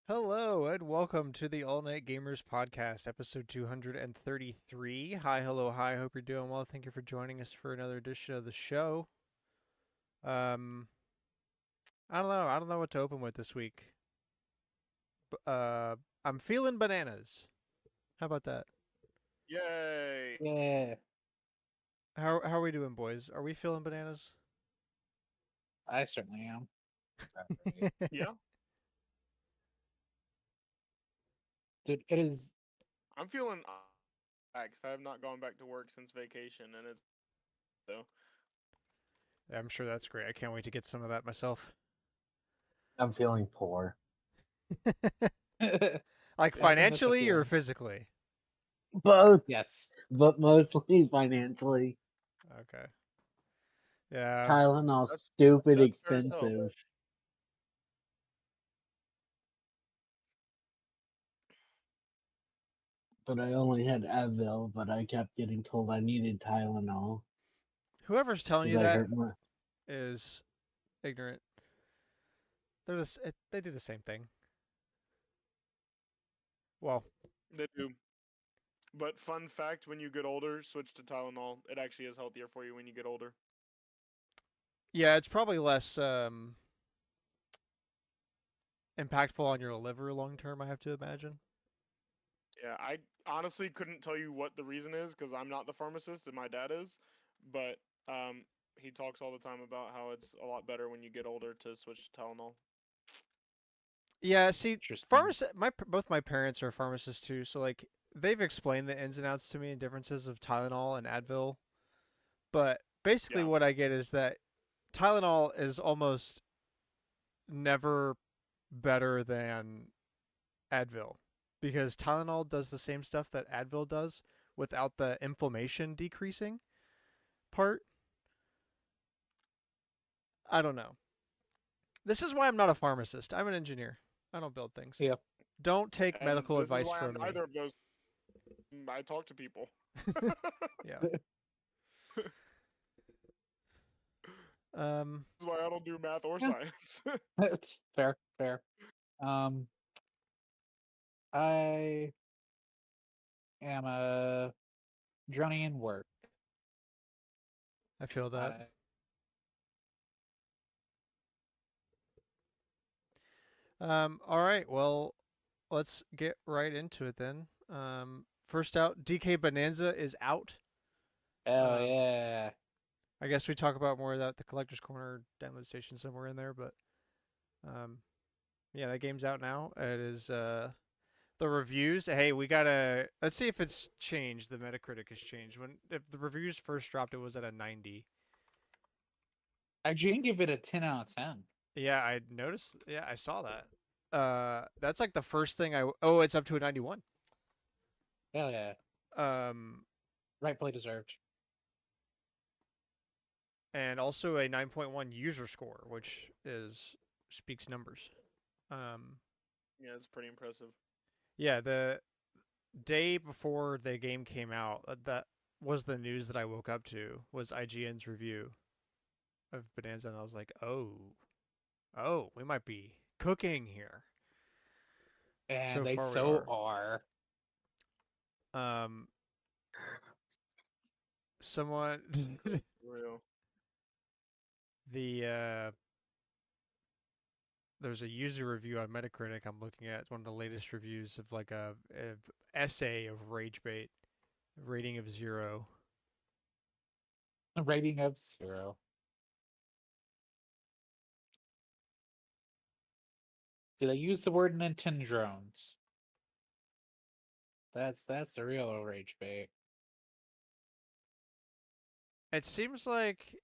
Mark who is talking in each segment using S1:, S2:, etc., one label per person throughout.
S1: Hello and welcome to the All Night Gamers podcast, episode 233. Hi, hello, hi. Hope you're doing well. Thank you for joining us for another edition of the show. Um, I don't know. I don't know what to open with this week. I'm feeling bananas. How about that?
S2: Yay!
S3: Yeah,
S1: How are we doing, boys? Are we feeling bananas?
S3: I certainly am. Alright.
S2: Yeah,
S3: Dude, it is.
S2: I'm feeling relaxed. I have not gone back to work since vacation, and it's so
S1: I'm sure that's great. I can't wait to get some of that myself.
S4: I'm feeling poor.
S1: Like
S3: I think that's the
S1: financially or
S3: feeling.
S1: physically?
S4: Both,
S3: Yes.
S4: but mostly financially.
S1: Okay. Yeah.
S4: Tylenol's
S2: that's
S4: stupid
S2: that's fair as hell.
S4: expensive. But I only had Advil, but I kept getting told I needed Tylenol
S1: Whoever's telling you
S4: because I
S1: that
S4: hurt my.
S1: is ignorant. They do the same thing. Well,
S2: They do. But fun fact: when you get older, switch to Tylenol. It actually is healthier for you when you get older.
S1: yeah, it's probably less impactful on your liver long term. I have to imagine.
S2: Yeah, I honestly couldn't tell you what the reason is because I'm not the pharmacist and my dad is, but he talks all the time about how it's a lot better when you get older to switch to Tylenol.
S1: Yeah, see,
S3: Interesting.
S1: both my parents are pharmacists too, so like they've explained the ins and outs to me and differences of Tylenol and Advil. But basically,
S2: Yeah,
S1: what I get is that Tylenol is almost never better than Advil because Tylenol does the same stuff that Advil does without the inflammation decreasing part. I don't know. This is why I'm not a pharmacist. I'm an engineer. I don't build things.
S3: Yep.
S1: Don't take
S2: and
S1: medical
S2: this is
S1: advice
S2: why I'm
S1: from me.
S2: neither of those. I talk to people.
S1: Yeah. Um.
S2: This is why I don't do math or
S3: Yeah.
S2: science.
S3: It's fair. Fair. Um, I am drowning in work.
S1: I feel that.
S3: I
S1: All right. Well, let's get right into it then. First out, DK Bonanza is out.
S3: Hell
S1: Um.
S3: yeah.
S1: I guess we talk about more of that at the collector's corner download station somewhere in there, but um, yeah, that game's out now. It is the reviews. Hey, we gotta let's see if it's changed. The Metacritic has changed. When if the reviews first dropped, it was at a 90.
S3: I didn't give it a 10 out of 10.
S1: Yeah, I noticed. Yeah, I saw that. That's like the first thing I. Oh, it's up to a 91.
S3: Hell yeah.
S1: Um,
S3: Rightfully deserved.
S1: and also a 9.1 user score, which is speaks numbers. Um,
S2: Yeah, it's pretty impressive.
S1: yeah, the day before the game came out, that was the news that I woke up to was IGN's review of Bonanza, and I was like, oh, we might be cooking here.
S3: And
S1: So
S3: they
S1: far, we
S3: so
S1: are.
S3: are.
S1: Um, someone
S2: For real.
S1: the there's a user review on Metacritic I'm looking at. It's one of the latest reviews of like a essay of rage bait, rating of 0.
S3: A rating of 0. Did I use the word Nintendrones? That's the real rage bait.
S1: It seems like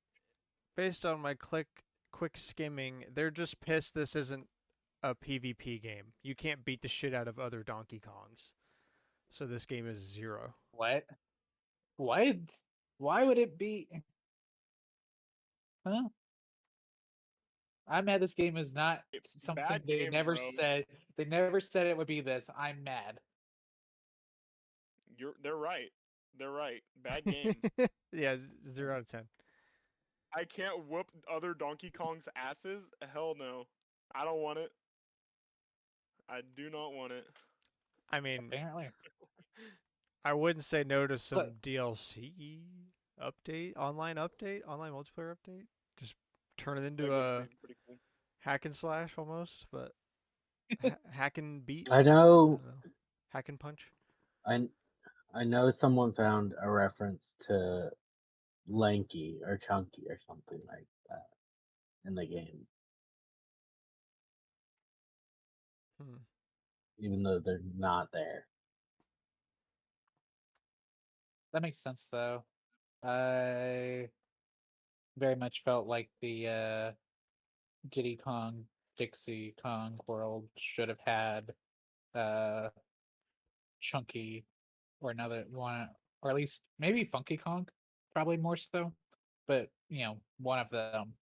S1: based on my quick skimming, they're just pissed this isn't a PvP game. You can't beat the shit out of other Donkey Kongs. So this game is 0.
S3: What? What? Why would it be? Huh? I'm mad this game is not something
S2: Bad game, bro.
S3: they never said it would be this. I'm mad.
S2: They're right. They're right. Bad game.
S1: Yeah, 0 out of 10.
S2: I can't whoop other Donkey Kong's asses. Hell no. I don't want it. I do not want it.
S1: I mean,
S3: Apparently.
S1: I wouldn't say no to some
S3: But
S1: DLC online multiplayer update. Just turn it
S2: I
S1: into
S2: think which would
S1: a
S2: be pretty cool.
S1: hack and slash almost, but hack and beat.
S4: I
S1: I
S4: know,
S1: don't know. Hack and punch.
S4: I I know someone found a reference to Lanky or Chunky or something like that in the game,
S1: Hmm.
S4: even though they're not there.
S3: that makes sense though. I very much felt like the Diddy Kong Dixie Kong world should have had uh Chunky or another one, or at least maybe Funky Kong, probably more so. But one of them.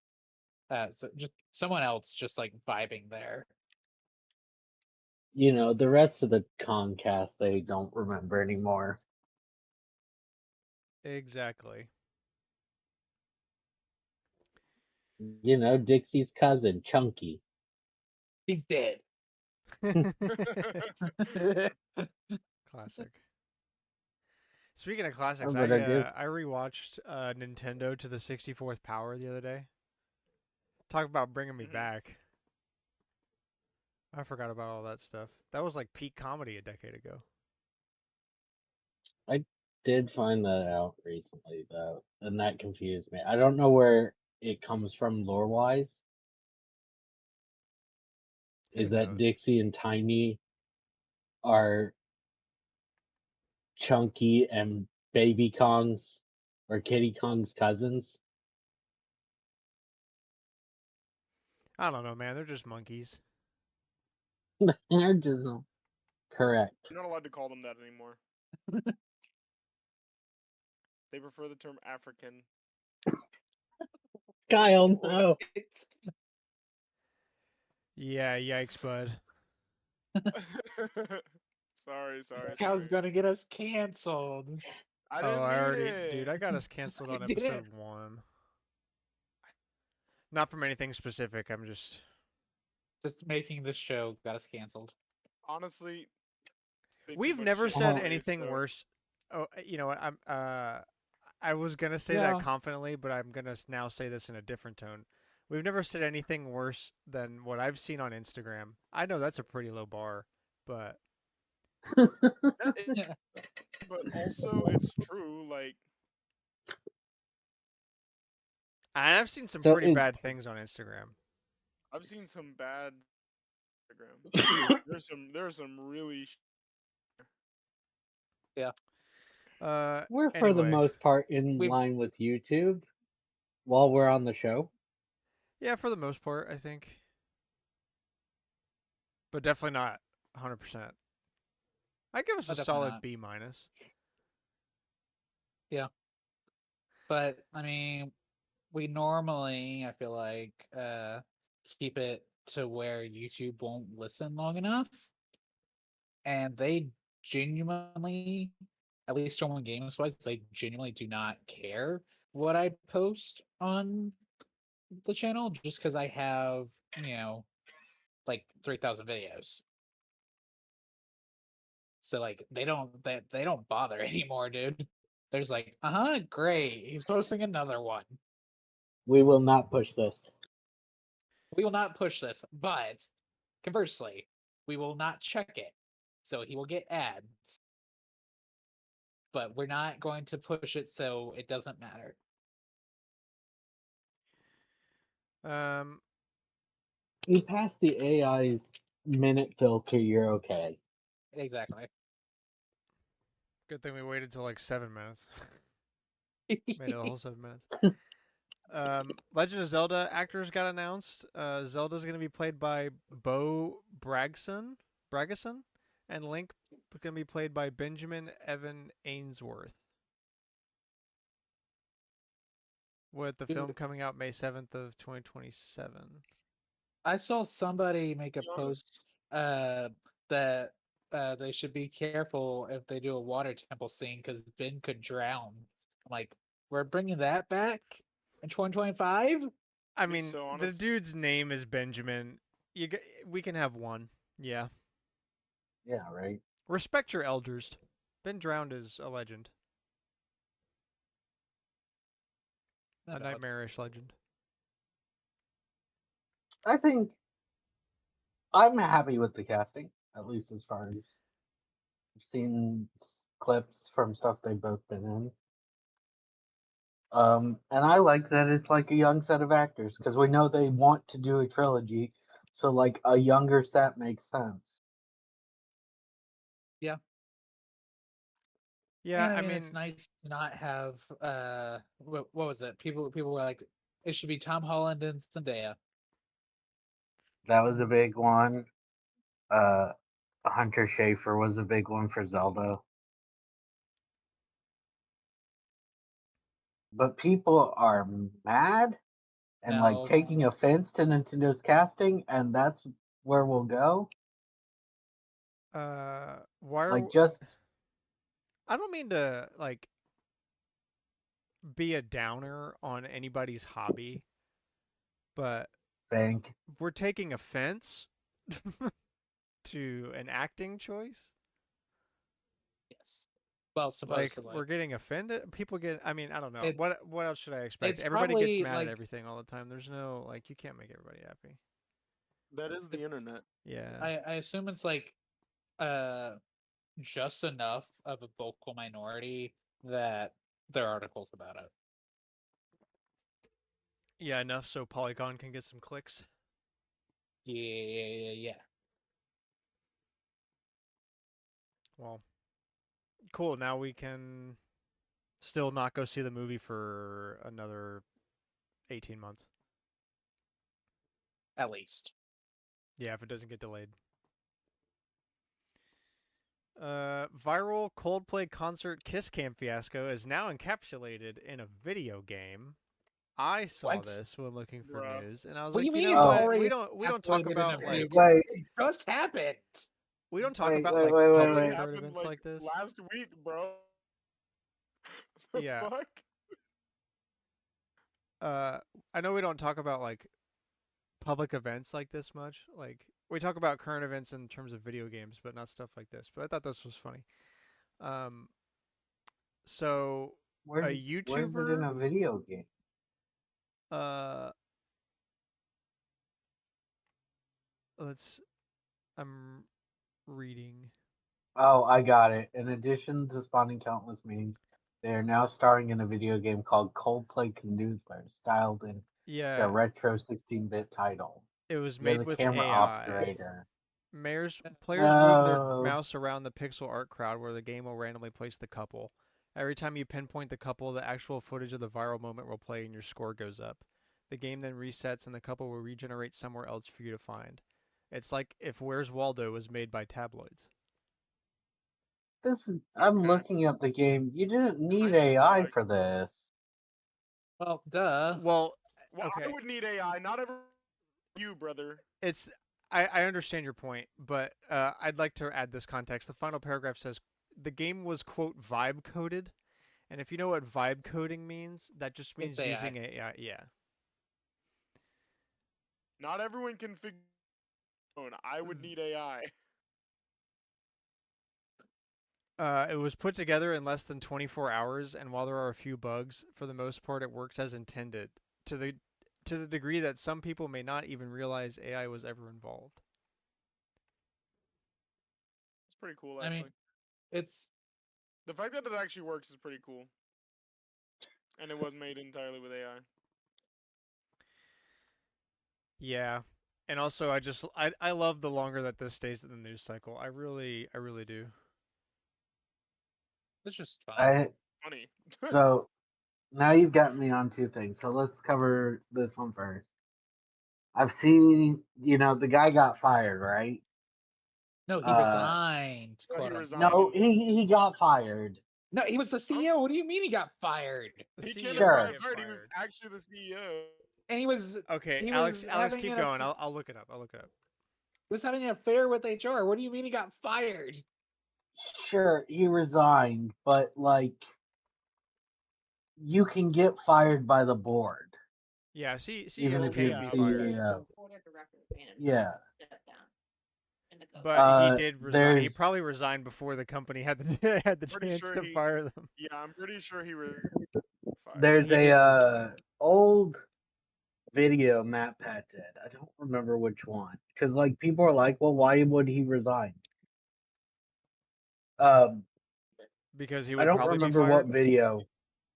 S3: So just someone else just like vibing there.
S4: You know, the rest of the Concast they don't remember anymore.
S1: Exactly.
S4: You know, Dixie's cousin, Chunky.
S3: He's dead.
S1: Classic. Speaking of classics,
S4: But I do.
S1: I rewatched Nintendo to the 64th power the other day. Talk about bringing me
S2: Mhm.
S1: back. I forgot about all that stuff. That was like peak comedy a decade ago.
S4: I did find that out recently though, and that confused me. I don't know where it comes from lore wise.
S1: Who
S4: Is that
S1: knows?
S4: Dixie and Tiny are Chunky and Baby Kong's or Kitty Kong's cousins?
S1: I don't know, man. They're just monkeys.
S4: They're just not correct.
S2: You're not allowed to call them that anymore. They prefer the term African.
S4: Kyle, no.
S3: It's
S1: Yeah, yikes, bud.
S3: Kyle's
S2: Sorry.
S3: gonna get us canceled.
S2: I
S1: Oh,
S2: didn't
S1: I
S2: mean
S1: already, dude.
S2: it.
S1: I got us canceled
S3: I
S1: on
S3: didn't.
S1: episode 1. Not from anything specific. I'm just.
S3: Just making this show got us canceled.
S2: Honestly, they too
S1: We've
S2: much
S1: never
S2: shit
S1: said
S2: anyways,
S1: anything
S2: so
S1: worse. Oh, you know what? I was gonna say that
S3: Yeah,
S1: confidently, but I'm gonna now say this in a different tone. We've never said anything worse than what I've seen on Instagram. I know that's a pretty low bar, but
S2: that is, but also it's true. Like
S1: I've seen some
S4: So
S1: pretty
S4: is
S1: bad things on Instagram.
S2: I've seen some bad Instagram. There's some really
S3: yeah.
S1: Uh,
S4: we're for the
S1: anyway,
S4: most part in
S3: We
S4: line with YouTube while we're on the show.
S1: yeah, for the most part, I think, but definitely not 100%. I give us a
S3: definitely
S1: solid
S3: not.
S1: B minus.
S3: Yeah, but I mean, we normally I feel like keep it to where YouTube won't listen long enough, and they genuinely, at least Stormwind Games wise, they genuinely do not care what I post on the channel just because I have like 3,000 videos. So like they don't bother anymore, dude. They're just like, great, he's posting another one.
S4: We will not push this.
S3: We will not push this, but conversely, we will not check it. So he will get ads. But we're not going to push it so it doesn't matter.
S1: Um,
S4: You pass the AI's minute filter, you're okay.
S3: Exactly.
S1: good thing we waited till like 7 minutes. Made it the whole 7 minutes. Legend of Zelda actors got announced. Zelda's gonna be played by Bragason, and Link gonna be played by Benjamin Evan Ainsworth. With the film coming out May 7th of 2027.
S3: I saw somebody make a
S2: be honest.
S3: post that they should be careful if they do a water temple scene because Ben could drown. I'm like, we're bringing that back in 2025?
S1: I
S2: Be
S1: mean,
S2: so
S1: the
S2: honest.
S1: dude's name is Benjamin. We can have one. Yeah.
S4: Yeah, right.
S1: Respect your elders. Been drowned is a legend,
S3: No
S1: a
S3: doubt.
S1: nightmarish legend.
S4: I think I'm happy with the casting, at least as far as I've seen clips from stuff they've both been in. And I like that it's like a young set of actors because we know they want to do a trilogy, so like a younger set makes sense.
S3: Yeah.
S1: Yeah,
S3: And I
S1: I
S3: mean, it's
S1: mean,
S3: nice to not have what was it? People were like, it should be Tom Holland and Zendaya.
S4: That was a big one. Uh, Hunter Schafer was a big one for Zelda. But people are mad and like
S3: No,
S4: taking offense to Nintendo's casting, and that's where we'll go.
S1: why are
S4: Like, just
S1: I don't mean to like be a downer on anybody's hobby, but
S4: think
S1: we're taking offense to an acting choice.
S3: yes. Well,
S1: Like
S3: supposedly,
S1: we're getting offended. People get. I mean, I don't know.
S3: it's
S1: What else should I expect?
S3: it's
S1: Everybody gets
S3: probably
S1: mad at
S3: like
S1: everything all the time. There's no like you can't make everybody happy.
S2: That is the
S3: it's,
S2: internet.
S1: Yeah.
S3: I assume it's like uh just enough of a vocal minority that there are articles about it.
S1: Yeah, enough so Polygon can get some clicks.
S3: Yeah.
S1: Well, cool. Now we can still not go see the movie for another 18 months.
S3: At least.
S1: Yeah, if it doesn't get delayed. Viral Coldplay concert Kiss Cam fiasco is now encapsulated in a video game. I saw
S3: What?
S1: this when looking for
S2: Bruh.
S1: news, and I was
S3: What do you
S1: like, you
S3: mean
S1: know
S3: it's
S4: Oh,
S1: what?
S3: already
S1: We don't talk
S3: calculated in a
S1: about
S3: video
S1: like
S3: game?
S4: wait,
S3: It just happened.
S1: we don't talk
S4: wait,
S1: about
S4: wait,
S1: like
S4: wait, wait,
S1: public
S2: It
S4: wait.
S1: current
S2: happened
S1: events
S2: like
S1: like this.
S2: last week, bro. The
S1: Yeah.
S2: fuck?
S1: Uh, I know we don't talk about like public events like this much. Like we talk about current events in terms of video games, but not stuff like this. But I thought this was funny. Um, so a
S4: Where's it in
S1: YouTuber,
S4: a video game?
S1: uh, let's. I'm reading.
S4: Oh, I got it. In addition to spawning countless memes, they are now starring in a video game called Coldplay Canoodler, styled in a
S1: Yeah,
S4: retro 16-bit title.
S1: it was
S4: You're
S1: made
S4: the
S1: with
S4: camera
S1: AI.
S4: operator.
S1: Players move their
S4: No,
S1: mouse around the pixel art crowd where the game will randomly place the couple. Every time you pinpoint the couple, the actual footage of the viral moment will play and your score goes up. The game then resets and the couple will regenerate somewhere else for you to find. It's like if Where's Waldo was made by tabloids.
S4: I'm
S2: Okay.
S4: looking up the game. You didn't need
S2: I need to
S4: AI
S2: like.
S4: for this.
S3: Well, duh.
S1: Well,
S2: Well, I
S1: okay,
S2: would need AI. Not every you, brother.
S1: it's I understand your point, but I'd like to add this context. The final paragraph says the game was quote vibe coded, and if you know what vibe coding means, that just
S3: It's
S1: means
S3: AI.
S1: using AI. Yeah.
S2: Not everyone can figure. I would need AI.
S1: It was put together in less than 24 hours, and while there are a few bugs, for the most part, it works as intended. To the to the degree that some people may not even realize AI was ever involved.
S2: It's pretty cool,
S3: I mean,
S2: actually.
S3: it's
S2: The fact that it actually works is pretty cool, and it was made entirely with AI.
S1: Yeah, and also I love the longer that this stays in the news cycle. I really do.
S3: it's just fun.
S4: I
S2: Funny.
S4: so now you've got me on two things. So let's cover this one first. I've seen, the guy got fired, right?
S3: No, he
S4: Uh,
S3: resigned.
S2: Well, he
S3: Quote unquote.
S2: resigned.
S4: no, he got fired.
S3: No, he was the
S2: Huh?
S3: CEO. What do you mean he got fired?
S1: The
S2: He can't
S1: CEO
S2: have
S1: can
S4: Sure.
S2: gotten
S1: get
S2: fired. He was
S1: fired.
S2: actually the CEO.
S3: And he was
S1: Okay,
S3: he
S1: Alex,
S3: was
S1: Alex,
S3: having
S1: keep
S3: an
S1: going.
S3: aff-
S1: I'll look it up. I'll look it up.
S3: was having an affair with HR. What do you mean he got fired?
S4: Sure, he resigned, but like you can get fired by the board,
S1: Yeah,
S4: even
S1: CEOs
S4: if you're
S1: can
S4: the
S2: Yeah.
S1: be fired.
S4: CEO. Yeah.
S1: But he did resign. He
S4: There's
S1: probably resigned before the company had the had the
S2: Pretty
S1: chance
S2: sure
S1: to
S2: he.
S1: fire them.
S2: Yeah, I'm pretty sure he was fired.
S4: there's
S1: He
S4: a
S1: did resign.
S4: old video Matt Pat did. I don't remember which one because like people are like, well, why would he resign? Um,
S1: Because he
S4: I
S1: would
S4: don't
S1: probably be
S4: remember what
S1: fired.
S4: video.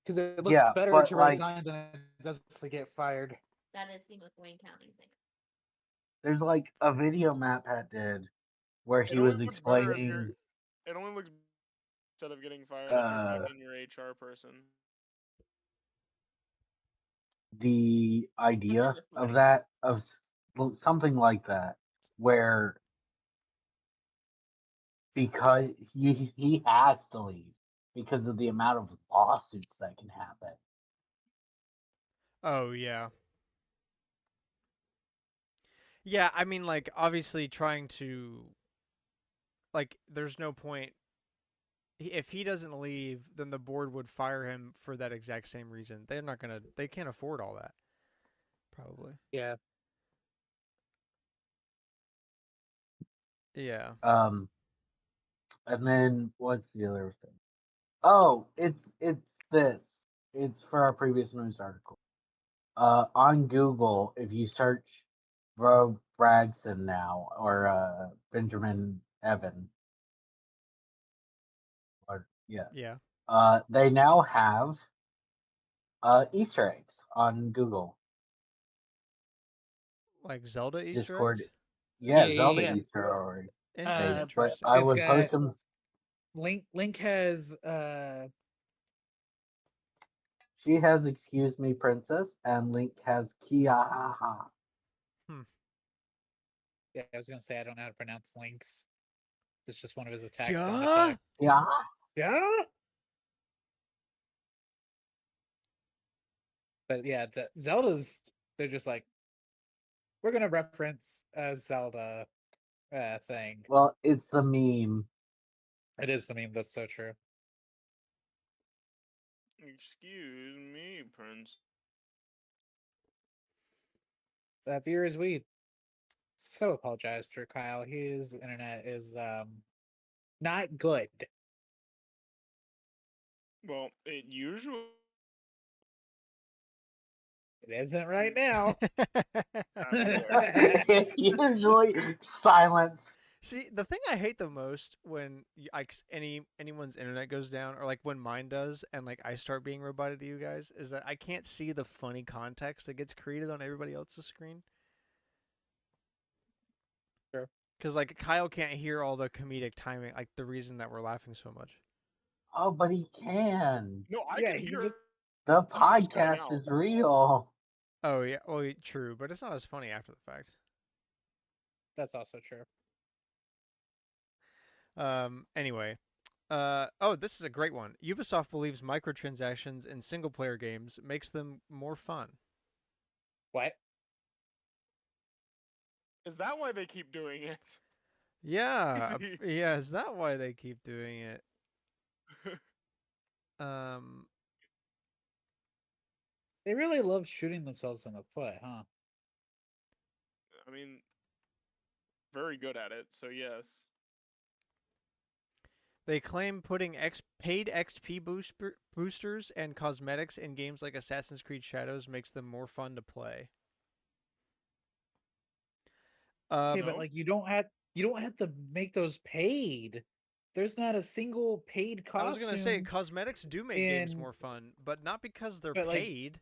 S3: Because it looks
S4: Yeah,
S3: better
S4: but
S3: to
S4: like
S3: resign than it does to get fired.
S5: That is the with Wayne County thing.
S4: there's like a video Matt Pat did where
S2: It
S4: he
S2: only
S4: was
S2: looks better if you're.
S4: explaining
S2: It only looks instead of getting fired if you're
S4: uh
S2: fucking your HR person.
S4: the idea
S5: this
S4: of
S5: morning.
S4: that of something like that where because he has to leave because of the amount of lawsuits that can happen.
S1: Oh yeah. Yeah, I mean like obviously trying to like there's no point if he doesn't leave, then the board would fire him for that exact same reason. They're not going to they can't afford all that. Probably.
S3: Yeah.
S1: Yeah.
S4: And then what's the other thing? Oh, it's this. It's for our previous news article. On Google, if you search Rob Bragson now or Benjamin Evan, or yeah,
S1: Yeah.
S4: they now have Easter eggs on Google
S1: Like Zelda Easter
S4: Discord.
S1: eggs?
S4: Yeah, Zelda Easter eggs, but
S1: Interesting.
S4: I
S3: It's
S4: would post
S3: got
S4: them.
S3: Link has
S4: She has "Excuse Me, Princess," and Link has "Kiahaha."
S1: Hmm.
S3: yeah, I was gonna say I don't know how to pronounce Link's. It's just one of his attack sound
S1: Yeah.
S3: effects.
S4: Yeah.
S3: Yeah. But yeah, Zelda's they're just like we're gonna reference a Zelda thing.
S4: Well, it's the meme.
S3: It is the meme. That's so true.
S2: Excuse me, Prince.
S3: Viewers, we so apologize for Kyle. His internet is not good.
S2: Well, it usually.
S3: It isn't right now.
S4: Usually silence.
S1: See, the thing I hate the most when anyone's internet goes down, or like when mine does, and like I start being roboted to you guys, is that I can't see the funny context that gets created on everybody else's screen.
S3: Sure.
S1: Because like Kyle can't hear all the comedic timing, like the reason that we're laughing so much.
S4: Oh, but he can.
S2: No, I
S3: Yeah,
S2: can
S3: he
S2: hear.
S3: just
S4: The
S2: I'm just cutting
S4: podcast
S2: out.
S4: is real.
S1: Oh yeah, well true, but it's not as funny after the fact.
S3: that's also true.
S1: Anyway, oh, this is a great one. Ubisoft believes microtransactions in single-player games makes them more fun.
S3: What?
S2: Is that why they keep doing it?
S1: Yeah,
S2: Crazy.
S1: yeah. Is that why they keep doing it? Um,
S3: They really love shooting themselves in the foot, huh?
S2: I mean, very good at it. So yes.
S1: they claim putting paid XP boosters and cosmetics in games like Assassin's Creed Shadows makes them more fun to play.
S3: Okay,
S2: No.
S3: but like you don't have to make those paid. There's not a single paid
S1: I
S3: costume.
S1: was gonna say cosmetics do make games more fun, but not because they're
S3: But, like,
S1: paid.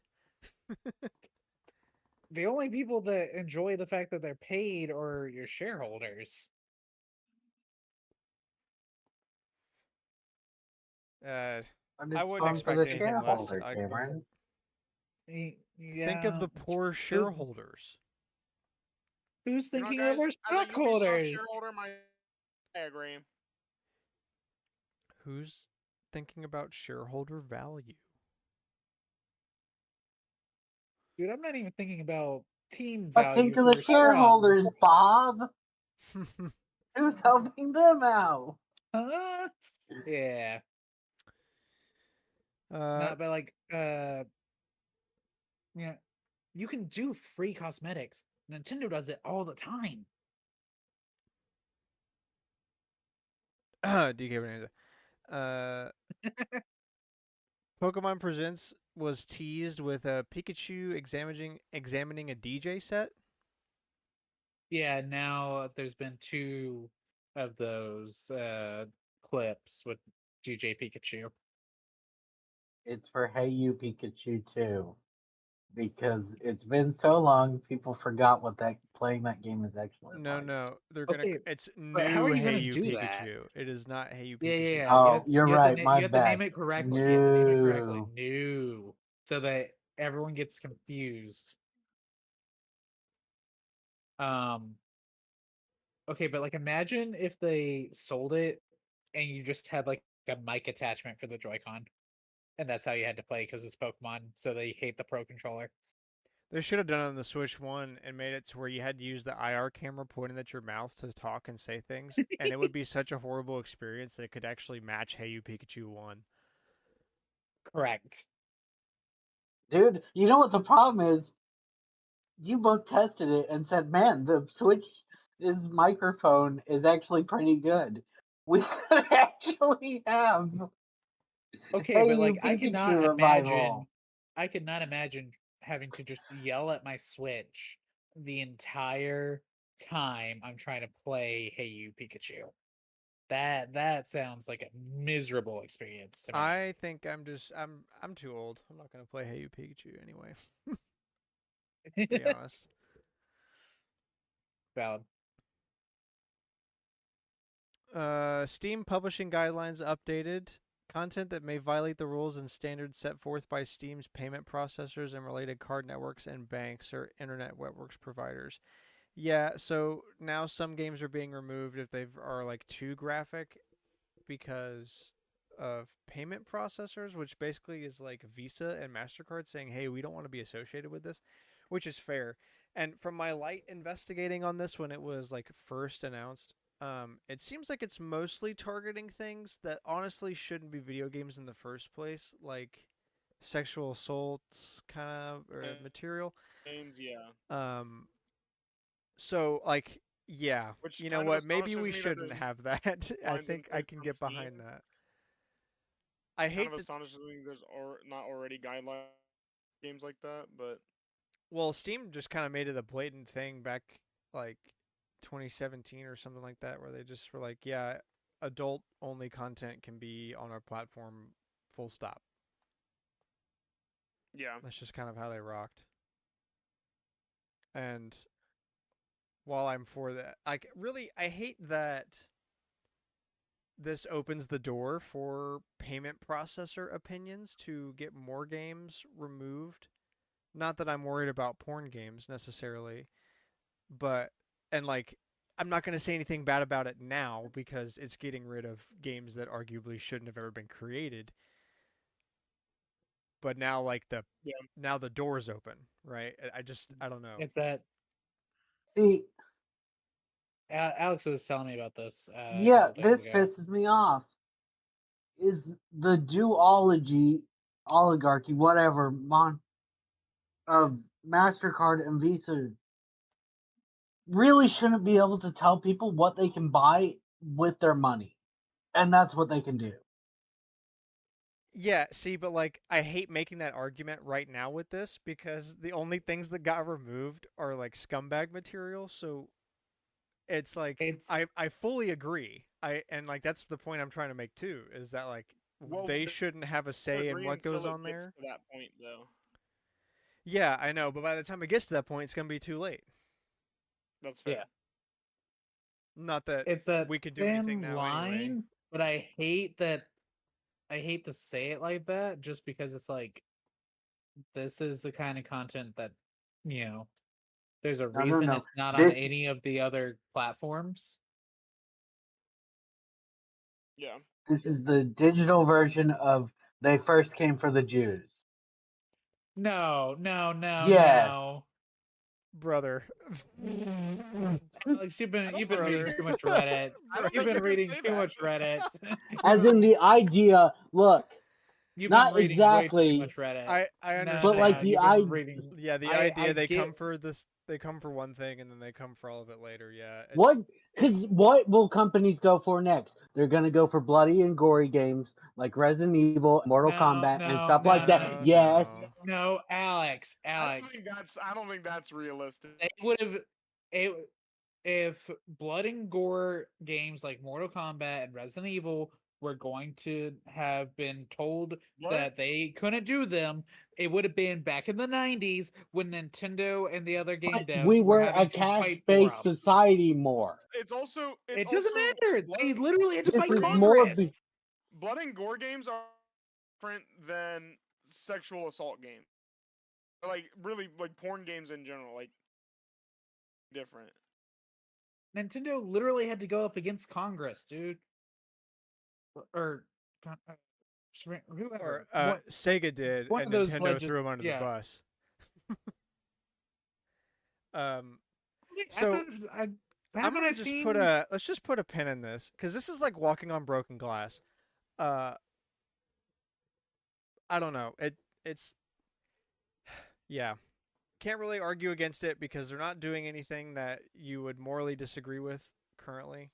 S3: the only people that enjoy the fact that they're paid are your shareholders.
S4: But
S1: I
S4: it's
S1: wouldn't
S4: fun for
S1: expect
S4: the
S1: anything less.
S4: shareholder, Cameron.
S1: Think of
S3: Yeah.
S1: the poor shareholders.
S3: Who's
S2: You know,
S3: thinking
S2: guys,
S3: of our
S2: as a Ubisoft
S3: stockholders?
S2: shareholder, I agree.
S1: Who's thinking about shareholder value?
S3: Dude, I'm not even thinking about team
S4: But think
S3: value
S4: of
S3: for
S4: the
S3: Scrum.
S4: shareholders, Bob. Who's helping them out?
S3: Huh? Yeah.
S1: uh,
S3: No, but like yeah, you can do free cosmetics. Nintendo does it all the time.
S1: DK Bonanza. Pokemon Presents was teased with a Pikachu examining a DJ set.
S3: Yeah, now there's been 2 of those clips with DJ Pikachu.
S4: It's for Hey You Pikachu too, because it's been so long, people forgot what that playing that game is actually
S1: No,
S4: like.
S1: no, they're gonna.
S3: Okay,
S1: It's
S3: but how are
S1: new
S3: you
S1: Hey
S3: gonna
S1: You
S3: do that?
S1: Pikachu. It is not Hey You
S3: Yeah, yeah,
S1: Pikachu.
S3: yeah.
S4: Oh, you're right. My
S3: You have to name
S4: bad.
S3: it correctly. You have to name it correctly.
S4: No.
S3: New, so that everyone gets confused. Um. Okay, but like, imagine if they sold it and you just had like a mic attachment for the Joy-Con, and that's how you had to play because it's Pokemon, so they hate the Pro controller.
S1: They should have done it on the Switch One and made it to where you had to use the IR camera pointing at your mouth to talk and say things, and it would be such a horrible experience that it could actually match Hey You Pikachu One.
S3: Correct.
S4: Dude, you know what the problem is? You both tested it and said, man, the Switch's microphone is actually pretty good. We could actually have
S3: Okay,
S4: Hey
S3: but
S4: You
S3: like,
S4: Pikachu revival.
S3: I could not imagine having to just yell at my Switch the entire time I'm trying to play Hey You Pikachu. That sounds like a miserable experience to me.
S1: I think I'm too old. I'm not gonna play Hey You Pikachu anyway. To be honest.
S3: Valid.
S1: Steam publishing guidelines updated. Content that may violate the rules and standards set forth by Steam's payment processors and related card networks and banks or internet networks providers. Yeah, so now some games are being removed if they are like too graphic because of payment processors, which basically is like Visa and MasterCard saying, hey, we don't want to be associated with this, which is fair. And from my light investigating on this when it was like first announced, it seems like it's mostly targeting things that honestly shouldn't be video games in the first place, like sexual assault kind of or material.
S2: Games, yeah.
S1: Um, so like, yeah,
S2: Which
S1: you know
S2: kind of
S1: what? Maybe
S2: astonishes
S1: we
S2: me that
S1: shouldn't
S2: there's
S1: have that. I
S2: lines in
S1: think I
S2: place
S1: can
S2: from
S1: get
S2: Steam.
S1: behind that. I
S2: Kind of
S1: hate that.
S2: astonishes me there's not already guidelines games like that, but
S1: Well, Steam just kind of made it a blatant thing back like 2017 or something like that, where they just were like, yeah, adult only content can be on our platform, full stop.
S2: yeah.
S1: That's just kind of how they rocked. And while I'm for that, like, really, I hate that this opens the door for payment processor opinions to get more games removed. Not that I'm worried about porn games necessarily, but and like I'm not going to say anything bad about it now because it's getting rid of games that arguably shouldn't have ever been created. But now like
S2: Yeah.
S1: now the door's open, right? I don't know.
S3: It's that
S4: See,
S3: Alex was telling me about this a
S4: yeah,
S3: couple days
S4: this
S3: ago.
S4: pisses me off. Is the duology, oligarchy, whatever, of MasterCard and Visa really shouldn't be able to tell people what they can buy with their money. And that's what they can do.
S1: Yeah, see, but like I hate making that argument right now with this because the only things that got removed are like scumbag material, so it's like
S3: It's
S1: I fully agree. And like that's the point I'm trying to make too is that like
S2: Well,
S1: they shouldn't have a
S2: I
S1: say in
S2: agree
S1: what
S2: until
S1: goes
S2: it
S1: on
S2: gets
S1: there.
S2: to that point, though.
S1: Yeah, I know, but by the time it gets to that point, it's gonna be too late.
S2: That's fair.
S3: yeah.
S1: Not that
S3: It's that
S1: we could do anything
S3: thin
S1: now anyway.
S3: line, but I hate that. I hate to say it like that, just because it's like this is the kind of content that you know. There's a
S4: No, no,
S3: reason
S4: no.
S3: it's not on
S4: This
S3: any of the other platforms.
S2: Yeah.
S4: this is the digital version of they first came for the Jews.
S3: No, no, no,
S4: Yes.
S3: no.
S1: Brother.
S3: Alex, you've been reading
S1: Brother.
S3: too much Reddit.
S2: I don't
S3: You've
S2: think
S3: been
S2: you can
S3: reading
S2: say
S3: too
S2: that.
S3: much Reddit.
S4: As in the idea, look,
S3: You've been
S4: Not
S3: reading way too
S4: exactly,
S3: much Reddit.
S1: I
S3: No,
S4: but like
S3: no,
S1: understand.
S4: the
S3: you've
S4: I
S3: been reading.
S1: Yeah, the
S3: I
S1: idea they
S3: get
S1: come for this, they come for one thing and then they come for all of it later. Yeah,
S4: what
S1: it's
S4: because what will companies go for next? They're gonna go for bloody and gory games like Resident Evil, Mortal
S3: no,
S4: Kombat, and
S3: no,
S4: stuff like that.
S1: no,
S3: no,
S4: Yes,
S1: no.
S3: no, Alex,
S2: I don't
S3: Alex.
S2: think that's. I don't think that's realistic.
S3: They would have it if blood and gore games like Mortal Kombat and Resident Evil were going to have been told
S2: What?
S3: that they couldn't do them, it would have been back in the 90s when Nintendo and the other game
S4: but we
S3: devs were
S4: were a
S3: having to fight for
S4: cash-based
S3: them.
S4: society more.
S2: It's also. It's
S3: It doesn't
S2: also.
S3: matter.
S2: Blood
S3: They
S2: and,
S3: literally had to
S4: This
S3: fight
S4: is more.
S3: Congress.
S2: blood and gore games are different than sexual assault games. Like really, like porn games in general. Like different.
S3: Nintendo literally had to go up against Congress, dude. Or whoever.
S1: Or
S3: What
S1: Sega did,
S3: one
S1: and
S3: of those
S1: Nintendo
S3: legend
S1: threw them under the
S3: yeah.
S1: bus. Um,
S3: I
S1: so
S3: thought I
S1: I'm
S3: haven't I
S1: gonna just put
S3: seen
S1: a let's just put a pin in this because this is like walking on broken glass. Uh, I don't know. It's yeah. Can't really argue against it because they're not doing anything that you would morally disagree with currently.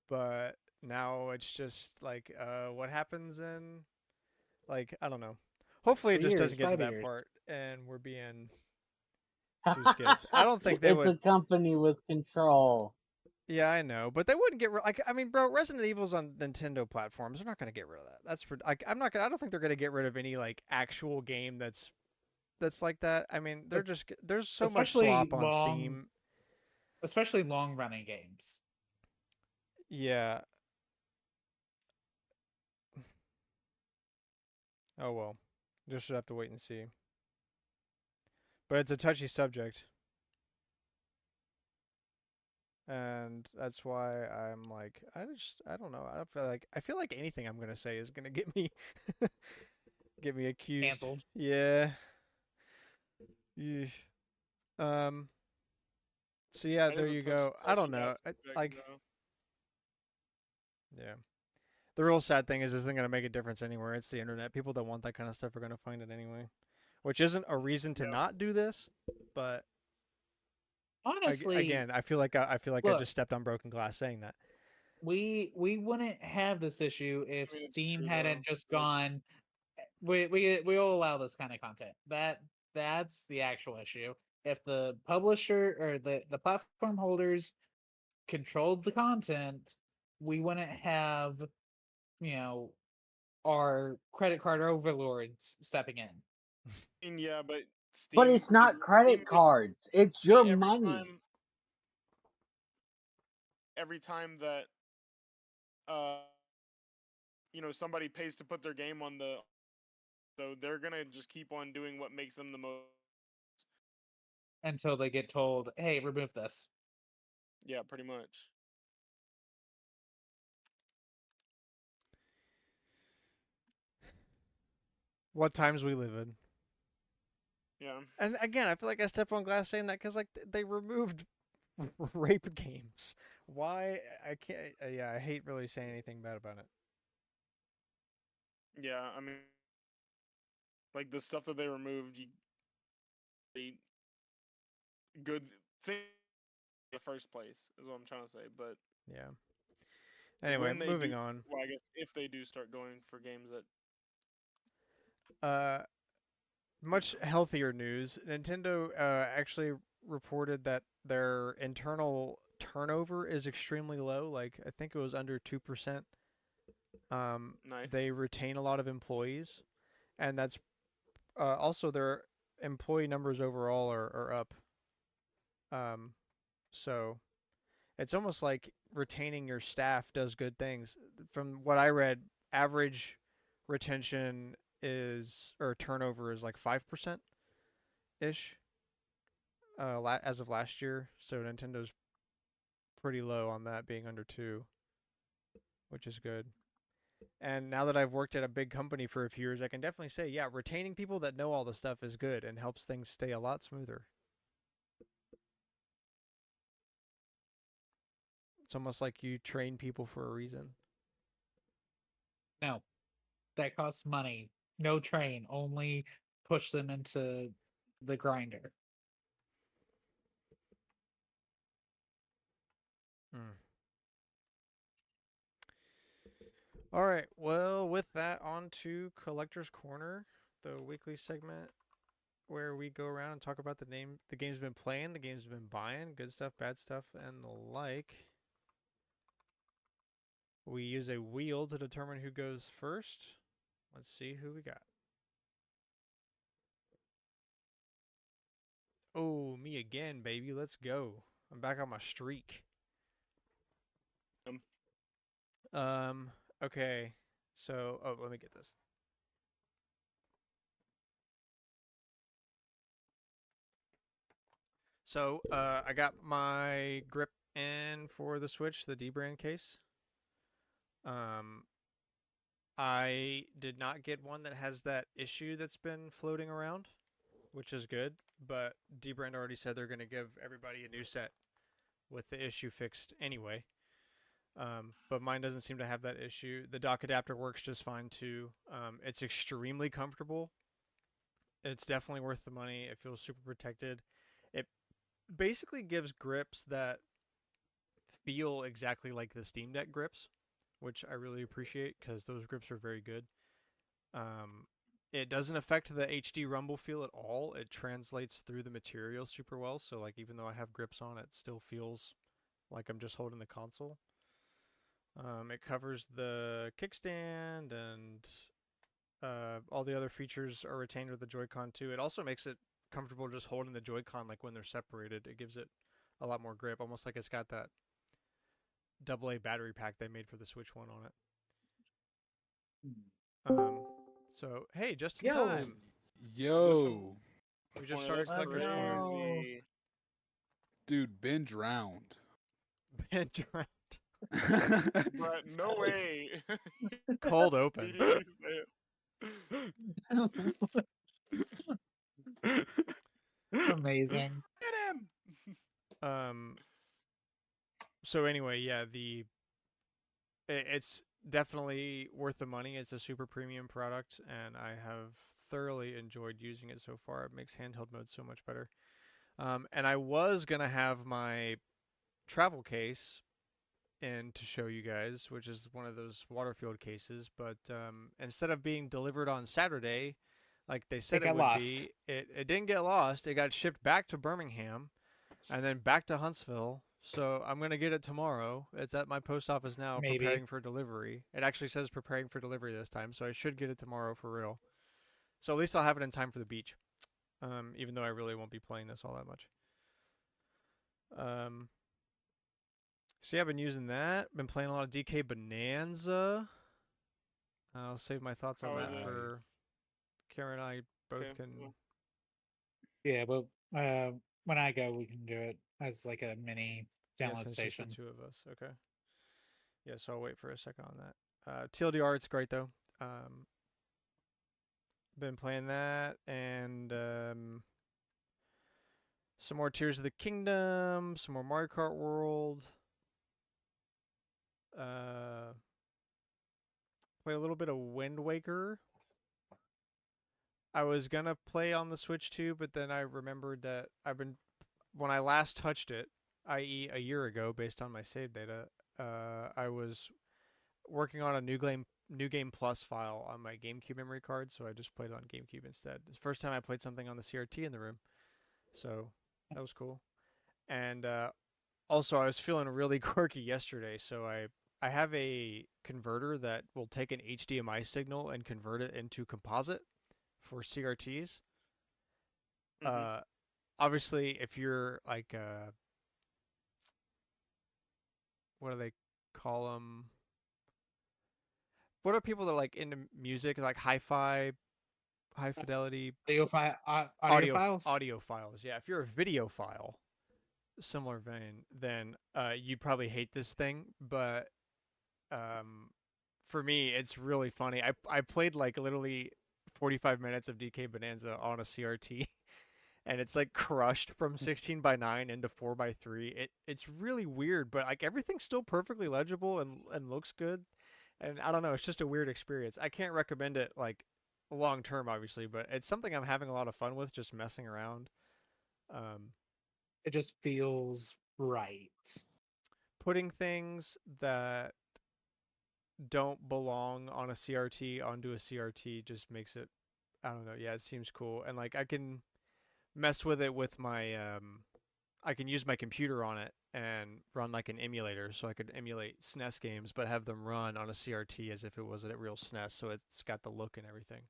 S1: But now it's just like, what happens in, like, I don't know. Hopefully it just
S3: 3 years,
S1: doesn't get to
S3: 5
S1: that
S3: years.
S1: part and we're being too skits. I don't think they
S4: It's
S1: would.
S4: a company with control.
S1: Yeah, I know, but they wouldn't get rid. Like, I mean, bro, Resident Evil's on Nintendo platforms. They're not gonna get rid of that. That's for. Like, I'm not gonna. I don't think they're gonna get rid of any like actual game that's like that. I mean, they're
S3: Es-
S1: just there's so much
S3: especially
S1: slop on Steam.
S3: long running games.
S1: Yeah. Oh well. Just have to wait and see. But it's a touchy subject, and that's why I'm like, I don't know. I feel like anything I'm gonna say is gonna get me get me accused.
S3: Cancelled.
S1: Yeah. Yeesh. Um. So yeah,
S2: That
S1: there
S2: is a
S1: you
S2: touchy,
S1: go. I don't
S2: touchy
S1: know.
S2: ass subject,
S1: Like,
S2: though.
S1: yeah. The real sad thing is, this isn't gonna make a difference anywhere. It's the internet. People that want that kind of stuff are gonna find it anyway, which isn't a reason to
S2: Yeah.
S1: not do this. But
S3: Honestly,
S1: again, I feel like I
S3: look,
S1: just stepped on broken glass saying that.
S3: we wouldn't have this issue if
S2: I mean, it's
S3: Steam
S2: true
S3: hadn't
S2: though.
S3: just
S2: Like,
S3: gone. We'll allow this kind of content. That's the actual issue. If the publisher or the platform holders controlled the content, we wouldn't have you know our credit card overlords stepping in.
S2: I mean, yeah, but
S4: But
S2: Steam
S4: it's
S2: is
S4: not credit
S2: Steam would
S4: cards. It's
S2: say
S4: your money.
S2: every time that uh somebody pays to put their game on the, so they're gonna just keep on doing what makes them the most.
S3: Until they get told, "Hey, remove this."
S2: Yeah, pretty much.
S1: What times we live in.
S2: Yeah.
S1: And again, I feel like I stepped on glass saying that because like they removed rape games. Why? I can't. Yeah, I hate really saying anything bad about it.
S2: Yeah, I mean, like the stuff that they removed, they good thing in the first place is what I'm trying to say. But
S1: Yeah. Anyway,
S2: when they do,
S1: moving on.
S2: well, I guess if they do start going for games that,
S1: Uh, Much healthier news. Nintendo actually reported that their internal turnover is extremely low. Like, I think it was under 2%.
S2: nice.
S1: They retain a lot of employees, and that's also their employee numbers overall are up. Um, so it's almost like retaining your staff does good things. From what I read, average retention is, or turnover is like 5% ish as of last year. So Nintendo's pretty low on that, being under 2, which is good. And now that I've worked at a big company for a few years, I can definitely say, yeah, retaining people that know all the stuff is good and helps things stay a lot smoother. It's almost like you train people for a reason.
S3: No, that costs money. No train, only push them into the grinder.
S1: Mm. All right. Well, with that, on to Collector's Corner, the weekly segment where we go around and talk about the games we've been playing, the games we've been buying, good stuff, bad stuff, and the like. We use a wheel to determine who goes first. Let's see who we got. Oh, me again, baby. Let's go. I'm back on my streak.
S2: Um.
S1: Um. Okay. So, let me get this. So, I got my grip in for the Switch, the D brand case. Um, I did not get one that has that issue that's been floating around, which is good. But D brand already said they're going to give everybody a new set with the issue fixed anyway. But mine doesn't seem to have that issue. The dock adapter works just fine too. It's extremely comfortable. It's definitely worth the money. It feels super protected. It basically gives grips that feel exactly like the Steam Deck grips, which I really appreciate because those grips are very good. Um, it doesn't affect the HD rumble feel at all. It translates through the material super well. So like even though I have grips on, it still feels like I'm just holding the console. It covers the kickstand and all the other features are retained with the Joy-Con too. It also makes it comfortable just holding the Joy-Con like when they're separated. It gives it a lot more grip, almost like it's got that AA battery pack they made for the Switch One on it. So hey, just in
S3: Yo!
S1: time.
S6: Yo,
S1: We just
S2: Corner, that's
S1: started Collector's Corner.
S2: crazy.
S6: dude, Ben drowned.
S1: Bent around.
S2: But no way.
S1: Cold open.
S2: Immediately say it.
S3: Amazing.
S2: Get him.
S1: Um. So anyway, yeah, it's definitely worth the money. It's a super premium product, and I have thoroughly enjoyed using it so far. It makes handheld mode so much better. And I was gonna have my travel case in to show you guys, which is one of those water-filled cases, but instead of being delivered on Saturday, like they said
S3: It
S1: it
S3: got
S1: would
S3: lost.
S1: be, it didn't get lost. It got shipped back to Birmingham and then back to Huntsville. So I'm gonna get it tomorrow. It's at my post office now,
S3: Maybe.
S1: preparing for delivery. It actually says preparing for delivery this time, so I should get it tomorrow for real. So at least I'll have it in time for the beach. Even though I really won't be playing this all that much. So yeah, I've been using that. Been playing a lot of DK Bonanza. I'll save my thoughts on
S2: How is
S1: that
S2: it?
S1: for Karen and I both
S2: Okay.
S1: can.
S3: Yeah, but when I go, we can do it as like a mini
S1: Yeah,
S3: download
S1: since just the
S3: station.
S1: two of us. Okay. Yeah, so I'll wait for a second on that. TLDR, it's great though. Been playing that and some more Tears of the Kingdom, some more Mario Kart World. Play a little bit of Wind Waker. I was gonna play on the Switch too, but then I remembered that when I last touched it, i.e., a year ago, based on my save data, I was working on a new game plus file on my GameCube memory card, so I just played it on GameCube instead. It's the first time I played something on the CRT in the room, so that was cool. And also, I was feeling really quirky yesterday, so I have a converter that will take an HDMI signal and convert it into composite for CRTs.
S2: Mhm.
S1: Obviously, if you're like, what do they call them? What are people that are like into music, like hi-fi, high fidelity
S3: Audio files?
S1: audio files? Yeah, if you're a video file, similar vein, then you'd probably hate this thing. But for me, it's really funny. I played like literally 45 minutes of DK Bonanza on a CRT. And it's like crushed from 16:9 into 4:3. It's really weird, but like everything's still perfectly legible and looks good. And I don't know, it's just a weird experience. I can't recommend it like long term, obviously, but it's something I'm having a lot of fun with, just messing around. Um,
S3: It just feels right.
S1: Putting things that don't belong on a CRT onto a CRT just makes it. I don't know. Yeah, it seems cool, and like I can mess with it with my. I can use my computer on it and run like an emulator, so I could emulate SNES games, but have them run on a CRT as if it was a real SNES, so it's got the look and everything.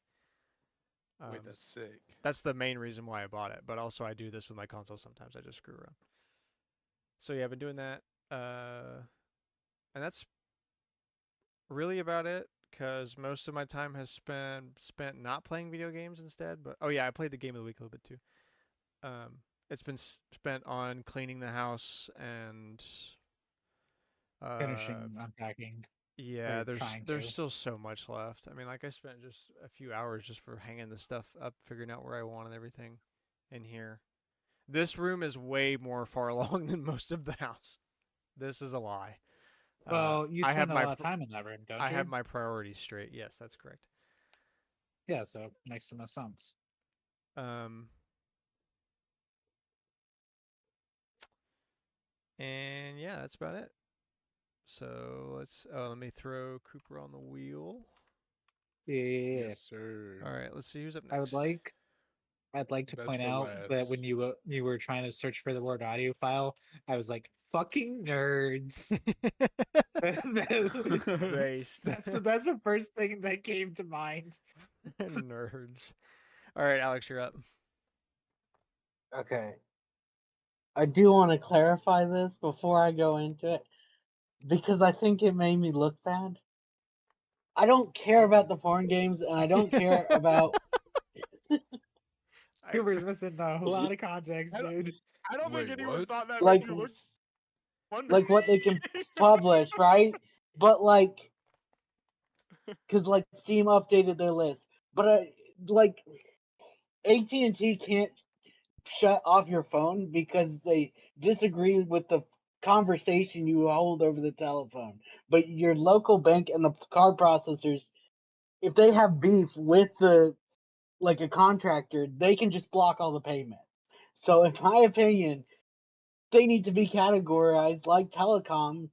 S6: Wait, that's sick.
S1: That's the main reason why I bought it. But also, I do this with my console sometimes. I just screw around. So yeah, I've been doing that, and that's really about it. Because most of my time has spent not playing video games instead. But oh yeah, I played the game of the week a little bit too. It's been spent on cleaning the house and
S3: Finishing unpacking.
S1: yeah,
S3: Or trying
S1: there's
S3: to.
S1: still so much left. I mean, like I spent just a few hours just for hanging the stuff up, figuring out where I wanted everything in here. This room is way more far along than most of the house. This is a lie.
S3: Well, you
S1: I have
S3: spend a
S1: my
S3: lot of time in that room, don't
S1: I
S3: you?
S1: have my priorities straight. Yes, that's correct.
S3: Yeah, so makes the most sense.
S1: Um, and yeah, that's about it. So let me throw Cooper on the wheel.
S3: Yeah.
S6: Yes, sir.
S1: All right, let's see who's up
S3: I would
S1: next.
S3: like I'd like to
S6: Best
S3: point
S6: for
S3: out that
S6: last.
S3: when you were trying to search for the word audio file, I was like, "Fucking nerds."
S1: Based.
S3: That's the first thing that came to mind.
S1: Nerds. All right, Alex, you're up.
S4: Okay. I do want to clarify this before I go into it because I think it made me look bad. I don't care about the porn games and I don't care about
S3: Cooper's missing a lot of context,
S2: I don't-
S3: dude.
S2: I don't think
S6: Wait,
S2: anyone
S6: what?
S2: thought that
S4: like
S2: made you look wondering.
S4: like what they can publish, right? But like cuz like Steam updated their list. But like AT&T can't shut off your phone because they disagree with the conversation you hold over the telephone. But your local bank and the card processors, if they have beef with the like a contractor, they can just block all the payments. So in my opinion, they need to be categorized like telecom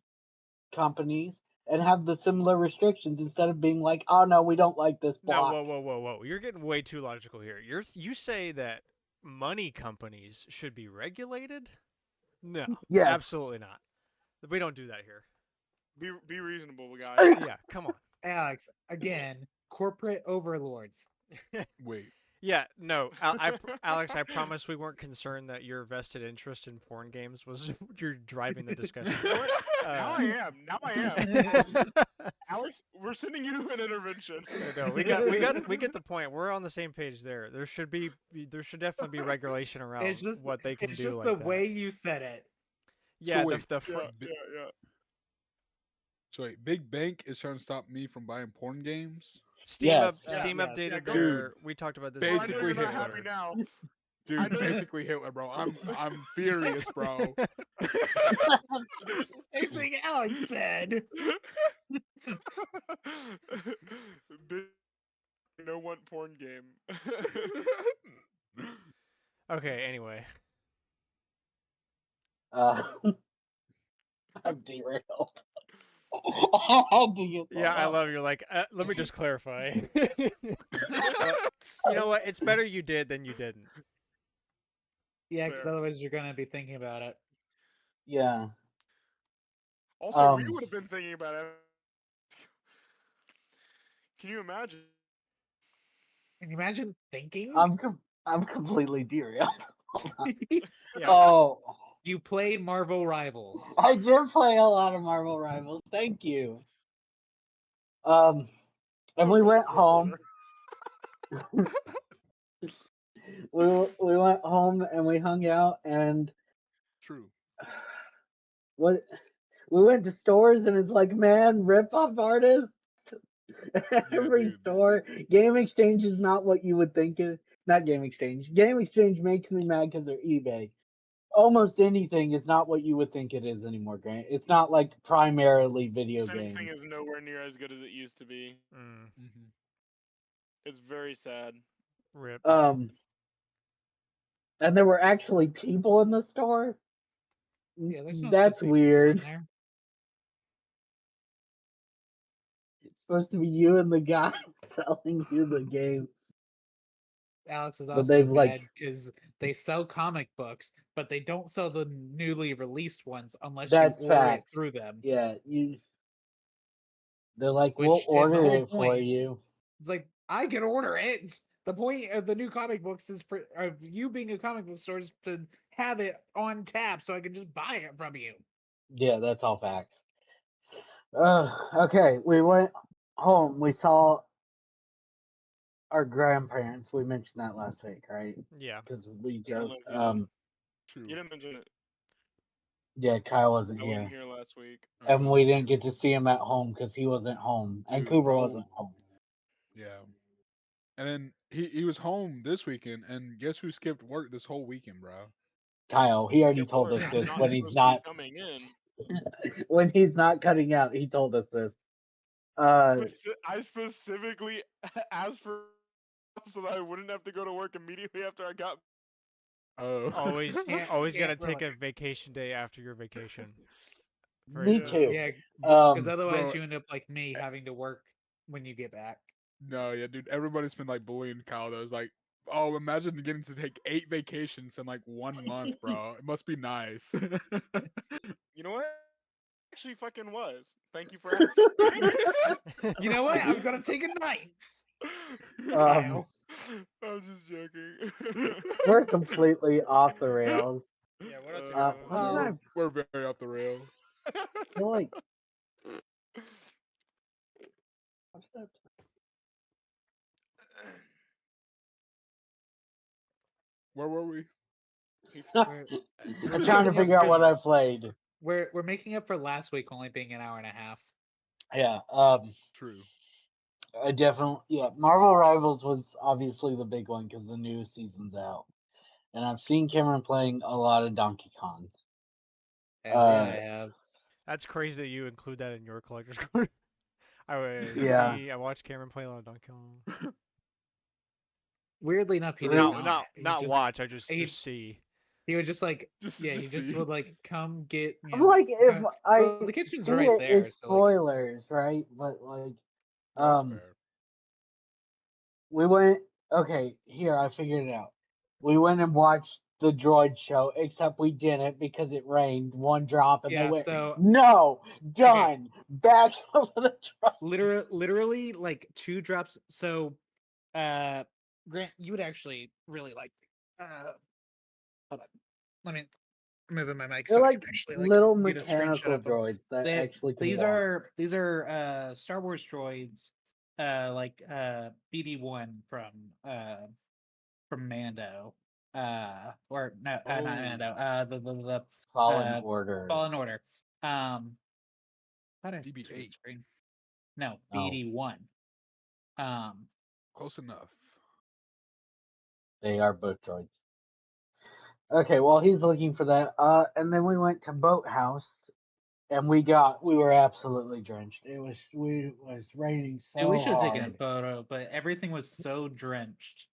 S4: companies and have the similar restrictions instead of being like, oh no, we don't like this
S1: No,
S4: block.
S1: whoa! You're getting way too logical here. You say that money companies should be regulated? No,
S4: Yes.
S1: absolutely not. We don't do that here.
S2: Be reasonable, guys.
S1: Yeah, come on.
S3: Alex, again, corporate overlords.
S6: Wait.
S1: Yeah, no, Alex, I promise we weren't concerned that your vested interest in porn games was you're driving the discussion.
S2: Now I am. Now I am. Alex, we're sending you an intervention.
S1: No, we get the point. We're on the same page there. There should definitely be regulation around
S3: It's just
S1: what they can
S3: it's
S1: do
S3: just
S1: like
S3: the
S1: that.
S3: way you said it.
S1: Yeah,
S6: So wait,
S2: Yeah.
S6: so wait, Big Bank is trying to stop me from buying porn games?
S4: Yes.
S1: Steam
S3: Yes.
S1: updated
S2: Yeah, go-
S1: their. We talked about this.
S2: Bro, I know
S6: Basically
S2: you're not
S6: Hitler.
S2: happy now. I
S6: Dude,
S2: know-
S6: basically Hitler, bro. I'm furious, bro.
S3: It's the same thing Alex said.
S2: Big no want porn game.
S1: Okay. Anyway,
S4: Uh, I'm derailed. I had to get that
S1: yeah, I
S4: out.
S1: love you're like. Let me just clarify. You know what? It's better you did than you didn't.
S3: Yeah, because
S2: Fair.
S3: otherwise you're gonna be thinking about it.
S4: Yeah.
S2: Also, we would have been thinking about it. Can you imagine?
S3: Can you imagine thinking?
S4: I'm completely derailed.
S1: Yeah.
S4: Oh,
S3: You played Marvel Rivals.
S4: I did play a lot of Marvel Rivals. Thank you. And we went home. We went home and we hung out and
S6: True.
S4: what we went to stores and it's like, man, rip off artists. Every
S6: dude.
S4: store. Game Exchange is not what you would think it. Not Game Exchange. Game Exchange makes me mad because they're eBay. almost anything is not what you would think it is anymore, Grant. It's not like primarily video
S2: Almost anything
S4: games.
S2: is nowhere near as good as it used to be.
S1: Mm,
S6: Mm-hmm.
S2: It's very sad.
S1: rip.
S4: And there were actually people in the store.
S3: Yeah, there's no supposed
S4: That's
S3: to be people in
S4: weird.
S3: there.
S4: It's supposed to be you and the guy selling you the games,
S3: Alex is
S4: but
S3: also
S4: they've like
S3: mad because they sell comic books, but they don't sell the newly released ones unless you
S4: that's
S3: order it
S4: facts.
S3: through them.
S4: Yeah, they're like, we'll
S3: Which is the
S4: order
S3: whole
S4: it for
S3: point.
S4: you.
S3: It's like I can order it. The point of the new comic books is for of you being a comic book store is to have it on tap so I can just buy it from you.
S4: Yeah, that's all facts. Okay, we went home. We saw our grandparents. We mentioned that last week, right?
S1: Yeah.
S4: Because we
S2: I don't
S4: just
S2: know if you did.
S6: True.
S2: You didn't mention it.
S4: yeah, Kyle wasn't
S2: I wasn't
S4: here,
S2: here last week.
S6: I
S4: and
S6: wasn't
S4: we
S6: here.
S4: didn't get to see him at home because he wasn't home, and
S6: Dude,
S4: Cooper
S6: bro.
S4: wasn't home.
S6: Yeah. And then he was home this weekend, and guess who skipped work this whole weekend, bro?
S4: Kyle, he already
S2: Skip
S4: told
S2: work.
S4: us
S3: Yeah.
S2: He's
S4: this
S2: not
S4: when he's
S2: supposed to be
S4: not
S2: coming in.
S4: when he's not cutting out. He told us this. Uh,
S2: I specifically asked for so that I wouldn't have to go to work immediately after I got.
S6: Oh.
S1: Always,
S3: Yeah,
S1: always
S3: yeah,
S1: gotta take
S3: really.
S1: a vacation day after your vacation. Very
S4: me
S2: Yeah.
S4: too.
S1: crucial.
S3: Yeah, because
S4: Um,
S3: otherwise
S6: Bro,
S3: you end up like me having to work when you get back.
S6: no, yeah, dude. Everybody's been like bullying Kyle. Though. It's like, oh, imagine getting to take 8 vacations in like 1 month, bro. It must be nice.
S2: You know what? Actually, fucking was. Thank you for asking.
S3: You know what? I'm gonna take a night,
S4: um,
S3: Kyle.
S2: I'm just joking.
S4: we're completely off the rails.
S1: Yeah, what else have you been
S4: How
S1: playing?
S4: did I
S6: We're very off the rails.
S4: feel like? How did
S6: Where were we?
S4: I-
S3: We're we're
S4: I'm trying to
S3: making up
S4: figure out
S3: for
S4: what I played.
S3: we're making up for last week only being an hour and a half.
S4: Yeah.
S6: True.
S4: I definitely. Yeah. Marvel Rivals was obviously the big one because the new season's out, and I've seen Cameron playing a lot of Donkey Kong.
S3: Hell yeah, I
S4: Uh,
S3: have.
S1: That's crazy that you include that in your collector's corner.
S4: yeah.
S1: I watched Cameron play a lot of Donkey Kong.
S3: Weirdly enough, he did
S4: Re-
S1: Not,
S3: not.
S1: not,
S3: He
S1: not
S3: just
S1: watch. I just
S3: he
S1: see.
S3: he would just like yeah, he
S6: Just
S3: just
S6: see.
S3: would like come get
S4: I'm like, if I
S3: well the kitchen's
S4: see
S3: right
S4: it,
S3: there,
S4: it's
S3: so like
S4: spoilers, right? But like,
S6: That's
S4: um,
S6: fair.
S4: we went. Okay, here I figured it out. We went and watched the Droid show, except we didn't because it rained one drop, and they
S3: yeah,
S4: went,
S3: so
S4: "No,
S3: okay.
S4: done, back over the droid."
S3: Literally like 2 drops. So Grant, you would actually really like hold on. Let me moving my mic
S4: They're
S3: so I can
S4: like
S3: actually like
S4: little
S3: get a screenshot
S4: mechanical
S3: of them.
S4: droids that
S3: That
S4: actually can
S3: these
S4: walk.
S3: are Star Wars droids, like BD1 from Mando, or no, not
S6: Oh.
S3: Mando, the
S4: Fallen
S3: uh
S4: Order.
S3: Fallen Order. Thought I took a
S6: BB-8.
S3: screen. No,
S4: No,
S3: BD1. Um,
S6: Close enough.
S4: they are both droids. Okay, well he's looking for that. And then we went to Boathouse, and we were absolutely drenched. It was raining
S3: and we
S4: so
S3: should have taken a
S4: hard.
S3: photo, but everything was so drenched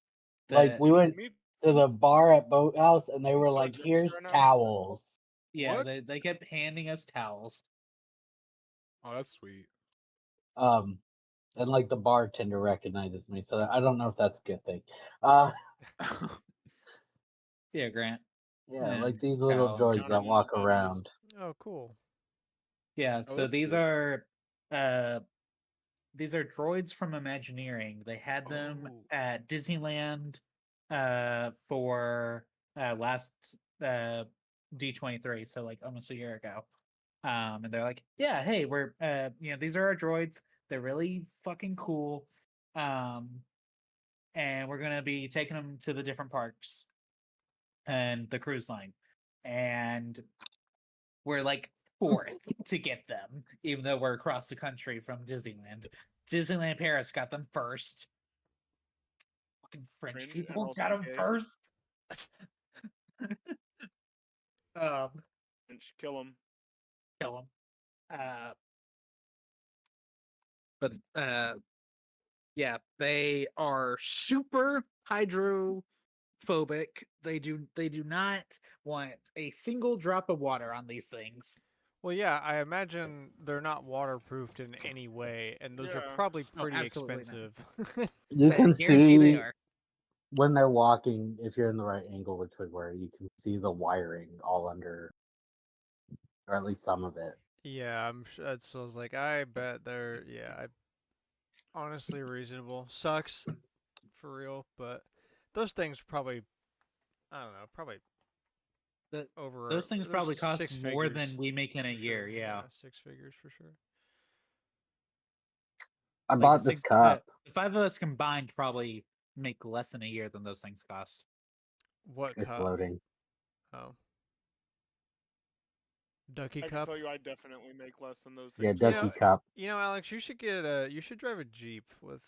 S4: Like
S3: that
S4: we went
S2: Me
S4: to the bar at Boathouse, and they
S2: I'm
S4: were
S2: so
S4: like,
S2: drenched
S4: "Here's
S2: right now.
S4: towels."
S3: yeah,
S6: What?
S3: they kept handing us towels.
S6: Oh, that's sweet.
S4: Um, and like the bartender recognizes me, so I don't know if that's a good thing. Uh,
S3: Yeah, Grant
S4: yeah, like
S3: and
S4: these little
S3: Kyle and
S4: droids that
S2: Counting
S3: Cameron.
S2: more
S4: walk
S2: bodies.
S4: around.
S1: Oh, cool.
S3: Yeah,
S6: Oh,
S3: so
S6: that's sick.
S3: uh these are droids from Imagineering. They had them
S6: Oh.
S3: at Disneyland for last D23, so like almost a year ago. And they're like, yeah, hey, we're these are our droids. They're really fucking cool. Um, and we're gonna be taking them to the different parks and the cruise line. And we're like fourth to get them, even though we're across the country from Disneyland. Disneyland Paris got them first. Fucking French
S2: Cringe and
S3: people
S2: also
S3: got them
S2: gay.
S3: first. Um,
S2: Kill him.
S3: kill him. But yeah, they are super hydrophobic. They do not want a single drop of water on these things.
S1: Well, yeah, I imagine they're not waterproofed in any way, and those are
S2: Yeah.
S1: probably
S3: Oh,
S1: pretty
S3: absolutely not.
S1: expensive.
S4: You
S3: I
S4: can
S3: guarantee they
S4: see
S3: are.
S4: when they're walking, if you're in the right angle, which would where you can see the wiring all under, or at least some of it.
S1: Yeah, I'm. That's. I was like, I bet they're. Yeah, honestly reasonable. Sucks for real, but those things probably. I don't know. Probably
S3: The,
S1: over.
S3: those things
S1: There's
S3: probably cost
S1: six
S3: more
S1: figures.
S3: than we make in a
S1: For
S3: year.
S1: sure.
S3: Yeah,
S1: Yeah, six figures for sure.
S4: I
S3: like
S4: bought this cup.
S3: the five of us combined probably make less in a year than those things cost.
S1: What
S4: It's
S1: cup?
S4: loading.
S1: Oh, Ducky
S2: I can
S1: cup.
S2: tell you, I definitely make less than those
S4: Yeah,
S2: things
S1: You
S4: Ducky
S2: cost.
S4: cup.
S1: know, Alex, you should get a. You should drive a Jeep with.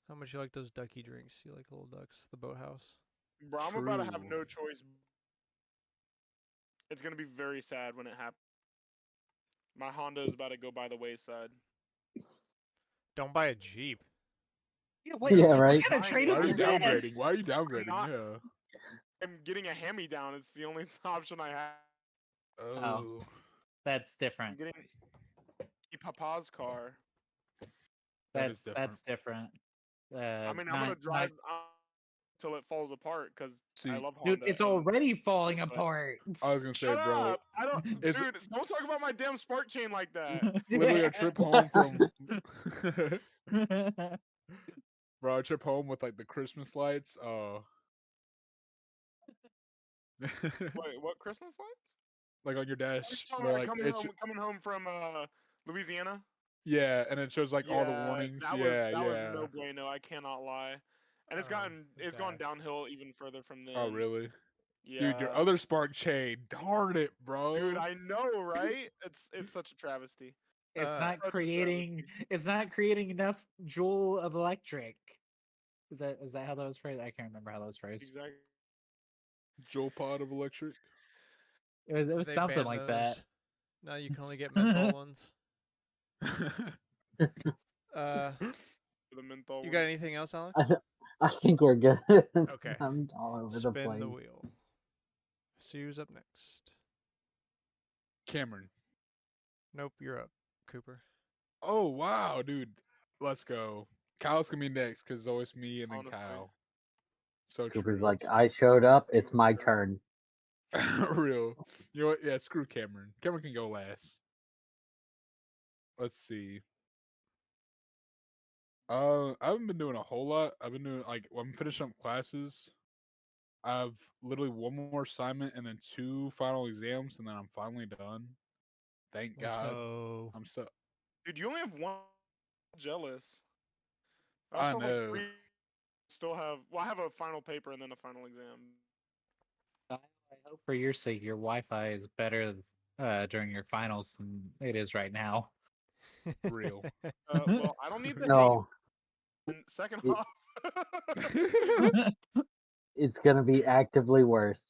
S1: How much you like those ducky drinks? You like little ducks, the boathouse.
S2: Bro, I'm about to have
S6: True.
S2: no choice. It's gonna be very sad when it happens. My Honda is about to go by the wayside.
S1: Don't buy a Jeep.
S3: Yeah,
S4: Yeah,
S3: what
S4: right.
S3: kind of
S2: Buying
S3: trade
S2: it.
S6: Why are you
S3: is
S6: downgrading?
S3: this?
S6: Why are you
S2: I'm
S6: downgrading?
S2: not.
S6: Yeah.
S2: I'm getting a hand-me-down. It's the only option I have.
S3: Oh,
S6: Oh.
S3: that's
S2: I'm
S3: different.
S2: getting Papa's car.
S6: That is different.
S3: That's different.
S2: I mean, I'm
S3: Not
S2: gonna drive till it falls apart because I
S6: See,
S2: love
S3: dude.
S2: Honda.
S3: It's
S2: And
S3: already falling
S2: but
S3: apart.
S6: I was gonna say,
S2: shut
S6: bro,
S2: up! I don't,
S6: it's
S2: dude. Don't talk about my damn spark chain like that.
S6: literally a trip home from
S3: Yeah.
S6: bro, a trip home with like the Christmas lights. Oh.
S2: Wait, what Christmas lights?
S6: Like on your
S2: Are you
S6: dash,
S2: talking
S6: where
S2: about
S6: like it's
S2: coming home from Louisiana?
S6: yeah, and it shows like all the
S2: Yeah,
S6: warnings. Yeah,
S2: that was
S6: yeah.
S2: no bueno. I cannot lie. And
S1: Oh,
S2: it's gone
S1: dash.
S2: downhill even further from
S6: Oh
S2: then.
S6: really? Dude, your
S2: Yeah,
S6: other spark chain. Darn it,
S2: dude,
S6: bro.
S2: I know, right? It's such a travesty.
S3: it's
S1: Uh,
S3: not
S2: Such a
S3: creating.
S2: travesty.
S3: It's not creating enough joule of electric. Is that how that was phrased? I can't remember how that was phrased.
S2: Exactly.
S6: Joel pod of electric.
S3: It was
S1: they
S3: something
S1: banned
S3: like that.
S1: those. Now you can only get menthol ones. Uh,
S2: The menthol
S1: you got
S2: ones.
S1: anything else, Alex?
S4: I, I think we're good.
S1: Okay.
S4: I'm all over the
S1: Spin the
S4: place.
S1: wheel. See who's up next.
S6: Cameron.
S1: Nope, you're up, Cooper.
S6: Oh wow, dude. Let's go. Kyle's gonna be next because it's always me and then
S2: Honestly,
S6: Kyle. So
S4: Cooper's
S6: true.
S4: like, I showed up. It's my
S2: sure.
S4: turn.
S6: Real. You know what? Yeah, screw Cameron. Cameron can go last. Let's see. I haven't been doing a whole lot. I've been doing like I'm finishing up classes. I have literally one more assignment and then two final exams, and then I'm finally done. Thank
S1: Let's
S6: God.
S1: go.
S6: I'm so.
S2: Dude, you only have one. Jealous. I
S6: I
S2: also have like
S6: know.
S2: three. Still have. Well, I have a final paper and then a final exam.
S3: I hope for your sake your Wi-Fi is better during your finals than it is right now.
S6: Real.
S2: Well, I don't need the hate.
S4: No,
S2: And second
S4: it,
S2: off,
S4: it's gonna be actively worse.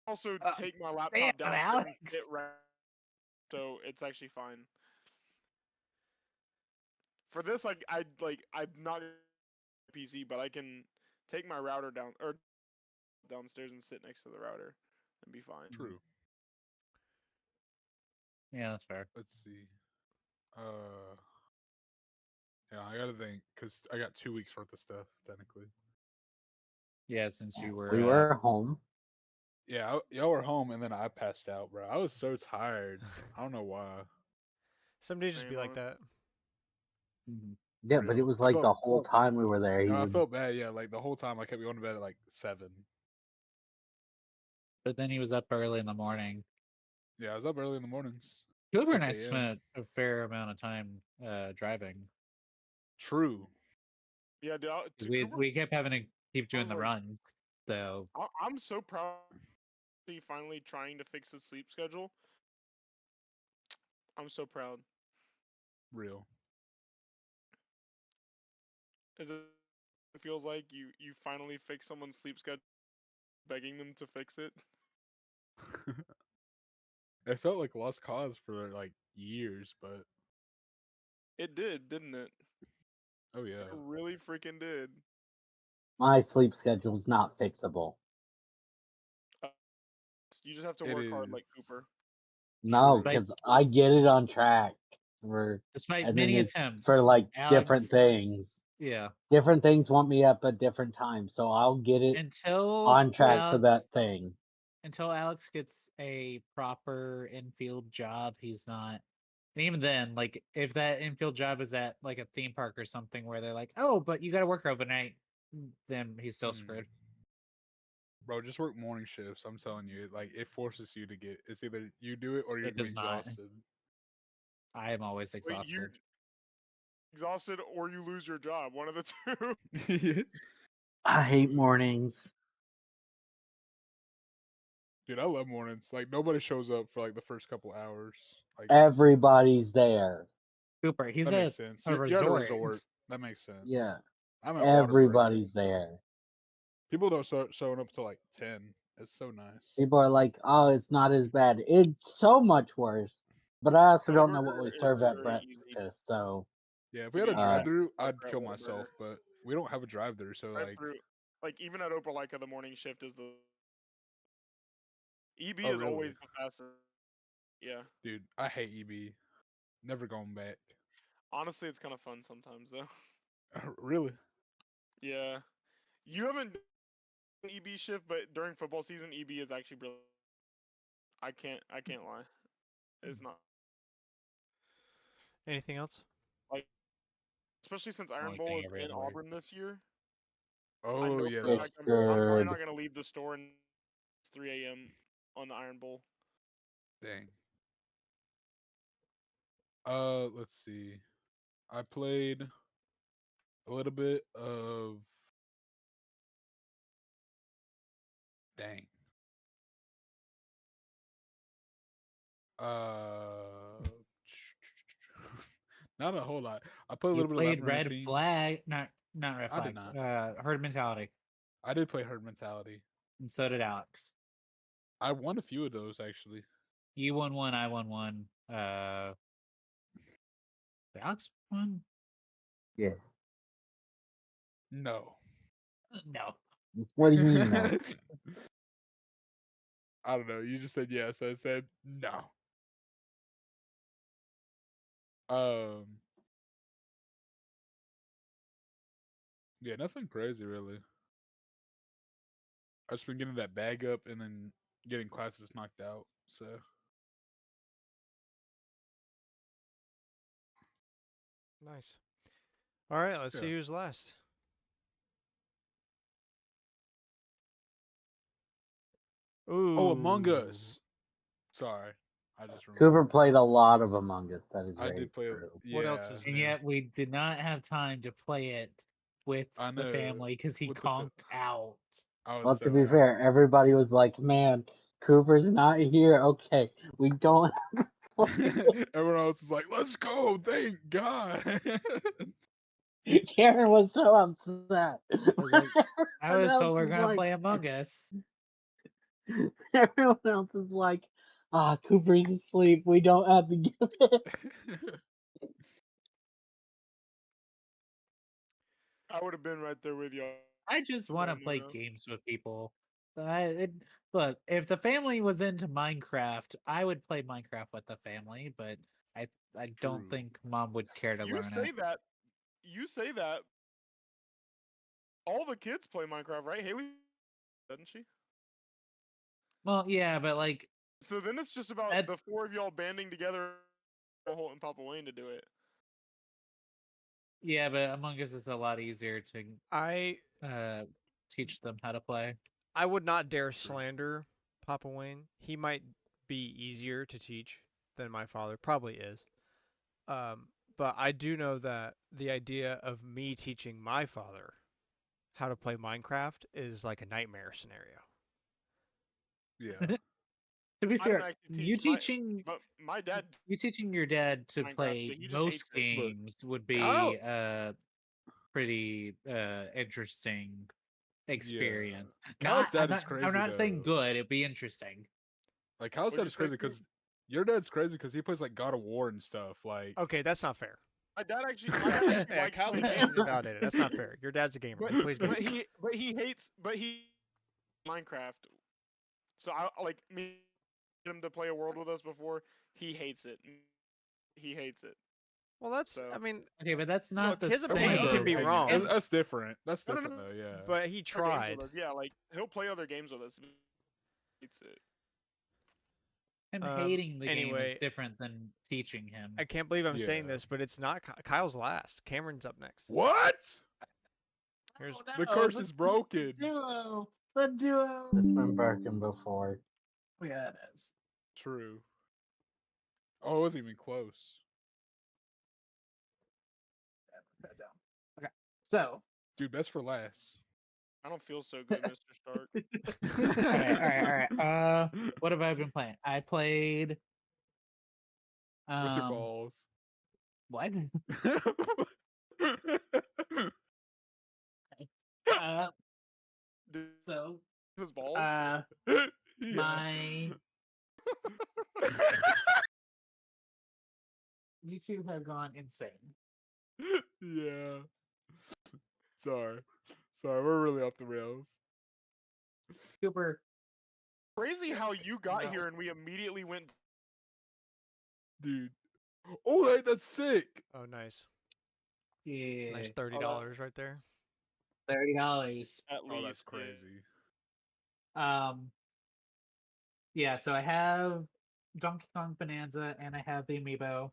S2: also take my
S3: Damn,
S2: laptop downstairs and
S3: Alex.
S2: sit right. So it's actually fine. For this, I'm not PC, but I can take my router downstairs and sit next to the router and be fine.
S6: True.
S3: Yeah, that's fair.
S6: Let's see. Uh, yeah, I gotta think because I got 2 weeks worth of stuff technically.
S3: Yeah, since
S4: Yeah,
S3: you
S4: we
S3: were
S4: were home.
S6: Yeah, y'all were home and then I passed out, bro. I was so tired. I don't know why.
S1: Some days just be
S2: Same
S1: like
S2: on.
S1: that.
S4: Yeah, but it
S6: Real.
S4: was
S6: I
S4: like
S6: felt.
S4: the whole time we were there. He
S6: I
S4: would.
S6: felt bad. Yeah, like the whole time I kept going to bed at like 7.
S3: but then he was up early in the morning.
S6: Yeah, I was up early in the mornings,
S3: Cooper and
S6: 6
S3: I
S6: a.m.
S3: spent a fair amount of time driving.
S6: True.
S2: Yeah, dude.
S3: 'Cause
S2: To Cooper,
S3: we kept having to keep
S2: I
S3: doing
S2: was
S3: the
S2: like,
S3: runs. So
S2: I'm so proud. He finally trying to fix his sleep schedule. I'm so proud.
S6: Real.
S2: As it feels like you finally fix someone's sleep schedule, begging them to fix it.
S6: It felt like lost cause for like years, but
S2: It did, didn't it?
S6: oh
S2: It
S6: yeah,
S2: really freaking did.
S4: My sleep schedule's not fixable.
S2: Uh, you just have to
S6: it
S2: work hard
S6: is
S2: like Cooper.
S4: No,
S6: true.
S3: Despite
S4: because I get it on track for,
S3: despite
S4: and then
S3: many
S4: it's for
S3: attempts,
S4: like different
S3: Alex,
S4: things.
S3: yeah,
S4: Different things want me up at different times, so I'll get it
S3: until
S4: on track for
S3: Alex
S4: that thing.
S3: until Alex gets a proper infield job, he's not. And even then, like if that infield job is at like a theme park or something where they're like, "Oh, but you got to work overnight," then he's still
S6: Mm.
S3: screwed.
S6: Bro, just work morning shifts. I'm telling you, like it forces you to get. It's either you do it or you're
S3: It
S6: gonna be
S3: does not.
S6: exhausted.
S3: I am always
S2: Wait, you
S3: exhausted.
S2: exhausted or you lose your job. One of the two.
S4: I hate mornings.
S6: Dude, I love mornings. Like nobody shows up for like the first couple hours. Like
S4: Everybody's there.
S3: Cooper, he's
S6: that
S3: at
S6: makes sense.
S3: a
S6: You're at a
S3: resort.
S6: resort. That makes sense.
S4: Yeah,
S6: I'm at water break.
S4: everybody's there.
S6: People don't start showing up till like 10. It's so nice.
S4: People are like, "Oh, it's not as bad." It's so much worse. But I also don't know what
S2: Hamburger
S4: we
S2: is
S4: serve at
S2: very easy.
S4: breakfast, so
S6: Yeah, if we
S2: You
S6: had a
S2: get
S4: uh,
S6: drive
S2: chicken
S6: through, I'd
S2: burger at
S6: kill myself,
S2: Whataburger.
S6: but we don't have a drive through, so
S2: Right
S6: like
S2: through, like even at Opelika, the morning shift is the EB
S6: oh
S2: is
S6: really?
S2: always the fastest. Yeah,
S6: Dude, I hate EB. Never going back.
S2: honestly, it's kind of fun sometimes though.
S6: Really?
S2: Yeah, you haven't done EB shift, but during football season, EB is actually brilliant. I can't lie. It's not
S1: Anything else?
S2: like, especially since Iron
S3: Only
S2: Bowl
S3: thing
S2: is
S3: every
S2: in
S3: other week.
S2: Auburn this year. I
S6: Oh
S2: know
S6: yeah,
S2: for a
S6: that
S4: it's
S2: fact I'm probably
S4: good.
S2: not gonna leave the store and it's 3 a.m. on the Iron Bowl.
S6: dang. Let's see. I played a little bit of dang. Uh, not a whole lot. I played a
S3: You
S6: little bit of
S3: played
S6: Labyrinth
S3: Red
S6: Theme.
S3: Flag, not Red
S6: I did
S3: Flags.
S6: not.
S3: Herd Mentality,
S6: I did play Herd Mentality.
S3: and so did Alex.
S6: I won a few of those actually.
S3: You won one, I won one. Alex won?
S4: Yeah.
S6: No.
S3: No.
S4: What do you mean, no?
S6: I don't know. You just said yes. I said no. Um. Yeah, nothing crazy really. I've just been getting that bag up and then getting classes knocked out. So
S1: Nice. All right, let's
S6: yeah.
S1: see who's last.
S6: Oh, Among
S1: Ooh.
S6: Us. Sorry, I just
S4: Cooper
S6: remembered.
S4: played a lot of Among Us. That is
S6: I
S4: very
S6: did play.
S4: true.
S1: What else
S6: Yeah,
S1: is
S3: And
S1: new?
S3: yet we did not have time to play it with
S6: I
S3: the
S6: know.
S3: family because he
S6: With the
S3: conked out.
S6: I was
S4: Well, to
S6: so
S4: be fair, everybody was like, "Man, Cooper's not here. Okay, we don't have to play
S6: everyone else is like, "Let's go! Thank God!"
S4: it." Karen was so upset.
S3: I was like, I
S4: Everyone
S3: was
S4: else
S3: told we're
S4: is
S3: gonna
S4: like,
S3: play Among Us.
S4: everyone else is like, "Ah, Cooper's asleep. We don't have to give it."
S2: I would have been right there with y'all.
S3: I just want to
S2: Then
S3: play games with people. Look, if the family was into Minecraft, I would play Minecraft with the family, but I I don't
S6: True.
S3: think mom would care to
S2: you
S3: learn it.
S2: say that, you say that. All the kids play Minecraft, right? Haley, doesn't she?
S3: Well, yeah, but like
S2: So then it's just about the
S3: that's
S2: four of y'all banding together, Holt and Papa Wayne to do it.
S3: yeah, but Among Us is a lot easier to
S1: I
S3: uh teach them how to play.
S1: I would not dare
S6: True.
S1: slander Papa Wayne. He might be easier to teach than my father. Probably is. But I do know that the idea of me teaching my father how to play Minecraft is like a nightmare scenario.
S6: Yeah.
S3: To be
S2: I didn't
S3: fair,
S2: actually teach but my dad
S3: you teaching your dad to
S2: Minecraft,
S3: play
S2: but he just
S3: most
S2: hates it.
S6: But
S3: games would
S6: Kyle.
S3: be pretty interesting
S6: Yeah.
S3: experience.
S6: Kyle's
S3: Not
S6: dad is
S3: I'm
S6: crazy
S3: not saying
S6: though.
S3: good, it'd be interesting.
S6: Like Kyle's
S2: What'd
S6: dad
S2: you
S6: is
S2: say,
S6: crazy
S2: Steve?
S6: because your dad's crazy because he plays like God of War and stuff. Like,
S1: Okay, that's not fair.
S2: My dad actually
S1: Yeah,
S2: likes
S1: Kyle's
S2: playing
S1: opinion
S2: games.
S1: is invalidated. That's not fair. Your dad's a gamer.
S2: But
S1: He plays games.
S2: he hates Minecraft. So I like me him to play a world with us before. He hates it. He hates it.
S1: Well, that's.
S2: So
S1: I mean,
S3: Okay, but that's not
S1: look,
S3: the
S1: his
S2: he'll play
S1: opinion
S2: other
S1: can
S3: same.
S1: be
S2: like
S1: wrong,
S2: and
S6: that's different. That's
S2: no, no,
S6: different
S2: no,
S6: though. Yeah.
S1: but he
S2: other games
S1: tried.
S2: with us. Yeah, like he'll play other games with us. He hates it.
S3: Him hating the game is
S1: Anyway,
S3: different than teaching him.
S1: I can't believe I'm saying
S6: Yeah.
S1: this, but it's not Kyle's last. Cameron's up next.
S6: What?
S1: Here's
S6: The curse is broken.
S3: Duo. The duo.
S4: It's been broken before.
S3: Yeah, it is.
S6: True. Oh, it wasn't even close.
S3: That down. Okay. So.
S6: Dude, best for last.
S2: I don't feel so good, Mr. Stark.
S3: All right. What have I been playing? I played.
S6: With your balls.
S3: What? Uh,
S2: Dude,
S3: so,
S2: his balls.
S6: Yeah.
S3: my YouTube has gone insane.
S6: Yeah. Sorry. We're really off the rails.
S3: Super.
S2: Crazy how you got
S3: No.
S2: here and we immediately went.
S6: Dude. Oh, hey, that's sick.
S1: Oh, nice.
S3: Yeah.
S1: Nice $30 right there.
S3: $30.
S2: At
S6: Oh, that's
S2: least, yeah.
S6: crazy.
S3: Yeah, so I have Donkey Kong Bonanza and I have the amiibo.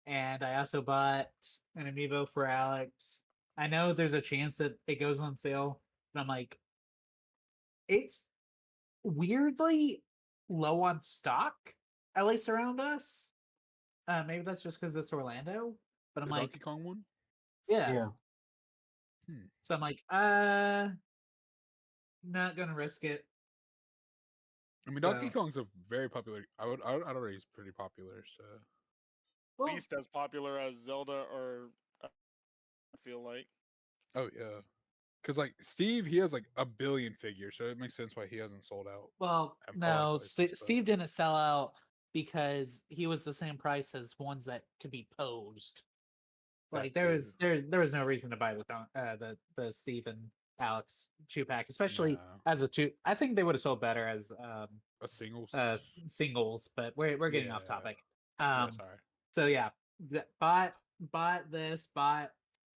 S3: And I also bought an amiibo for Alex. I know there's a chance that it goes on sale, but I'm like, it's weirdly low on stock, at least around us. Maybe that's just because it's Orlando, but I'm
S6: The
S3: like,
S6: Donkey Kong one?
S3: yeah.
S4: Yeah.
S3: So I'm like, not gonna risk it.
S6: I mean, Donkey
S3: So-
S6: Kong's a very popular. I'd already he's pretty popular. So
S3: Well,
S2: Least as popular as Zelda or I feel like.
S6: oh yeah, because like Steve, he has like a billion figures, so it makes sense why he hasn't sold out.
S3: well,
S6: at a lot
S3: no,
S6: of places, but-
S3: Steve didn't sell out because he was the same price as ones that could be posed. Like
S6: That
S3: there was no reason to buy the Steve and Alex 2-pack, especially
S6: No.
S3: as a two. I think they would have sold better as
S6: a singles.
S3: singles, but we're getting off
S6: Yeah.
S3: topic.
S6: Yeah, sorry.
S3: So yeah, bought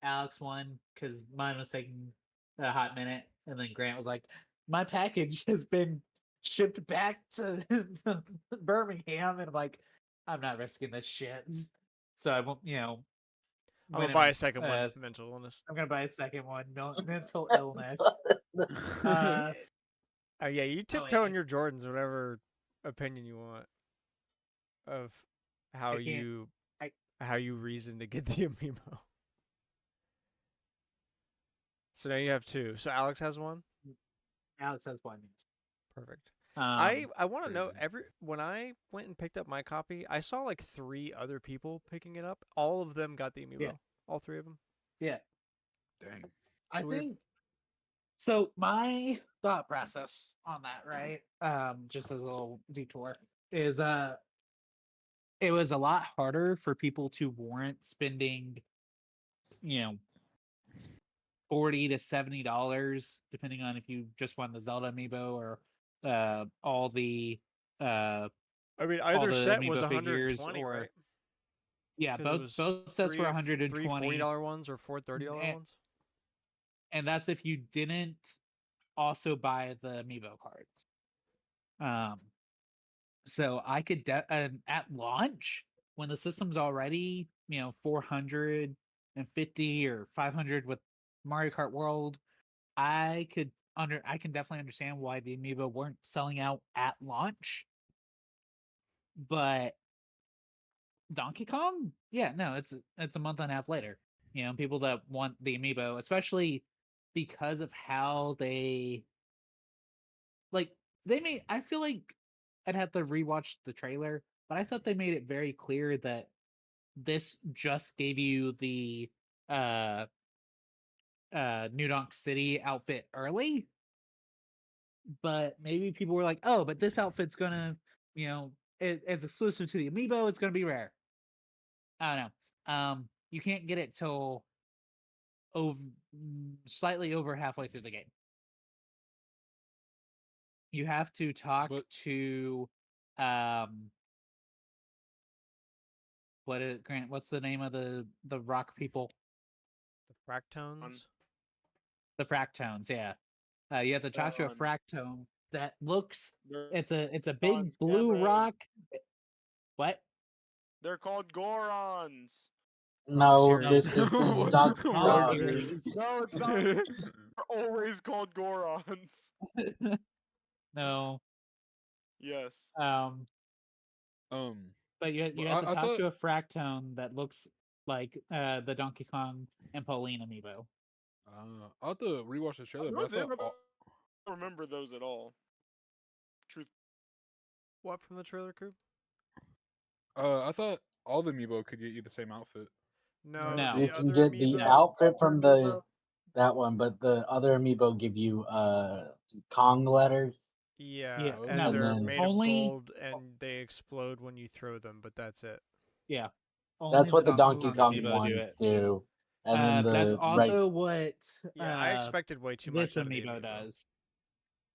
S3: Alex one because mine was taking a hot minute, and then Grant was like, "My package has been shipped back to Birmingham," and I'm like, "I'm not risking this shit." So I won't,
S1: I'm
S3: went
S1: gonna buy a
S3: and,
S1: second one. Mental illness.
S3: I'm gonna buy a second one. Mental illness.
S1: Yeah, you
S3: Oh,
S1: tiptoe in
S3: yeah.
S1: your Jordans, whatever opinion you want of how
S3: I can't-
S1: you
S3: I-
S1: how you reason to get the amiibo. So now you have two. So Alex has one.
S3: Alex has one.
S1: Perfect.
S3: Um,
S1: I want to know
S6: crazy.
S1: when I went and picked up my copy, I saw like 3 other people picking it up. All of them got the amiibo.
S3: Yeah.
S1: All 3 of them.
S3: yeah.
S6: Dang.
S3: I
S1: It's weird.
S3: think so. My thought process on that, right? Just as a little detour, is it was a lot harder for people to warrant spending, $40 to $70, depending on if you just want the Zelda amiibo or all the
S1: I mean,
S3: all
S1: either
S3: the
S1: set was
S3: amiibo figures,
S1: 120,
S3: or
S1: right?
S3: yeah,
S1: 'Cause it was
S3: both sets were 120.
S1: $3 ones or 4 $30
S3: and,
S1: ones.
S3: and that's if you didn't also buy the amiibo cards. So I could at launch when the system's already 450 or 500 with Mario Kart World, I can definitely understand why the amiibo weren't selling out at launch. But Donkey Kong, yeah, no, it's a month and a half later. People that want the amiibo, especially because of how they made. I feel like I'd have to rewatch the trailer, but I thought they made it very clear that this just gave you the New Donk City outfit early. But maybe people were like, "Oh, but this outfit's gonna it's exclusive to the amiibo. It's going to be rare. I don't know. You can't get it till over slightly over halfway through the game. You have to talk
S6: But
S3: to Grant? What's the name of the rock people?
S1: The Fractones.
S3: The Fractones. Yeah. You have to talk to a
S2: On
S3: Fractone that looks.
S2: they're
S3: It's a big
S2: Gorons,
S3: blue
S2: Cameron.
S3: rock. What?
S2: They're called Gorons.
S1: Wrong
S4: No,
S1: series.
S4: this is the
S6: What-
S4: Duck
S3: Wrong
S6: what?
S3: series.
S2: No, it's not. They're always called Gorons.
S3: No.
S2: Yes.
S6: um,
S3: But
S6: but
S3: you have to
S6: I
S3: talk
S6: thought
S3: to a Fractone that looks like the Donkey Kong and Pauline amiibo.
S6: I'll have to rewatch the trailer, but I
S2: Those
S6: thought
S2: I don't remember those at all. Truth.
S1: What from the trailer, Coop?
S6: I thought all the amiibo could get you the same outfit.
S1: No,
S3: No.
S4: You
S1: the
S4: can
S1: other
S4: get the
S1: amiibo.
S4: outfit from that one, but the other amiibo give you Kong letters.
S1: Yeah,
S3: Yeah,
S6: Oh.
S1: and
S3: no.
S4: And
S1: they're
S4: then-
S1: made of
S3: Only
S1: gold, and they explode when you throw them. But that's it.
S3: yeah. Only
S4: That's
S3: the
S4: what the
S3: Donkey
S4: Donkey
S3: Kong
S4: Kong
S3: amiibo do
S4: ones
S3: it.
S4: do. And then
S3: That's
S4: the
S3: also what
S1: Yeah, I expected way too
S3: this
S1: much out of the
S3: amiibo
S1: amiibo.
S3: does.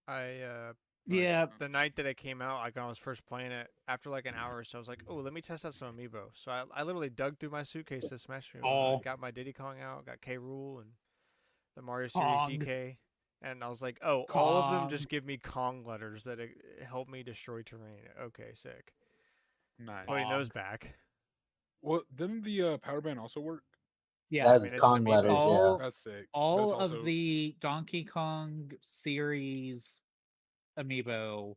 S1: I
S3: Yeah.
S1: the night that it came out, like when I was first playing it, after like an hour or so, I was like, "Oh, let me test out some amiibo." So I literally dug through my suitcase to Smash amiibo. I
S3: Oh,
S1: got my Diddy Kong out, got K. Rool and the Mario Series
S3: Kong.
S1: DK, and I was like, "Oh, all of them
S3: Kong.
S1: just give me Kong letters that help me destroy terrain." Okay, sick.
S6: Nice.
S1: Putting those
S3: Kong.
S1: back.
S6: Well, didn't the power band also work?
S3: Yeah.
S1: I
S4: that's
S1: mean, it's an
S4: Kong
S1: amiibo.
S4: letters, yeah.
S6: That's sick. But
S3: All
S6: it's
S3: of
S6: also
S3: the Donkey Kong series amiibo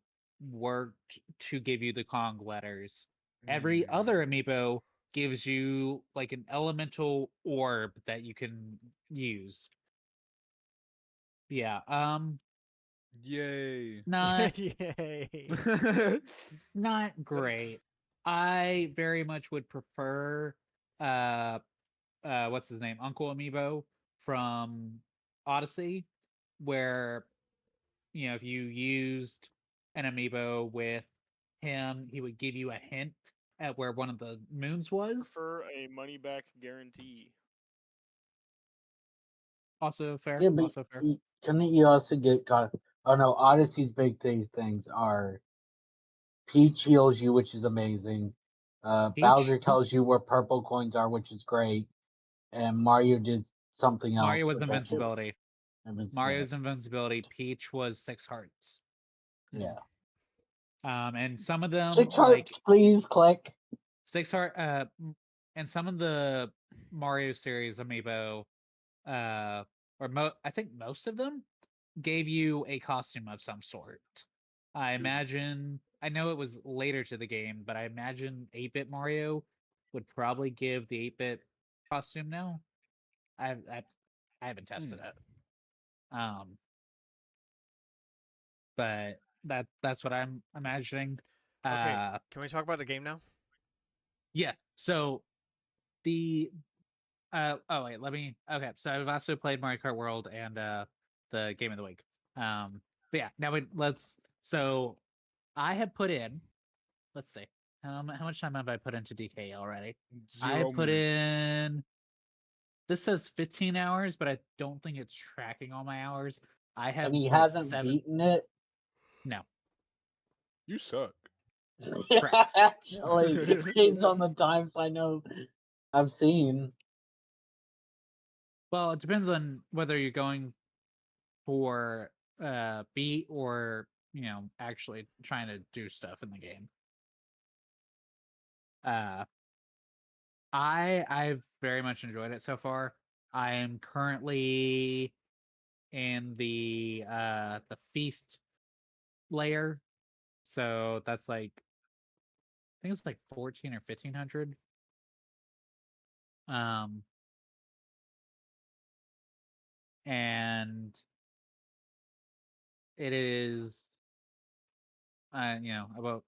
S3: worked to give you the Kong letters. Every other amiibo gives you like an elemental orb that you can use. Yeah.
S6: Yay.
S3: Not
S1: Yay!
S3: not great. I very much would prefer uh what's his name? Uncle Amiibo from Odyssey, where if you used an amiibo with him, he would give you a hint at where one of the moons was.
S2: Prefer a money back guarantee.
S3: Also fair.
S4: Yeah, but
S3: Also fair.
S4: couldn't you also get Oh no, Odyssey's big things are Peach heals you, which is amazing.
S3: Peach,
S4: Bowser tells you where purple coins are, which is great. And Mario did something else,
S3: Mario was
S4: which I can't
S3: invincibility.
S4: invincibility.
S3: Mario's invincibility. Peach was 6 hearts.
S4: Yeah.
S3: And some of them
S4: 6 hearts,
S3: like
S4: please click.
S3: 6 heart. And some of the Mario series amiibo, I think most of them gave you a costume of some sort. I imagine. I know it was later to the game, but I imagine 8-bit Mario would probably give the 8-bit costume now. I haven't tested it. But that's what I'm imagining.
S1: Okay, can we talk about the game now?
S3: Yeah. So the oh wait, okay. So I've also played Mario Kart World and the Game of the Week. But yeah, now let's. So I have put in. Let's see. How much time have I put into DK already? I
S6: 0
S3: put
S6: minutes.
S3: in. This says 15 hours, but I don't think it's tracking all my hours. I have
S4: And he
S3: like
S4: hasn't
S3: 7.
S4: beaten it.
S3: No,
S6: You suck.
S3: correct.
S4: Actually, based on the times I've seen.
S3: Well, it depends on whether you're going for beat or actually trying to do stuff in the game. Uh, I've very much enjoyed it so far. I am currently in the feast layer, so that's like I think it's like 14 or 1500. And it is about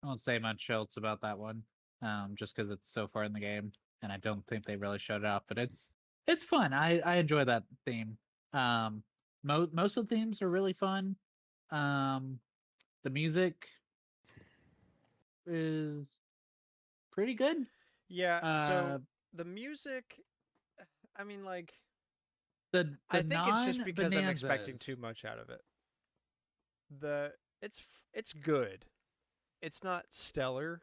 S3: I won't say much else about that one, just because it's so far in the game, and I don't think they really showed it off. But it's fun. I enjoy that theme. Most of the themes are really fun. The music is pretty good.
S1: Yeah,
S3: Uh,
S1: so the music, I mean, like,
S3: the
S1: I think it's just
S3: non
S1: because I'm expecting too
S3: bonanzas,
S1: much out of it. It's good. It's not stellar,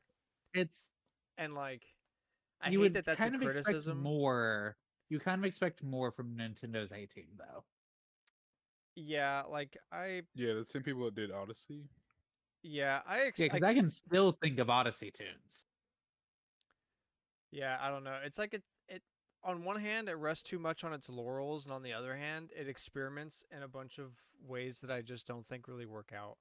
S3: it's
S1: and like, I
S3: you
S1: hate
S3: would
S1: that that's a
S3: kind of expect
S1: criticism.
S3: more. You kind of expect more from Nintendo's 18 though.
S1: Yeah, like
S6: Yeah, the same people that did Odyssey.
S1: yeah,
S3: Yeah, because I can still think of Odyssey tunes.
S1: yeah, I don't know. It's like it on one hand it rests too much on its laurels, and on the other hand it experiments in a bunch of ways that I just don't think really work out.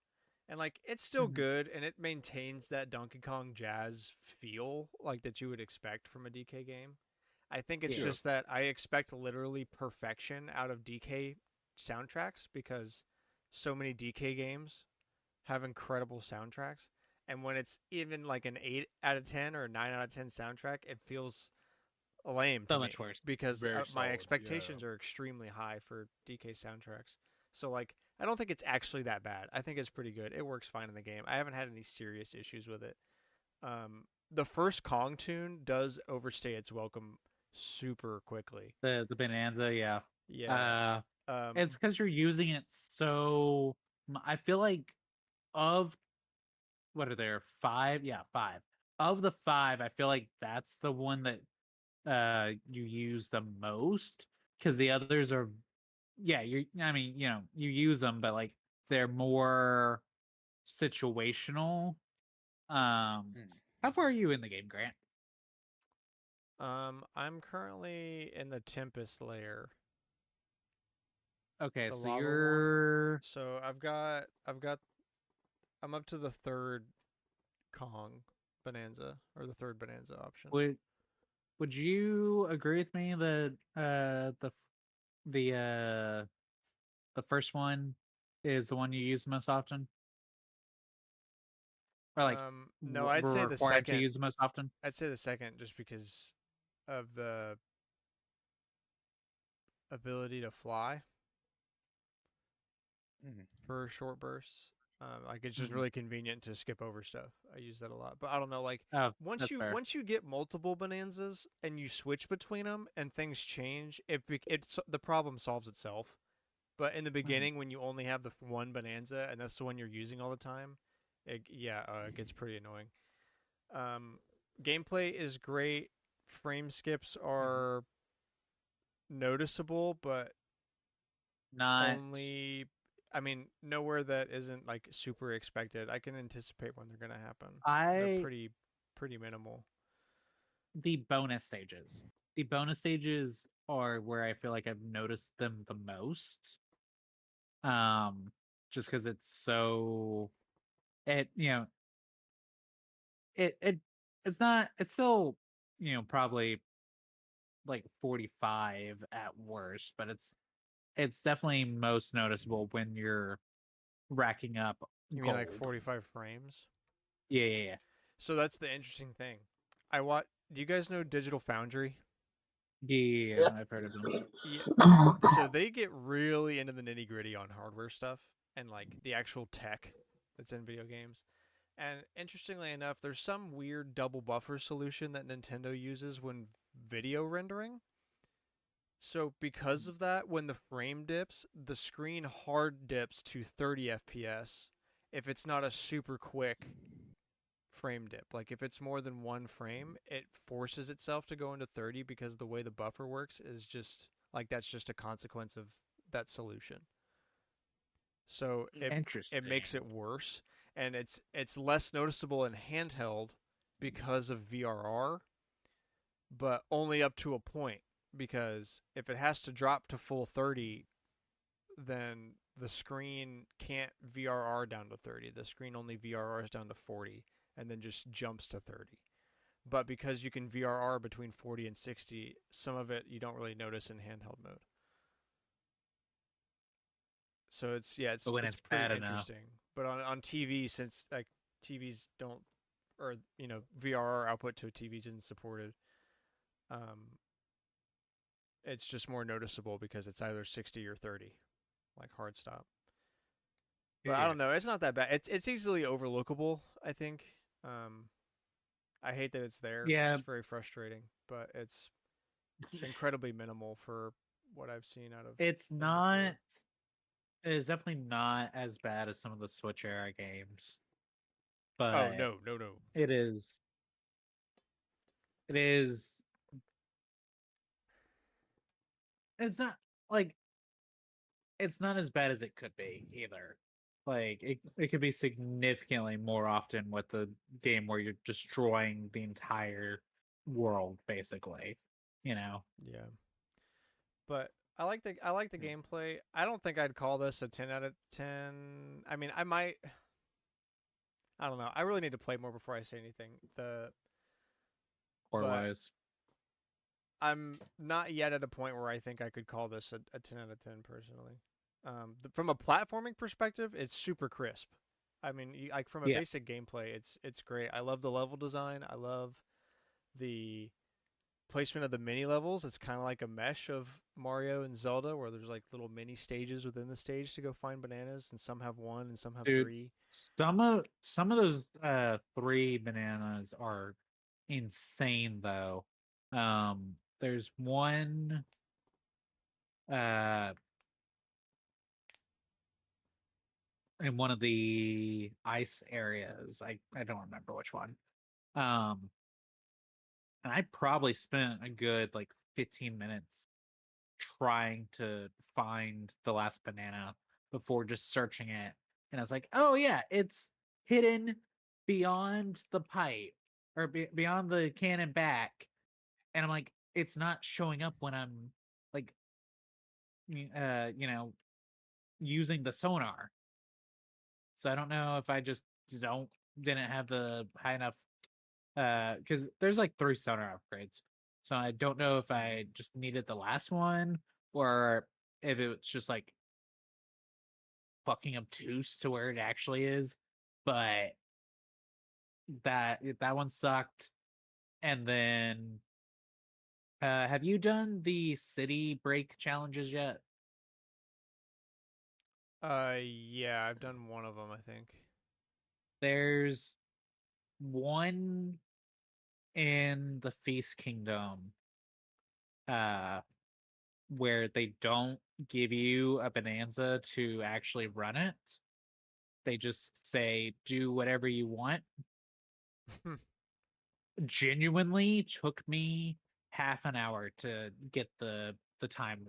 S1: And like it's still
S3: Mhm.
S1: good and it maintains that Donkey Kong jazz feel like that you would expect from a DK game. I think it's
S3: Yeah.
S6: Yeah.
S1: just that I expect literally perfection out of DK soundtracks because so many DK games have incredible soundtracks. And when it's even like an 8 out of 10 or a 9 out of 10 soundtrack, it feels lame to
S3: So much
S1: me
S3: worse.
S1: because
S6: Very
S1: my
S6: solid.
S1: expectations are extremely high for DK soundtracks. So like I don't think it's actually that bad. I think it's pretty good. It works fine in the game. I haven't had any serious issues with it. The first Kong tune does overstay its welcome super quickly.
S3: The Bonanza, yeah.
S1: Yeah.
S3: Uh,
S1: Um,
S3: it's because you're using it so. I feel like of what are there 5? Yeah, 5. Of the 5, I feel like that's the one that you use the most because the others are yeah, I mean, you use them, but like they're more situational.
S6: Mm.
S3: How far are you in the game, Grant?
S1: I'm currently in the Tempest layer,
S3: Okay,
S1: the
S3: so
S1: lava one.
S3: you're
S1: So I'm up to the third Kong Bonanza or the third Bonanza option.
S3: would would you agree with me that the the first one is the one you use most often, or like
S1: No, I'd
S3: were
S1: say the
S3: required to
S1: second.
S3: use the most often?
S1: I'd say the second just because of the ability to fly
S6: Mhm.
S1: for short bursts. Like it's just
S3: Mhm.
S1: really convenient to skip over stuff. I use that a lot, but I don't know. Like
S3: Oh, that's fair.
S1: once you get multiple bonanzas and you switch between them and things change, it's the problem solves itself. But in the
S3: Mhm.
S1: beginning, when you only have the one bonanza and that's the one you're using all the time, it gets pretty annoying. Um, Gameplay is great. Frame skips
S3: Mhm.
S1: are noticeable, but
S3: Not
S1: only I mean nowhere that isn't like super expected. I can anticipate when they're gonna happen. They're
S3: I
S1: pretty minimal.
S3: the bonus stages. The bonus stages are where I feel like I've noticed them the most. Um, just because it's so it it it's not it's still probably like 45 at worst, but it's definitely most noticeable when you're racking up
S1: You mean like
S3: gold.
S1: 45 frames?
S3: Yeah, yeah, yeah.
S1: So that's the interesting thing. Do you guys know Digital Foundry?
S3: Yeah,
S4: Yeah.
S3: I've heard of them.
S1: Yeah. So they get really into the nitty gritty on hardware stuff and like the actual tech that's in video games. And interestingly enough, there's some weird double buffer solution that Nintendo uses when video rendering. So because of that, when the frame dips, the screen hard dips to 30 FPS if it's not a super quick frame dip. Like if it's more than one frame, it forces itself to go into 30 because the way the buffer works is just like that's just a consequence of that solution. So it makes
S3: Interesting.
S1: it worse and it's less noticeable in handheld because of VRR, but only up to a point because if it has to drop to full 30, then the screen can't VRR down to 30. The screen only VRRs down to 40 and then just jumps to 30. But because you can VRR between 40 and 60, some of it you don't really notice in handheld mode. So
S3: But when
S1: it's
S3: it's
S1: pretty
S3: bad enough.
S1: interesting. But on TV, since like TVs don't or VRR output to a TV isn't supported, um, it's just more noticeable because it's either 60 or 30, like hard stop. But I
S3: Yeah.
S1: don't know. It's not that bad. It's easily overlookable. I think I hate that it's there.
S3: Yeah,
S1: It's very frustrating, but it's incredibly minimal for what I've seen out of
S3: it's
S1: them before.
S3: not. It's definitely not as bad as some of the Switch era games,
S1: Oh
S3: but
S1: no, no, no.
S3: it is. It is. It's not like it's not as bad as it could be either. Like it could be significantly more often with the game where you're destroying the entire world, basically. You know.
S1: Yeah, but I like the gameplay. I don't think I'd call this a 10 out of 10. I mean, I might. I don't know. I really need to play more before I say anything.
S3: Core
S1: But
S3: wise.
S1: I'm not yet at a point where I think I could call this a 10 out of 10 personally. From a platforming perspective, it's super crisp. I mean, like from a
S3: Yeah,
S1: basic gameplay, it's great. I love the level design. I love the placement of the mini levels. It's kind of like a mesh of Mario and Zelda, where there's like little mini stages within the stage to go find bananas, and some have one and some have
S3: dude.
S1: three.
S3: Some of those three bananas are insane though. There's one uh in one of the ice areas. I don't remember which one. Um, and I probably spent a good like 15 minutes trying to find the last banana before just searching it. And I was like, oh yeah, it's hidden beyond the pipe or beyond the cannon back. And I'm like, it's not showing up when I'm like, you know, using the sonar. So I don't know if I just don't didn't have the high enough because there's like 3 sonar upgrades. So I don't know if I just needed the last one or if it's just like fucking obtuse to where it actually is. But that one sucked. And then have you done the city break challenges yet?
S1: Yeah, I've done one of them, I think.
S3: There's one in the Feast Kingdom uh where they don't give you a bonanza to actually run it. They just say do whatever you want. Genuinely took me half an hour to get the time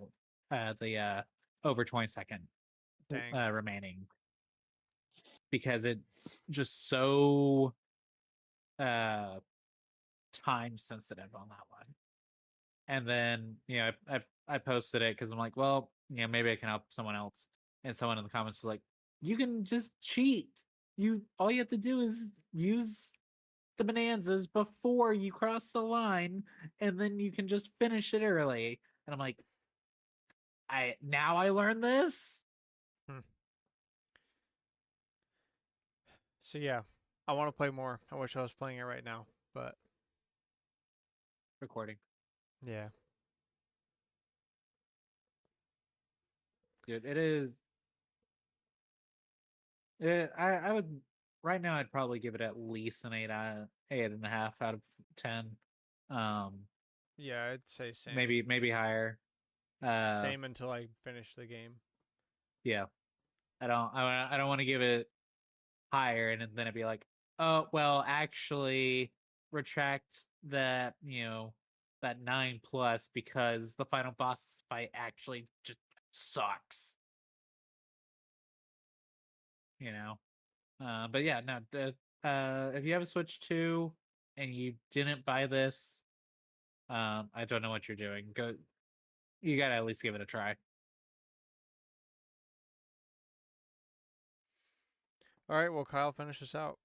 S3: the over 20-second
S1: Dang.
S3: remaining because it's just so uh time sensitive on that one. And then I posted it because I'm like, well, maybe I can help someone else. And someone in the comments was like, you can just cheat. You all you have to do is use the bonanzas before you cross the line, and then you can just finish it early. And I'm like, I learned this.
S1: Hmm. So yeah, I want to play more. I wish I was playing it right now, but
S3: Recording,
S1: yeah.
S3: dude. It is. I would right now. I'd probably give it at least an 8.5 out of 10. Um,
S1: Yeah, I'd say same.
S3: maybe higher. Uh,
S1: Same until I finish the game.
S3: yeah. I don't want to give it higher and then it'd be like, oh well, actually retract that that 9+ because the final boss fight actually just sucks. You know. But yeah, no. If you have a Switch 2 and you didn't buy this, I don't know what you're doing. Go. You gotta at least give it a try.
S1: All right, well, Kyle, finish us out.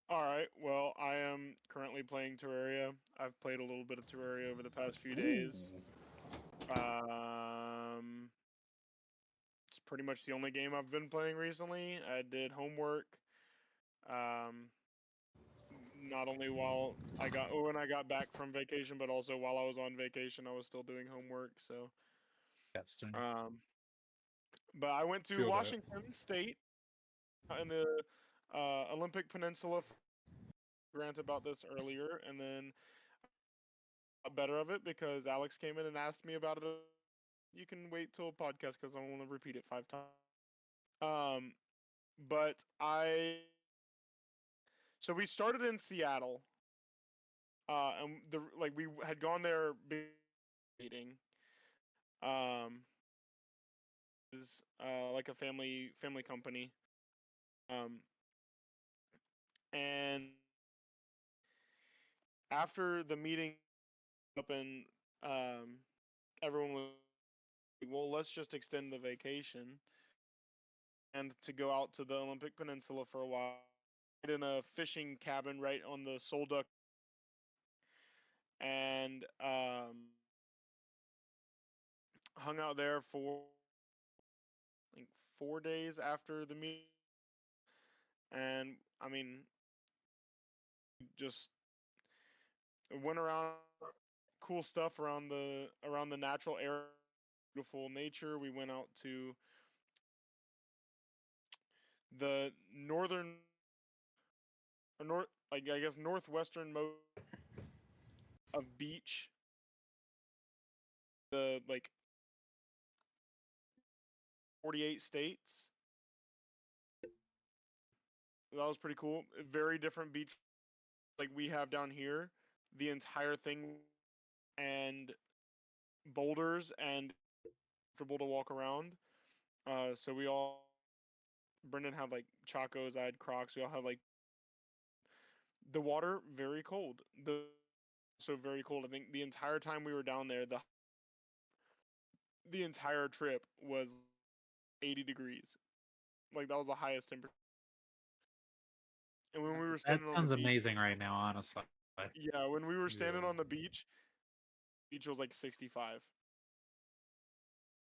S2: All right. Well, I am currently playing Terraria. I've played a little bit of Terraria over the past few days. Um, it's pretty much the only game I've been playing recently. I did homework. Um, not only while when I got back from vacation, but also while I was on vacation, I was still doing homework. So,
S3: That's doing.
S2: um, but I went to
S6: Feel that.
S2: Washington State in the Olympic Peninsula. Grant about this earlier, and then a better of it because Alex came in and asked me about it. You can wait till podcast because I don't want to repeat it 5 times. But so we started in Seattle, and we had gone there meeting, is like a family company, um, and after the meeting up and everyone was like, well, let's just extend the vacation and to go out to the Olympic Peninsula for a while. In a fishing cabin right on the Solduck, and hung out there for like 4 days after the meeting. And I mean, just went around cool stuff around the natural area, beautiful nature. We went out to the northern or north, like I guess northwestern most of beach, the like 48 states. That was pretty cool. Very different beach like we have down here. The entire thing and boulders and comfortable to walk around. So we all Brendan had like Chacos, I had Crocs. We all had like the water very cold. So very cold. I think the entire time we were down there, the entire trip was 80 degrees. Like that was the highest temperature. And when we were
S3: That
S2: standing on the
S3: sounds
S2: beach,
S3: amazing right now, honestly.
S2: yeah, when we were standing
S6: Yeah.
S2: on the beach was like 65.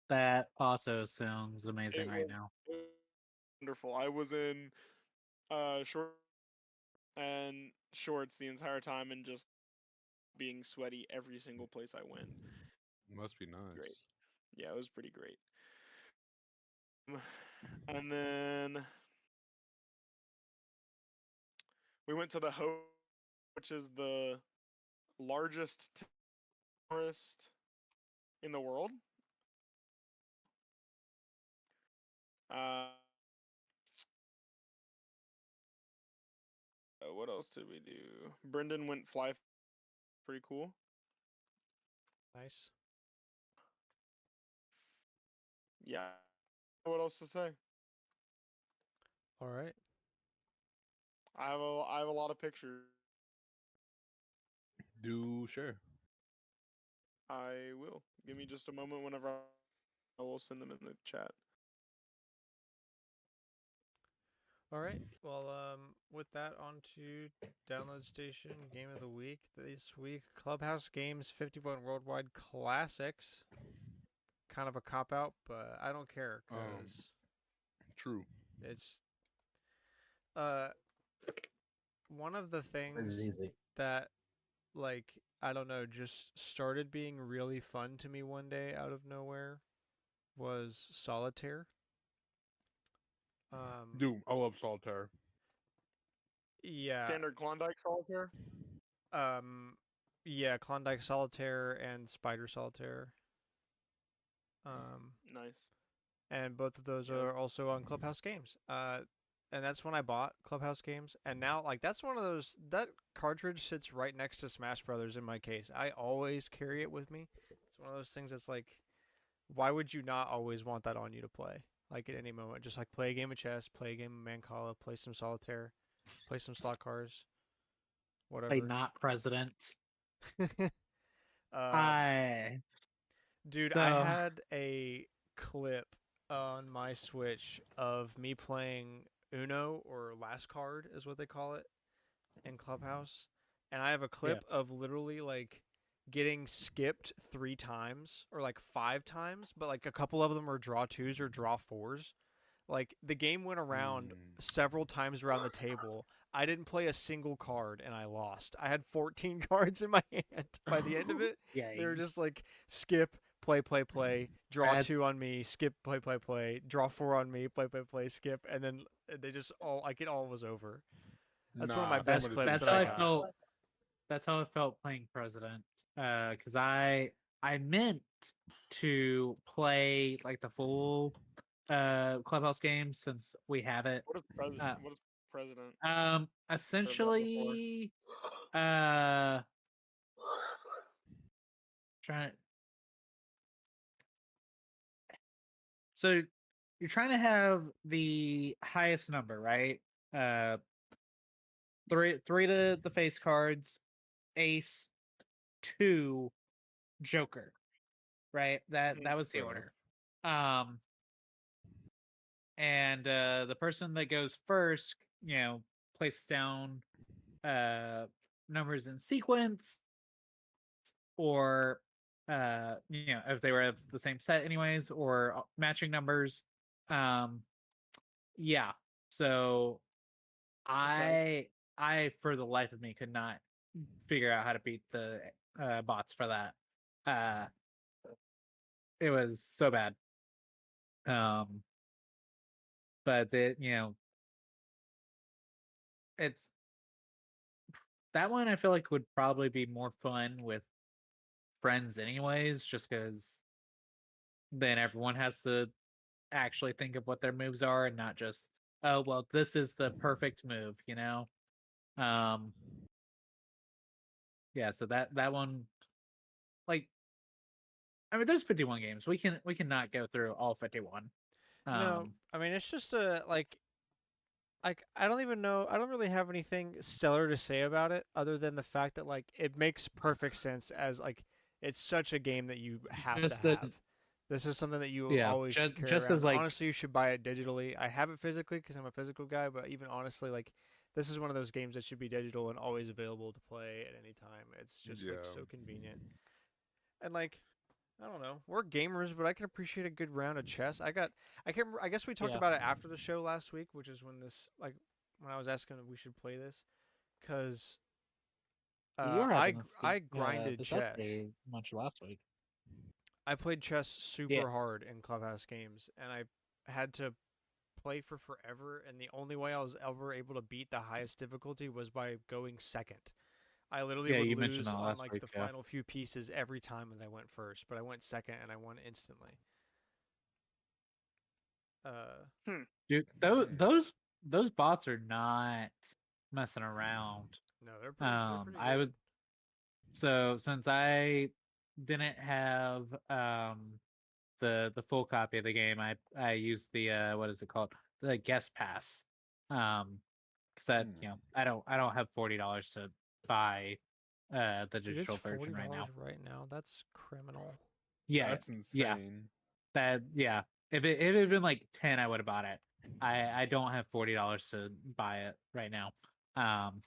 S3: That also sounds amazing
S2: It
S3: right
S2: was,
S3: now.
S2: it was wonderful. I was in short and shorts the entire time and just being sweaty every single place I went.
S6: Must be
S2: Great.
S6: nice.
S2: Yeah, it was pretty great. And then we went to the which is the largest forest in the world. Uh, what else did we do? Brendan went fly. Pretty cool.
S1: Nice.
S2: Yeah. What else to say?
S1: All right.
S2: I have a lot of pictures.
S6: Do share.
S2: I will. Give me just a moment whenever I will send them in the chat.
S1: All right. Well, with that, on to Download Station Game of the Week. This week, Clubhouse Games 51 Worldwide Classics. Kind of a cop out, but I don't care because
S6: True.
S1: it's uh one of the
S4: It's
S1: things
S4: easy.
S1: that, like, I don't know, just started being really fun to me one day out of nowhere was Solitaire.
S6: Dude, I love solitaire.
S1: Yeah,
S2: Standard Klondike solitaire.
S1: um, yeah, Klondike Solitaire and Spider Solitaire. Um,
S2: Nice.
S1: and both of those
S2: Yeah.
S1: are also on Clubhouse Games. And that's when I bought Clubhouse Games, and now like that's one of those that cartridge sits right next to Smash Brothers in my case. I always carry it with me. It's one of those things that's like, why would you not always want that on you to play? Like at any moment, just like play a game of chess, play a game of Mancala, play some solitaire, play some slot cars,
S3: Play
S1: whatever.
S3: not president.
S1: um,
S3: Hi.
S1: Dude, I
S3: So
S1: had a clip on my Switch of me playing Uno, or Last Card is what they call it in Clubhouse. And I have a clip of literally like getting skipped 3 times or like 5 times, but like a couple of them are draw twos or draw fours. Like the game went around several times around the table. I didn't play a single card and I lost. I had 14 cards in my hand by the end of it. They were just
S3: yikes.
S1: like skip, play, draw
S3: That's
S1: 2 on me, skip, play, draw 4 on me, play, skip, and then they just all like it all was over. That's one of my
S6: Nah,
S1: best
S6: somebody's
S1: clips
S6: getting
S3: that's
S1: that
S3: how
S1: I
S3: I
S6: shot.
S1: got.
S3: felt. That's how I felt playing President. Because I meant to play like the full Clubhouse game since we have it.
S2: What is president?
S3: Uh,
S2: What is president? Heard that before.
S3: essentially, uh, trying. So you're trying to have the highest number, right? Uh, three to the face cards, ace, 2, Joker, right? That was the
S6: Fair enough.
S3: order. Um, and the person that goes first, places down numbers in sequence, or if they were of the same set, anyways, or matching numbers. Um, yeah. So
S2: Okay.
S3: I for the life of me could not figure out how to beat the bots for that. Uh, it was so bad. Um, but it's that one I feel like would probably be more fun with friends anyways, just because then everyone has to actually think of what their moves are and not just, oh well, this is the perfect move. Um yeah, so that one, like, I mean, there's 51 games. We can not go through all 51.
S1: No, I mean it's just a like I don't even know. I don't really have anything stellar to say about it other than the fact that like it makes perfect sense as like it's such a game that you have to
S3: just the
S1: have. This is something that you
S3: yeah,
S1: always should carry
S3: just
S1: around.
S3: as like
S1: Honestly, you should buy it digitally. I have it physically because I'm a physical guy, but even honestly, like this is one of those games that should be digital and always available to play at any time. It's just like
S6: Yeah.
S1: so convenient. And like I don't know. We're gamers, but I can appreciate a good round of chess. I can't. I guess we talked
S3: yeah,
S1: about it after the show last week, which is when when I was asking if we should play this, because
S3: we were having this
S1: I grinded
S3: this up
S1: chess.
S3: pretty much last week.
S1: I played chess
S3: Yeah,
S1: super hard in Clubhouse games, and I had to play for forever. And the only way I was ever able to beat the highest difficulty was by going second. I literally
S3: yeah,
S1: would
S3: you mentioned
S1: lose
S3: that
S1: on
S3: last
S1: like
S3: week.
S1: the
S3: Yeah.
S1: final few pieces every time as I went first, but I went second and I won instantly. Uh,
S2: Hmm.
S3: Dude,
S6: Dang.
S3: those bots are not messing around.
S1: no, they're pretty
S3: I
S1: good.
S3: would so since I didn't have the full copy of the game, I used the what is it called, the guest pass, because that
S6: Hmm.
S3: I don't have $40 to buy the
S1: Dude, it's
S3: digital version right
S1: $40
S3: now.
S1: right now. That's criminal.
S3: Yeah,
S6: That's
S3: yeah,
S6: insane.
S3: yeah. If it had been like 10, I would have bought it. I don't have $40 to buy it right now. Um,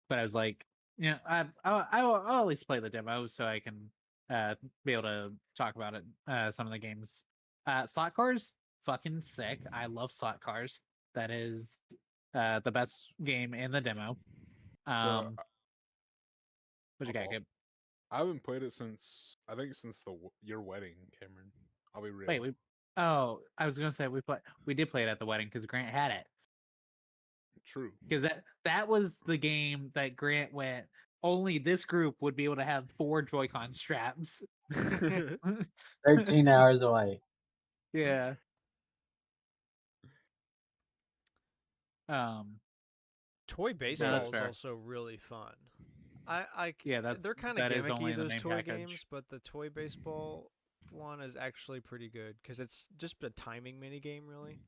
S3: but I was like, I'll at least play the demo so I can be able to talk about it. Some of the games, slot cars, fucking sick. I love slot cars. That is the best game in the demo.
S6: So
S3: What you got,
S6: I,
S3: Gabe?
S6: I haven't played it since I think since your wedding, Cameron. I'll be
S3: Wait,
S6: real.
S3: oh, I was gonna say we did play it at the wedding because Grant had it.
S6: True.
S3: Because that was the game that Grant went. Only this group would be able to have 4 Joy-Con straps.
S4: 13 hours away.
S3: Yeah. Um.
S1: Toy
S3: No, that's
S1: baseball is
S3: fair.
S1: also really fun.
S3: Yeah,
S1: they're kind of
S3: that is only
S1: gimmicky
S3: in the
S1: those
S3: main
S1: toy
S3: package.
S1: games, but the toy baseball one is actually pretty good because it's just a timing mini game, really.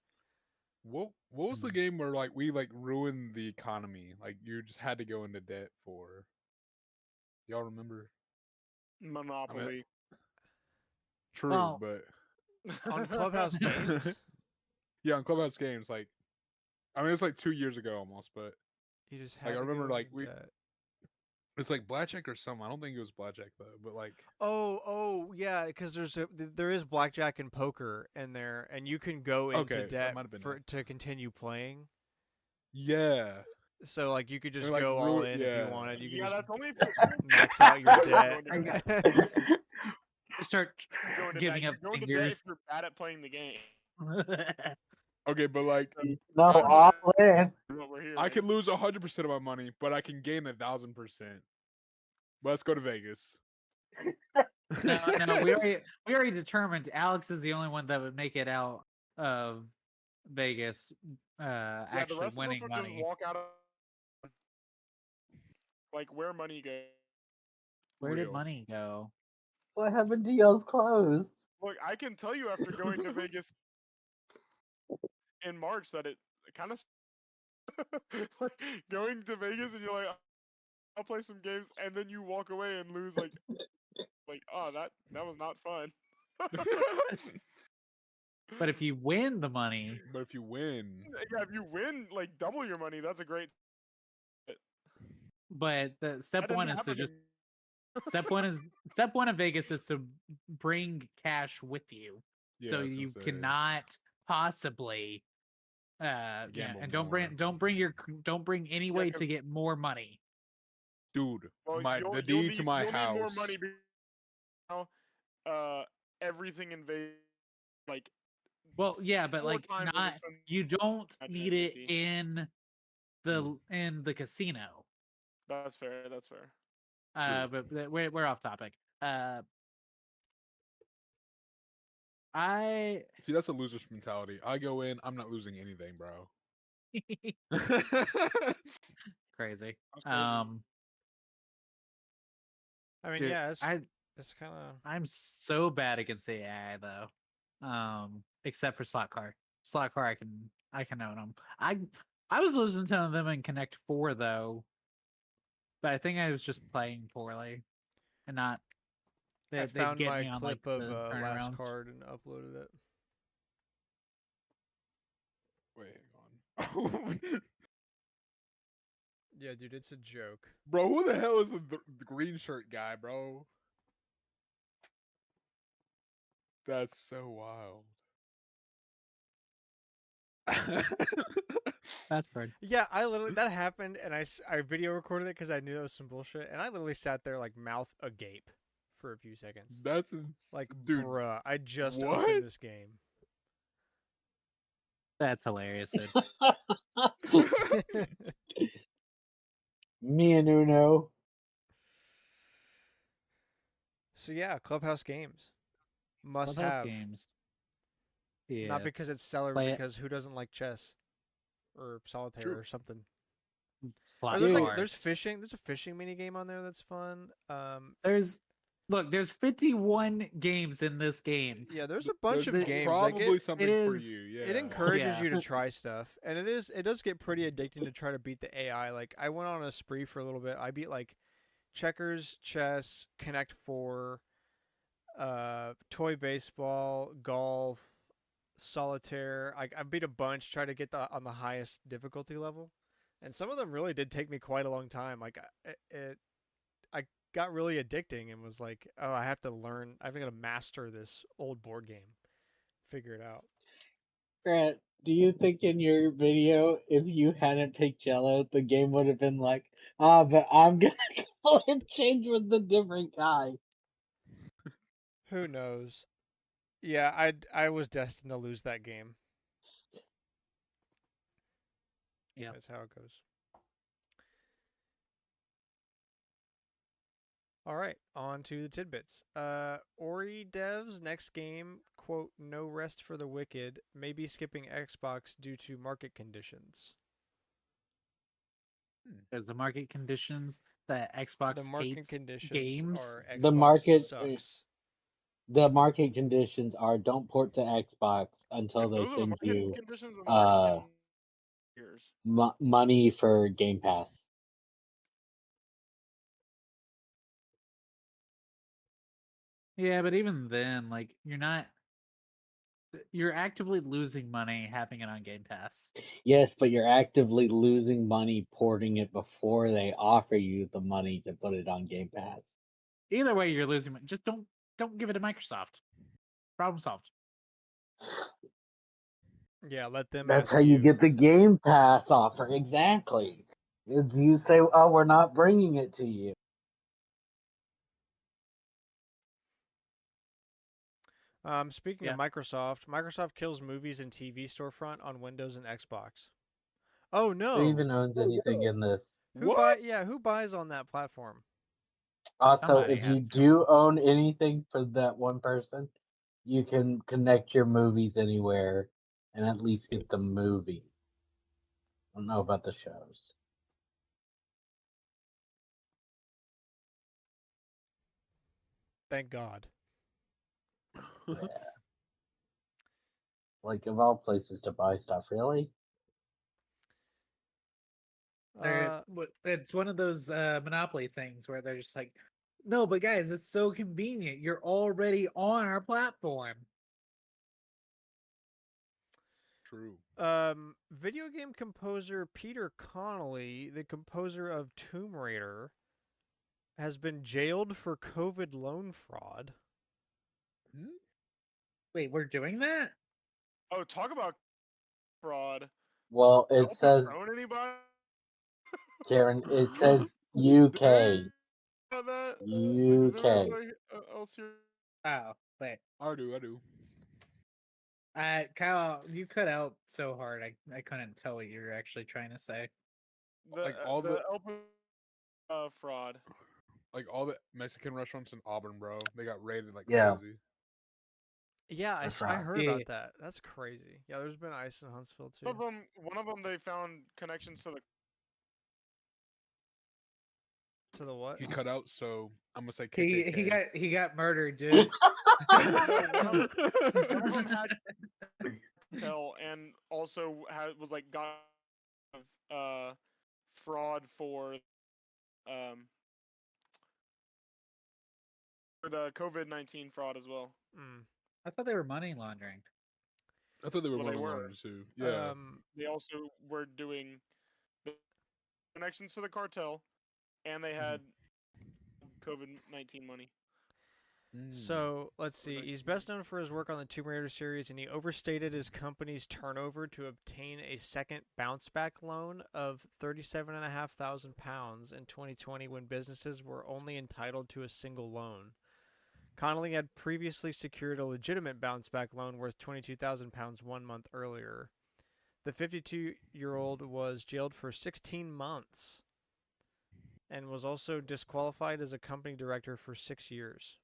S6: What was the
S3: Mhm.
S6: game where like we like ruined the economy? Like you just had to go into debt for. Y'all remember? I mean,
S2: Monopoly.
S6: true,
S3: Well,
S6: but
S1: On Clubhouse games,
S6: yeah, on Clubhouse games, like I mean, it's like 2 years ago almost, but
S1: you just
S6: like I
S1: had to
S6: remember
S1: go
S6: like
S1: into
S6: we
S1: debt.
S6: it's like blackjack or something. I don't think it was blackjack though, but like
S1: Oh, yeah, because there is blackjack and poker in there, and you can go into
S6: okay, that
S1: debt
S6: might have been
S1: for
S6: it.
S1: to continue playing.
S6: Yeah,
S1: So like you could
S6: and
S1: just
S6: like
S1: go all
S6: ruin.
S1: in if you
S6: Yeah,
S1: wanted. You could
S2: Yeah,
S1: just
S2: that's only if you're
S1: max out your
S2: going
S1: debt.
S2: to debt.
S3: start
S2: You're going to
S3: giving
S2: debt.
S3: up
S2: You're going to debt
S3: fingers.
S2: if you're bad at playing the game.
S6: Okay, but like
S4: No,
S6: I'm
S4: all in.
S2: What we're hearing.
S6: I can lose 100% of my money, but I can gain 1,000%. Let's go to Vegas.
S3: No, we already determined Alex is the only one that would make it out of Vegas,
S2: Yeah, the
S3: actually
S2: rest of us
S3: winning
S2: would just
S3: money.
S2: walk out of like where money goes.
S3: Where did
S6: Real.
S3: money go?
S4: What happened to y'all's clothes?
S2: Look, I can tell you after going to Vegas in March that it kind of like going to Vegas and you're like, I'll play some games, and then you walk away and lose like oh that was not fun.
S3: But if you win the money,
S6: But if you win,
S2: Yeah, if you win like double your money, that's a great.
S3: but the
S2: That
S3: step
S2: didn't
S3: one is to
S2: happen
S3: just
S2: in-
S3: step one of Vegas is to bring cash with you,
S6: yeah,
S3: so
S6: I was gonna
S3: you
S6: say,
S3: cannot possibly
S6: gamble
S3: and
S6: more.
S3: don't bring any
S2: Yeah,
S3: way
S2: 'cause-
S3: to get more money.
S6: Dude,
S2: well,
S6: the
S2: you'll
S6: deed to
S2: need
S6: my
S2: you'll need more
S6: house.
S2: money because now, everything in Vegas like
S3: Well, yeah, but
S2: 4
S3: like
S2: times as
S3: not
S2: expensive
S3: you don't
S2: as
S3: need
S2: it
S3: it
S2: would be.
S3: in the casino.
S2: That's fair. That's fair.
S3: But we're off topic. I
S6: See, that's a loser's mentality. I go in, I'm not losing anything, bro.
S3: crazy.
S2: That's crazy.
S1: I mean,
S3: Dude,
S1: yeah, it's kind of.
S3: I'm so bad against AI though. Except for slot car. Slot car, I can own them. I was losing to them in Connect 4 though, but I think I was just playing poorly and not.
S1: I
S3: They'd
S1: found
S3: get
S1: my
S3: me on like
S1: clip of
S3: the
S1: last
S3: turnaround.
S1: card and uploaded it.
S6: Wait, hang on.
S1: Yeah, dude, it's a joke.
S6: Bro, who the hell is the green shirt guy, bro? That's so wild.
S3: That's good.
S1: Yeah, I literally that happened, and I video recorded it because I knew it was some bullshit, and I literally sat there like mouth agape for a few seconds.
S6: That's
S1: Like,
S6: dude.
S1: bruh, I just
S6: what?
S1: opened this game.
S3: That's hilarious, dude.
S4: Me and Uno.
S1: So yeah, Clubhouse games must
S3: Clubhouse
S1: have.
S3: games.
S1: Not
S3: Yeah.
S1: because it's stellar,
S3: Play
S1: but
S3: it.
S1: because who doesn't like chess or solitaire
S6: True.
S1: or something.
S3: Slot
S1: Or there's like
S3: car.
S1: there's fishing. There's a fishing mini game on there that's fun.
S3: There's 51 games in this game.
S1: Yeah, there's a bunch
S6: There's
S1: of games.
S6: probably
S1: Like
S6: something for
S3: is-
S6: you. Yeah.
S1: it encourages
S3: Yeah.
S1: you to try stuff, and it does get pretty addicting to try to beat the AI. Like I went on a spree for a little bit. I beat like checkers, chess, Connect Four, toy baseball, golf, solitaire. I beat a bunch, try to get on the highest difficulty level, and some of them really did take me quite a long time. Like I got really addicting and was like, oh, I have to learn. I'm gonna master this old board game, figure it out.
S4: Grant, do you think in your video, if you hadn't picked Jello, the game would have been like, but I'm gonna go and change with the different guy?
S1: Who knows? Yeah, I was destined to lose that game.
S3: Yeah.
S1: That's how it goes. All right, on to the tidbits. Ori devs next game, quote, no rest for the wicked, may be skipping Xbox due to market conditions.
S3: There's the market conditions that Xbox
S1: The market
S3: hates
S1: conditions
S3: games.
S1: are Xbox
S4: The market-
S1: sucks.
S4: The market conditions are don't port to Xbox until
S2: If
S4: they
S2: those are the
S4: send
S2: market
S4: you
S2: conditions, then they're fucking years.
S4: money for Game Pass.
S3: Yeah, but even then, like you're actively losing money having it on Game Pass.
S4: Yes, but you're actively losing money porting it before they offer you the money to put it on Game Pass.
S3: Either way, you're losing money. Just don't give it to Microsoft. Problem solved.
S1: Yeah, let them
S4: That's
S1: ask
S4: how you get the Game Pass offer. Exactly. It's you say, oh, we're not bringing it to you.
S1: Speaking
S3: Yeah.
S1: of Microsoft, Microsoft kills movies and TV storefront on Windows and Xbox. Oh
S4: Who
S1: no!
S4: even owns anything in this?
S6: What?
S1: Who buys on that platform?
S4: Also,
S3: Somebody
S4: if
S3: has
S4: you
S3: to.
S4: do own anything for that one person, you can connect your movies anywhere and at least get the movie. I don't know about the shows.
S1: Thank God.
S4: Yeah. Like, of all places to buy stuff, really?
S3: It's one of those Monopoly things where they're just like, no, but guys, it's so convenient. You're already on our platform.
S6: True.
S1: Video game composer Peter Connolly, the composer of Tomb Raider, has been jailed for COVID loan fraud.
S6: Hmm?
S3: Wait, we're doing that?
S2: Oh, talk about fraud.
S4: Well, it
S2: Y'all
S4: says,
S2: Patron anybody?
S4: Karen, it
S2: Did
S4: says UK.
S2: that? Did
S4: UK.
S2: anybody else hear?
S3: Oh, wait.
S6: I do.
S3: Kyle, you cut out so hard. I couldn't tell what you were actually trying to say.
S6: Like all the
S2: Fraud.
S6: like all the Mexican restaurants in Auburn, bro. They got raided like
S4: Yeah.
S6: crazy.
S1: Yeah,
S4: That's
S1: I
S4: right.
S1: heard
S3: Yeah.
S1: about that. That's crazy. Yeah, there's been ice in Huntsville too.
S2: One of them, they found connections to the.
S1: To the what?
S6: He cut out, so I'm gonna say
S3: He
S6: KKK.
S3: he got murdered, dude.
S2: No, one of them had tell and also was like got fraud um for the COVID-19 fraud as well.
S1: Mm.
S3: I thought they were money laundering.
S6: I thought they were
S2: Well, they
S6: money
S2: were.
S6: launderers too. Yeah.
S2: They also were doing the connections to the cartel, and they had COVID-19 money.
S1: So let's see.
S2: Correct.
S1: He's best known for his work on the Tomb Raider series, and he overstated his company's turnover to obtain a second bounce back loan of £37,500 in 2020 when businesses were only entitled to a single loan. Connolly had previously secured a legitimate bounce back loan worth £22,000 1 month earlier. The 52-year-old was jailed for 16 months and was also disqualified as a company director for 6 years.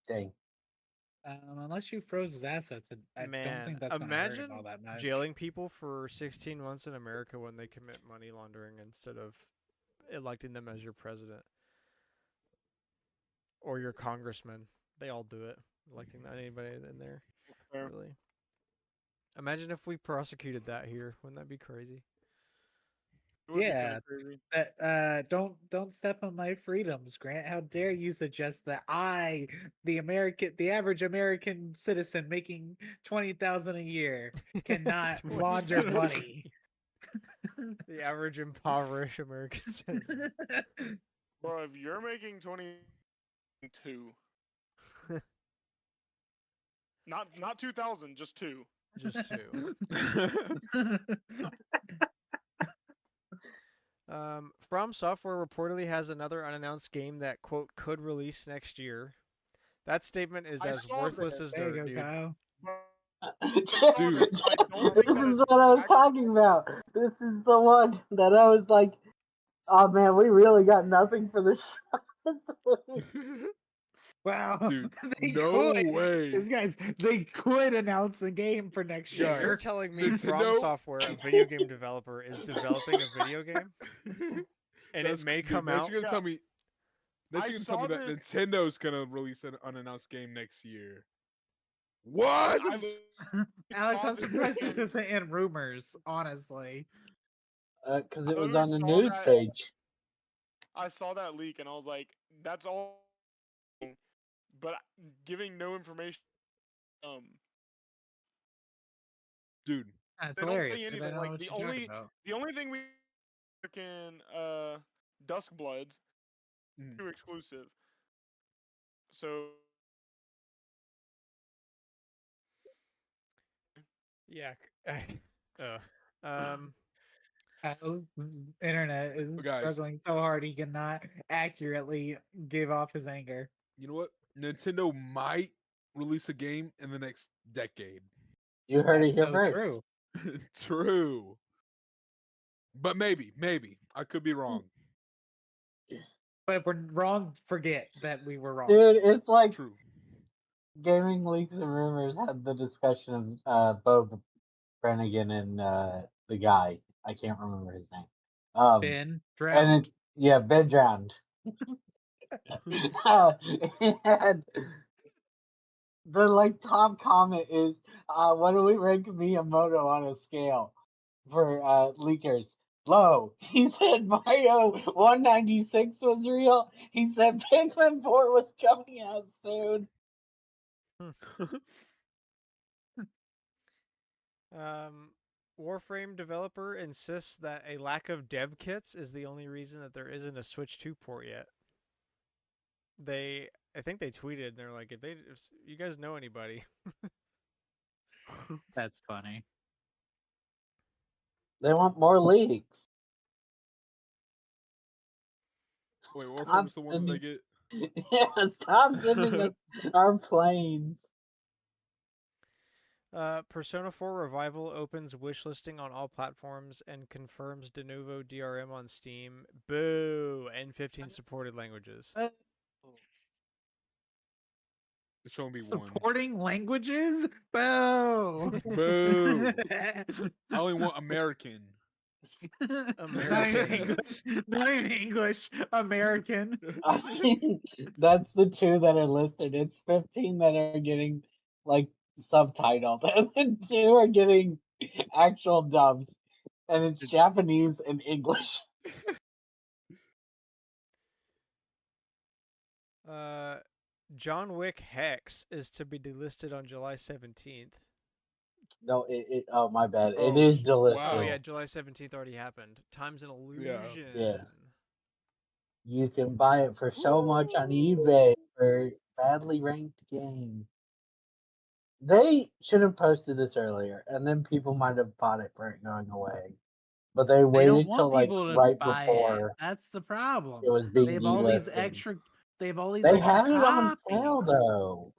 S4: Dang.
S3: Unless you froze his assets, I don't
S1: Man,
S3: think that's going to hurt him
S1: imagine
S3: all that much.
S1: jailing people for 16 months in America when they commit money laundering instead of electing them as your president or your congressman. They all do it, electing anybody in there.
S2: Fair.
S1: Really. Imagine if we prosecuted that here. Wouldn't that be crazy?
S2: It would be kind
S3: Yeah,
S2: of crazy.
S3: that don't step on my freedoms, Grant. How dare you suggest that I, the average American citizen making 20,000 a year, cannot launder
S1: 20,000.
S3: money?
S1: The average impoverished American citizen.
S2: Bro, if you're making 22, not 2,000, just two.
S1: Just two. From Software reportedly has another unannounced game that, quote, could release next year. That statement is
S2: I
S1: as
S2: saw
S1: worthless
S2: this.
S1: as
S3: There you
S1: dirt,
S3: go,
S1: dude.
S3: Kyle.
S6: Dude.
S4: This
S2: I don't think that
S4: is
S2: is
S4: what I was talking about. This is the one that I was like, oh man, we really got nothing for this show this week.
S3: Wow,
S6: Dude,
S3: they
S6: no
S3: could.
S6: way.
S3: These guys, they could announce a game for next
S1: You're
S3: year.
S1: telling me From
S6: Nintendo.
S1: Software, a video game developer, is developing a video game, and it may
S6: Dude,
S1: come
S6: next
S1: out.
S6: you're gonna tell me. Next
S2: I
S6: you're gonna tell me
S2: saw
S6: that
S2: this.
S6: Nintendo's gonna release an unannounced game next year. What?
S3: Alex,
S2: saw
S3: I'm
S2: this
S3: surprised this
S2: and
S3: isn't in rumors, honestly.
S4: Because
S2: I
S4: it was
S2: literally
S4: on the
S2: saw
S4: news
S2: that.
S4: page.
S2: I saw that leak and I was like, that's all. But giving no information. Um,
S6: Dude.
S3: It's
S2: they don't
S3: hilarious.
S2: say
S3: But I
S2: anything.
S3: don't know
S2: Like
S3: what you're talking about.
S2: the only thing we can Dusk Bloods
S6: Mm.
S2: too exclusive. So
S1: Yeah. Um.
S3: Kyle's internet is
S6: But guys,
S3: struggling so hard he cannot accurately give off his anger.
S6: you know what? Nintendo might release a game in the next decade.
S4: You heard it
S3: That's
S4: here
S3: so
S4: first.
S3: true.
S6: True. But maybe. I could be wrong.
S3: But if we're wrong, forget that we were wrong.
S4: Dude, it's like
S6: True.
S4: Gaming Leaks and Rumors had the discussion of Bo Brannigan and the guy. I can't remember his name.
S3: Ben
S4: And
S3: drowned.
S4: Ben drowned. And the top comment is, what do we rank Miyamoto on a scale for leakers? Low. He said Mario 196 was real. He said Pikmin 4 was coming out soon.
S1: Warframe developer insists that a lack of dev kits is the only reason that there isn't a Switch 2 port yet. I think they tweeted and they're like, if you guys know anybody,
S3: That's funny.
S4: They want more leaks.
S6: Wait,
S4: Stop
S6: Warframe's the one that they
S4: sending-
S6: get?
S4: Yeah, stop sending us our planes.
S1: Persona 4 Revival opens wishlisting on all platforms and confirms de novo DRM on Steam. Boo! And 15 supported languages.
S6: It's showing me one.
S3: Supporting languages? Boo!
S6: Boo! I only want American.
S3: Not even English. Not even English. American.
S4: I mean, that's the 2 that are listed. It's 15 that are getting subtitled, and then 2 are getting actual dubs, and it's Japanese and English.
S1: John Wick Hex is to be delisted on July 17th.
S4: No, oh, my bad. It
S6: Oh,
S4: is delisted.
S1: Oh,
S6: wow.
S1: yeah, July 17th already happened. Time's an illusion.
S4: Yeah. You can buy it for so much on eBay for badly ranked games. They should have posted this earlier, and then people might have bought it for it going away. But they
S3: They
S4: waited
S3: don't want
S4: till
S3: people to
S4: right
S3: buy
S4: before
S3: it. That's the problem.
S4: it was being
S3: They have all these
S4: delisted.
S3: extra. They have all these
S4: They
S3: extra
S4: had it on
S3: copies.
S4: sale though.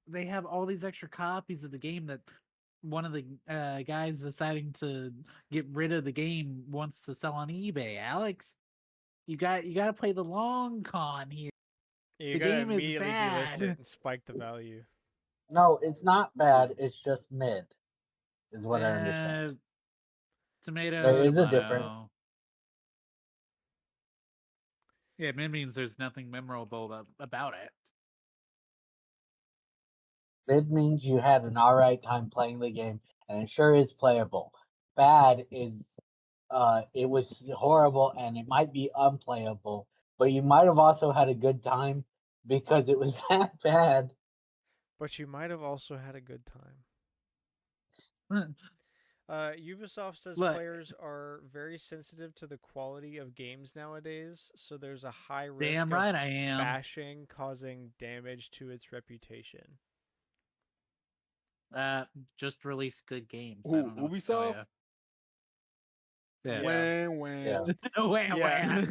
S3: They have all these extra copies of the game that one of the guys deciding to get rid of the game wants to sell on eBay. Alex, you got to play the long con here.
S1: You
S3: The
S1: gotta
S3: game is
S1: immediately delist
S3: bad.
S1: it and spike the value.
S4: No, it's not bad. It's just mid, is what I understand.
S3: Tomato.
S4: There is a
S3: tomato.
S4: difference.
S3: Yeah, mid means there's nothing memorable about it.
S4: Mid means you had an alright time playing the game, and it sure is playable. Bad is it was horrible and it might be unplayable, but you might have also had a good time because it was that bad.
S1: But you might have also had a good time. Ubisoft says
S3: Look.
S1: players are very sensitive to the quality of games nowadays, so there's a high risk
S3: Damn
S1: of
S3: right I am.
S1: bashing causing damage to its reputation.
S3: Just release good games.
S6: Who,
S3: I don't know what to tell
S6: Ubisoft?
S3: ya. Yeah.
S1: Yeah.
S6: When.
S4: Yeah.
S3: Wah,
S1: Yeah.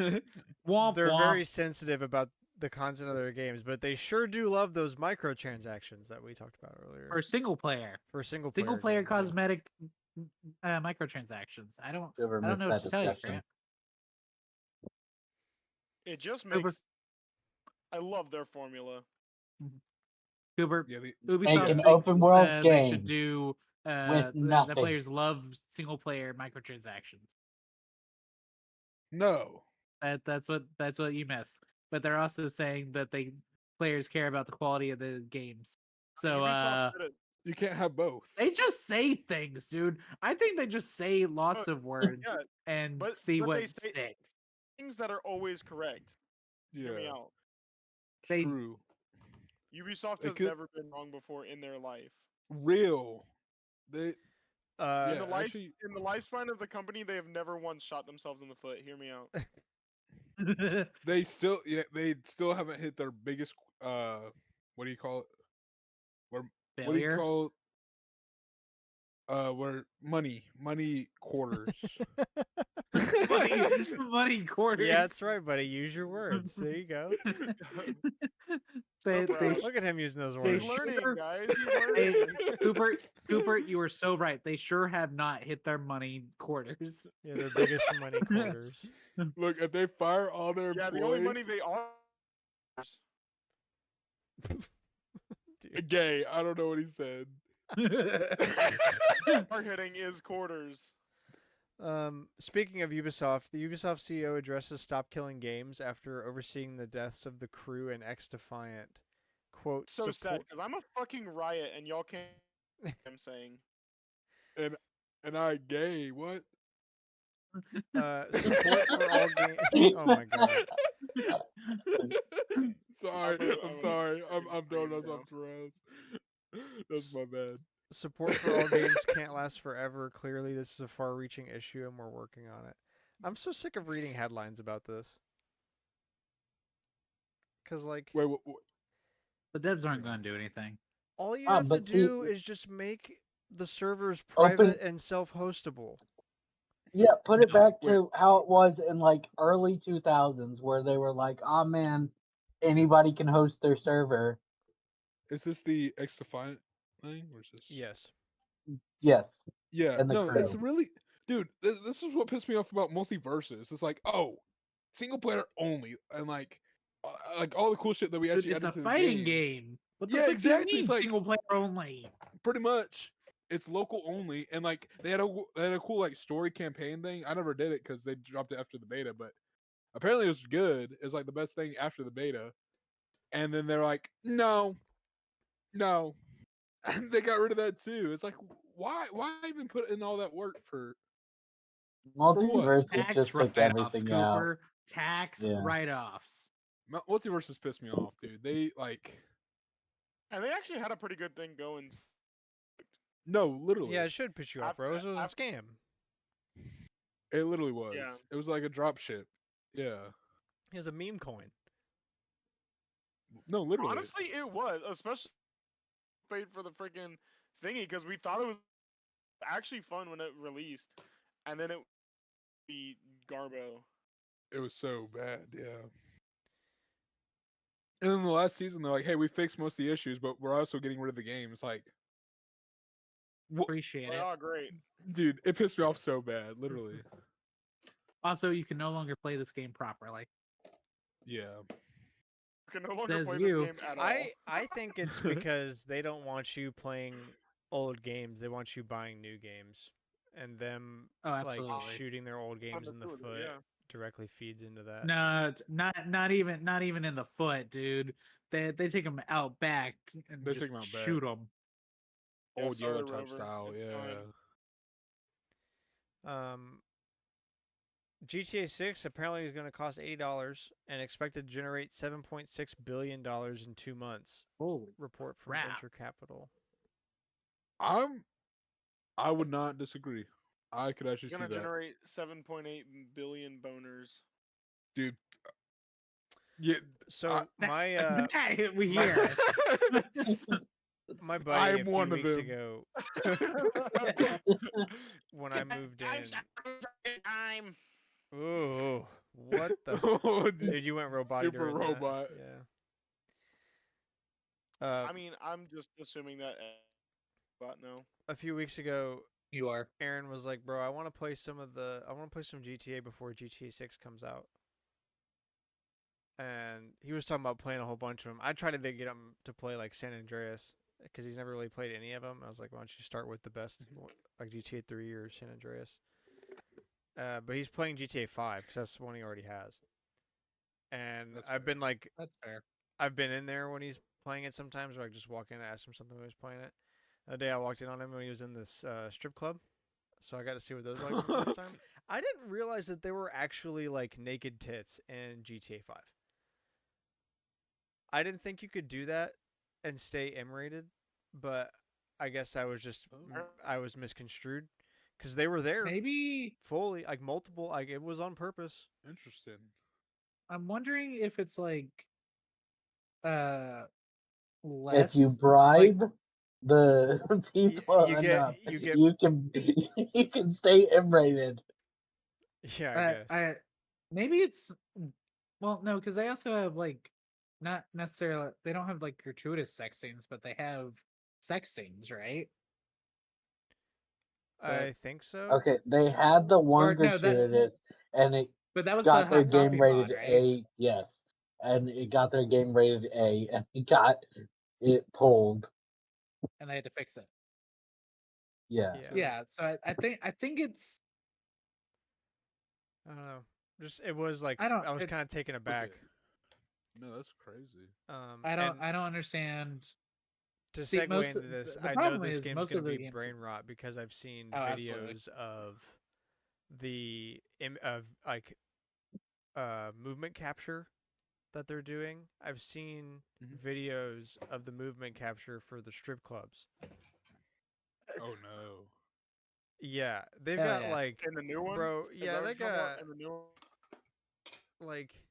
S3: wah. Womp
S1: They're
S3: womp.
S1: very sensitive about the content of their games, but they sure do love those microtransactions that we talked about earlier.
S3: For single player.
S1: For single
S3: Single player
S1: games, yeah.
S3: cosmetic microtransactions. I don't
S4: Ever
S3: know
S4: missed
S3: what
S4: that
S3: to tell you,
S4: discussion?
S3: Grant.
S2: It just
S3: Cooper.
S2: makes. I love their formula.
S3: Cooper,
S6: Yeah,
S3: Ubisoft
S4: Make an
S3: thinks,
S4: open world
S3: they should
S4: game
S3: do
S4: with
S3: the
S4: nothing.
S3: players love single player microtransactions.
S6: no.
S3: That's what you miss. But they're also saying that players care about the quality of the games. So
S2: Ubisoft said it.
S6: You can't have both.
S3: they just say things, dude. I think they just say lots of words
S2: Yeah,
S3: and
S2: but-
S3: see
S2: but
S3: what
S2: they say-
S3: sticks.
S2: Things that are always correct. Hear me
S6: Yeah.
S2: out.
S3: They-
S6: True.
S2: Ubisoft
S6: They
S2: has
S6: could-
S2: never been wrong before in their life.
S6: Real. They.
S2: In
S6: Yeah,
S2: the life
S6: actually-
S2: in the lifespan of the company, they have never once shot themselves in the foot. Hear me out.
S6: They still haven't hit their biggest. What do you call it? What do you
S3: Failure.
S6: call? Where money quarters.
S3: money, money quarters.
S1: Yeah, that's right, buddy. Use your words. There you go.
S2: So proud.
S1: Look at him using those
S3: They
S2: He's
S1: words.
S2: learning,
S3: sure-
S2: guys. He's
S3: Hey,
S2: learning.
S3: Cooper, you were so right. They sure have not hit their money quarters.
S1: Yeah, their biggest money quarters.
S6: Look, if they fire all their
S2: Yeah,
S6: employees,
S2: the only money they are
S1: Dude.
S6: gay. I don't know what he said.
S2: hitting is quarters.
S1: Speaking of Ubisoft, the Ubisoft CEO addresses Stop Killing Games after overseeing the deaths of the crew in X Defiant. Quote,
S2: So sad
S1: support,
S2: because I'm a fucking riot and y'all can't. I'm saying.
S6: And I gay. What?
S1: support for all games. Oh my god.
S6: Sorry,
S2: I'm
S6: I'm
S2: a-
S6: sorry. I'm
S2: I'm
S6: throwing
S2: freaking
S6: us off
S2: now.
S6: the rails. That's my bad.
S1: Support for all games can't last forever. Clearly, this is a far-reaching issue, and we're working on it. I'm so sick of reading headlines about this. Cause like,
S6: Wait,
S3: The devs aren't going to do anything.
S1: all you have to
S4: but see,
S1: do is just make the servers
S4: Open-
S1: private and self-hostable.
S4: Yeah, put it
S3: No,
S4: back to how it was in like early 2000s, where they were like, "Oh man, anybody can host their server."
S6: is this the X Defiant thing? Or is this?
S1: Yes.
S4: Yes,
S6: Yeah,
S4: and the
S6: no, it's
S4: crew.
S6: really, dude. This is what pissed me off about multiverses. It's like, oh, single player only, and like all the cool shit that we
S3: Dude,
S6: actually
S3: it's
S6: added
S3: a
S6: to the
S3: fighting
S6: game.
S3: game. What the
S6: Yeah,
S3: fuck
S6: exactly,
S3: do you
S6: it's
S3: mean
S6: like-
S3: single player only?
S6: Pretty much, it's local only, and like they had a cool like story campaign thing. I never did it because they dropped it after the beta, but apparently it was good. It's like the best thing after the beta, and then they're like, no, and they got rid of that too. It's like, why even put in all that work for what?
S4: Multiverse
S3: Tax
S4: just took
S3: write-offs,
S4: everything out.
S3: Cooper. Tax
S4: Yeah.
S3: write-offs.
S6: Multiverses piss me off, dude. They like,
S2: And they actually had a pretty good thing going.
S6: no, literally,
S1: Yeah, it should piss you off, bro. It was a
S2: I've-
S1: scam.
S6: it literally was.
S2: Yeah.
S6: It was like a drop ship. Yeah,
S1: It was a meme coin.
S6: no, literally.
S2: Honestly, it was, especially paid for the freaking thingy because we thought it was actually fun when it released, and then it be Garbo.
S6: It was so bad, yeah. And then the last season, they're like, "Hey, we fixed most of the issues, but we're also getting rid of the game." It's like,
S3: Appreciate it.
S2: Oh, great.
S6: dude, it pissed me off so bad, literally.
S3: Also, you can no longer play this game properly.
S6: Yeah,
S2: You can no longer
S3: Says
S2: play
S3: you.
S2: this game at all.
S1: I think it's because they don't want you playing old games. They want you buying new games, and them
S3: Oh,
S1: like
S3: absolutely.
S1: shooting their old games in the
S2: Understood,
S1: foot
S2: yeah.
S1: directly feeds into that.
S3: No, not even in the foot, dude. They take them out back and
S6: They
S3: just
S6: take 'em out back.
S3: shoot them.
S2: Yeah,
S6: old
S2: sorry,
S6: Yellow type
S2: Rover,
S6: style.
S2: it's
S6: Yeah,
S2: fine.
S1: GTA 6 apparently is going to cost $80 and expected to generate $7.6 billion in 2 months.
S3: Holy
S1: Report from
S3: crap.
S1: Venture Capital.
S6: I would not disagree. I could actually
S2: It's
S6: see
S2: gonna
S6: that,
S2: generate 7.8 billion boners.
S6: dude. Yeah,
S1: So my
S3: That we hear.
S1: my buddy a
S6: I'm
S1: few
S6: one of
S1: weeks
S6: them.
S1: ago when I moved in.
S2: Time.
S1: Ooh, what the?
S6: Oh,
S1: Dude, you went robot.
S6: super
S1: during that.
S6: robot.
S1: Yeah.
S2: I mean, I'm just assuming that. But no.
S1: A few weeks ago,
S3: You are.
S1: Aaron was like, "Bro, I want to play some GTA before GTA 6 comes out." And he was talking about playing a whole bunch of them. I tried to get him to play like San Andreas because he's never really played any of them. I was like, "Why don't you start with the best, like GTA 3 or San Andreas?" But he's playing GTA 5 because that's the one he already has. And
S6: That's
S1: I've
S6: fair.
S1: been like,
S3: That's fair.
S1: I've been in there when he's playing it sometimes, or I just walk in and ask him something when he's playing it. The day I walked in on him when he was in this strip club, so I got to see what those were like for the first time. I didn't realize that there were actually like naked tits in GTA 5. I didn't think you could do that and stay M-rated, but I guess I was just I was misconstrued because they were there
S3: Maybe
S1: fully, like multiple, like it was on purpose.
S6: Interesting.
S3: I'm wondering if it's like
S4: If
S3: less
S4: you bribe the people
S1: you get-
S4: enough,
S1: you get-
S4: you can you can stay M-rated.
S1: Yeah, I guess.
S3: maybe it's well, no, because they also have like not necessarily they don't have like gratuitous sex scenes, but they have sex scenes, right? So,
S1: I think so.
S4: Okay, they had the one
S3: or no, that
S4: gratuitous, and it
S3: but that was the
S4: got their
S3: hot
S4: game
S3: coffee mod,
S4: rated
S3: right?
S4: A. Yes, and it got their game rated A, and it got it pulled.
S3: And they had to fix it.
S4: Yeah.
S1: Yeah.
S3: Yeah, so I think it's
S1: I don't know. Just it was like
S3: I don't
S1: I was
S3: it's
S1: kind of taken aback.
S6: Okay. No, that's crazy.
S1: And
S3: I don't understand.
S1: to
S3: See,
S1: segue
S3: most
S1: into this,
S3: the
S1: I know
S3: problem
S1: this
S3: is
S1: game's
S3: most
S1: gonna
S3: of the
S1: be
S3: games.
S1: brain rot because I've seen
S3: Oh, absolutely.
S1: videos of of like movement capture that they're doing. I've seen
S6: Mhm.
S1: videos of the movement capture for the strip clubs.
S6: Oh no.
S1: Yeah, they've
S3: Hell
S1: got
S3: yeah.
S1: like,
S2: In the new one?
S1: bro.
S2: Is
S1: Yeah,
S2: that what
S1: they
S2: you're talking about?
S1: got
S2: In the new one?
S1: like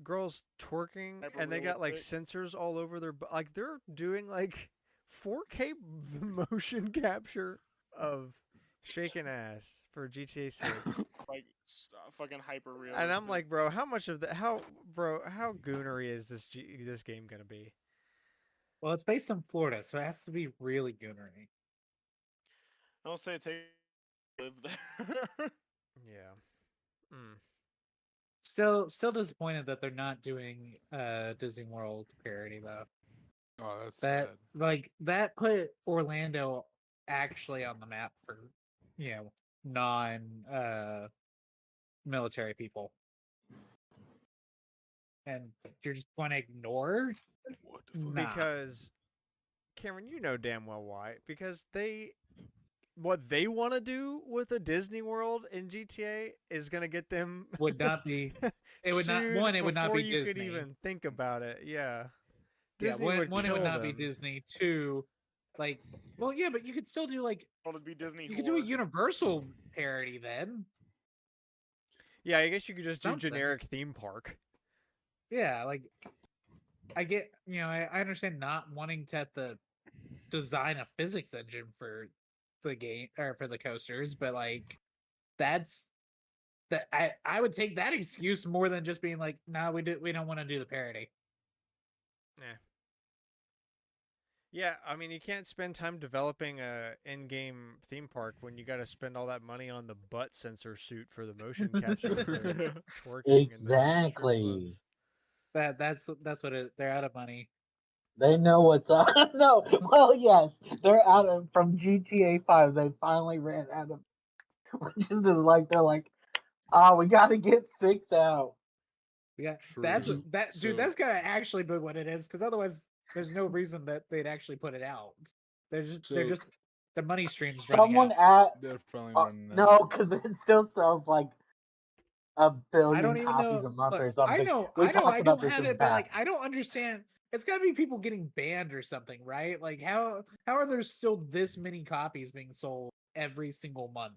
S1: girls twerking,
S2: Hyper
S1: and they got like
S2: realistic?
S1: sensors all over their like they're doing like 4K motion capture of shaking ass for GTA 6.
S2: Like, fucking hyper
S1: And I'm
S2: realistic.
S1: like, bro, how much of the how goonery is this game gonna be?
S3: Well, it's based in Florida, so it has to be really goonery.
S2: Don't say it takes live there.
S1: Yeah. Mm.
S3: Still disappointed that they're not doing Disney World parody though.
S6: Oh, that's
S3: That
S6: sad.
S3: like that put Orlando actually on the map for non military people. And you're just going to ignore?
S6: What the fuck?
S3: Nah.
S1: Because Cameron, you know damn well why. Because what they want to do with a Disney World in GTA is gonna get them
S3: Would not be it would not
S1: sued
S3: one, it would not
S1: before
S3: be
S1: you could
S3: Disney.
S1: even think about it. Yeah.
S3: Yeah,
S1: Disney would
S3: one it would
S1: kill
S3: not be
S1: them.
S3: Disney. Two, like well, yeah, but you could still do like
S2: Want to be Disney
S3: you could do a
S2: whore.
S3: Universal parody then.
S1: Yeah, I guess you could just do
S3: Something.
S1: generic theme park.
S3: Yeah, like I get I understand not wanting to have to design a physics engine for the game or for the coasters, but like that's that I would take that excuse more than just being like, no, we don't want to do the parody.
S1: Yeah. Yeah, I mean, you can't spend time developing a in-game theme park when you got to spend all that money on the butt sensor suit for the motion capture of their twerking in the strip clubs.
S4: Exactly.
S3: That's what they're out of money.
S4: They know what's up. No, well, yes, they're out of from GTA 5. They finally ran out of, which is just like they're like, oh, we got to get 6 out.
S3: Yeah,
S6: True.
S3: dude.
S6: So
S3: That's gotta actually be what it is, because otherwise, there's no reason that they'd actually put it out. They're
S6: so
S3: just the money stream's running
S4: Someone
S3: out.
S4: at
S6: they're finally running out.
S4: no, because it still sells like a
S3: I
S4: billion
S3: don't even
S4: copies
S3: know.
S4: a month
S3: Look,
S4: or something. We
S3: I know,
S4: talked
S3: I
S4: about
S3: don't
S4: this
S3: have
S4: in the
S3: it, but
S4: past.
S3: like, I don't understand. It's got to be people getting banned or something, right? Like, how are there still this many copies being sold every single month?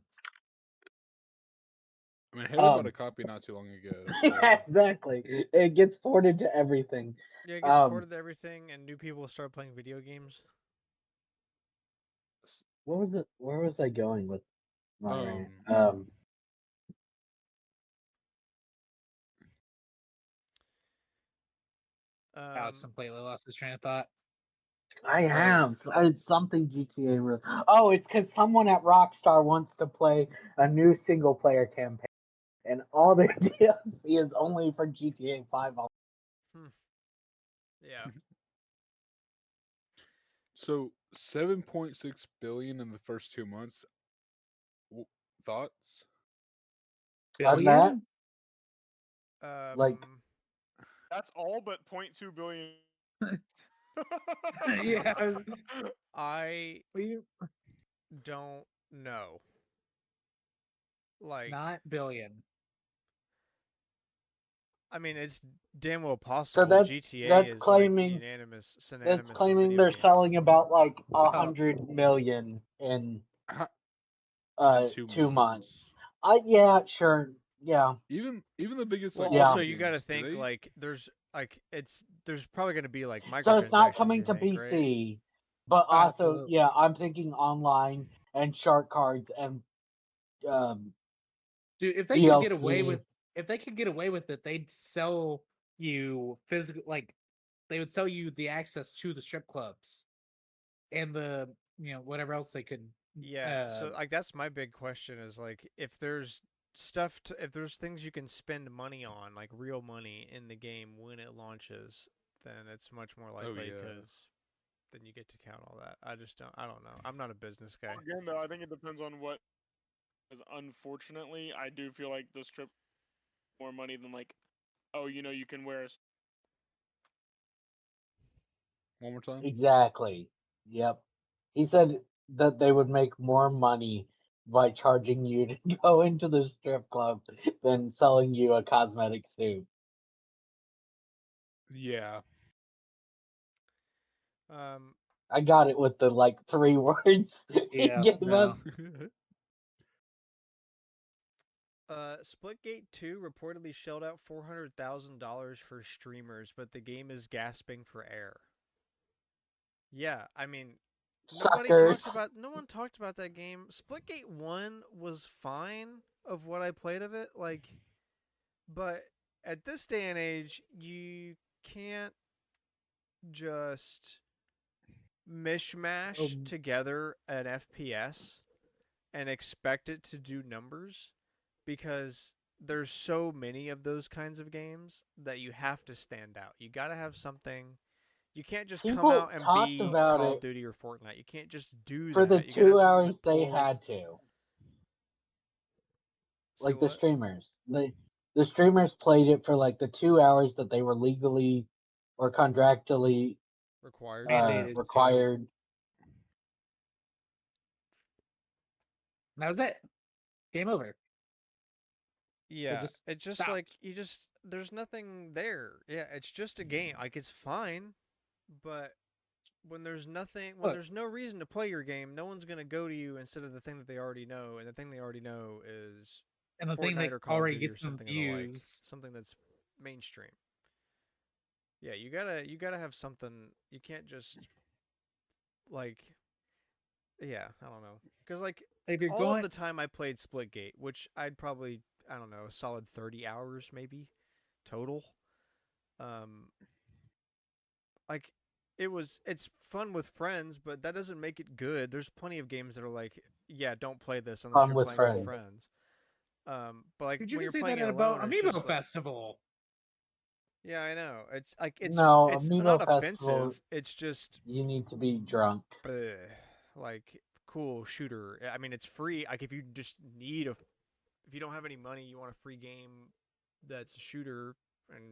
S6: I mean, Haley bought a copy not too long ago. So.
S4: Yeah, exactly. It gets ported to everything.
S1: Yeah, it gets ported to everything, and new people start playing video games.
S4: What was it? Where was I going with my rant?
S3: Alex completely lost his train of thought.
S4: I have. It's something GTA. Oh, it's because someone at Rockstar wants to play a new single player campaign, and all their DLC is only for GTA 5.
S1: Yeah.
S6: So 7.6 billion in the first 2 months. Thoughts?
S4: On that, like,
S2: That's all but 0.2 billion.
S3: Yeah,
S1: I don't know. Like,
S3: not billion.
S1: I mean, it's damn well
S4: so
S1: possible.
S4: that's
S1: GTA is like
S4: claiming
S1: synonymous with
S4: claiming
S1: video
S4: they're
S1: games.
S4: selling about like 100 million in
S6: In
S4: 2 months.
S6: months.
S4: Yeah, sure, yeah.
S6: Even the biggest
S1: Well,
S6: like
S1: also
S6: indie
S1: you got to
S6: games, do
S1: think
S6: they?
S1: like there's probably going to be like
S4: So it's not
S1: microtransactions.
S4: coming
S1: You
S4: to
S1: think, right?
S4: PC, but also,
S3: Absolutely.
S4: yeah, I'm thinking online and shark cards and
S3: Dude, if they could get away
S4: DLC.
S3: with if they could get away with it, they'd sell you physical, like they would sell you the access to the strip clubs and the whatever else they could.
S1: Yeah, so like that's my big question is like if there's if there's things you can spend money on, like real money in the game when it launches, then it's much more likely
S6: yeah.
S1: because then you get to count all that. I don't know. I'm not a business guy.
S2: Again, though, I think it depends on what. Because unfortunately, I do feel like the strip more money than like, oh, you can wear a.
S6: One more time.
S4: Exactly. Yep. He said that they would make more money by charging you to go into the strip club than selling you a cosmetic suit.
S6: Yeah.
S1: Um,
S4: I got it with the like 3 words he
S3: Yeah,
S4: gave us.
S3: no.
S1: Splitgate 2 reportedly shelled out $400,000 for streamers, but the game is gasping for air. Yeah, I mean,
S4: Suckers.
S1: no one talked about that game. Splitgate 1 was fine of what I played of it, like, but at this day and age, you can't just mishmash together an FPS and expect it to do numbers because there's so many of those kinds of games that you have to stand out. You got to have something. You can't just come
S4: People
S1: out and
S4: talked
S1: be
S4: about
S1: Call of
S4: it
S1: Duty or Fortnite. You can't just do
S4: for the
S1: that. You got to have
S4: 2
S1: something that
S4: hours they
S1: pulls.
S4: had to.
S1: Say
S4: Like the
S1: what?
S4: streamers. The streamers played it for like the 2 hours that they were legally or contractually
S1: Required.
S3: Mandated to.
S4: required.
S3: That was it. Game over. They
S1: Yeah,
S3: just
S1: it's just like
S3: stopped.
S1: there's nothing there. Yeah, it's just a game. Like it's fine, but when there's nothing, when
S3: Look,
S1: there's no reason to play your game, no one's gonna go to you instead of the thing that they already know, and the thing they already know is
S3: and the thing
S1: Fortnite
S3: that
S1: or Call of
S3: already
S1: Duty or
S3: gets them
S1: something of the like,
S3: views.
S1: something that's mainstream. Yeah, you gotta have something. You can't just like, yeah, I don't know, because like
S3: If you're
S1: all of
S3: going,
S1: the time I played Splitgate, which I'd probably I don't know a solid 30 hours maybe total. Um, like it's fun with friends, but that doesn't make it good. There's plenty of games that are like, yeah, don't play this unless
S4: Fun
S1: you're
S4: with
S1: playing with
S4: friends.
S1: friends. But like
S3: dude, you
S1: when
S3: can
S1: you're
S3: say
S1: playing
S3: that
S1: it
S3: about
S1: alone, it's
S3: Amiibo
S1: just like,
S3: Festival,
S1: yeah, I know. It's like
S4: No,
S1: it's not
S4: Amiibo Festival,
S1: offensive. It's just
S4: you need to be drunk.
S1: bleh, like cool shooter. I mean, it's free. Like if you just need if you don't have any money, you want a free game that's a shooter and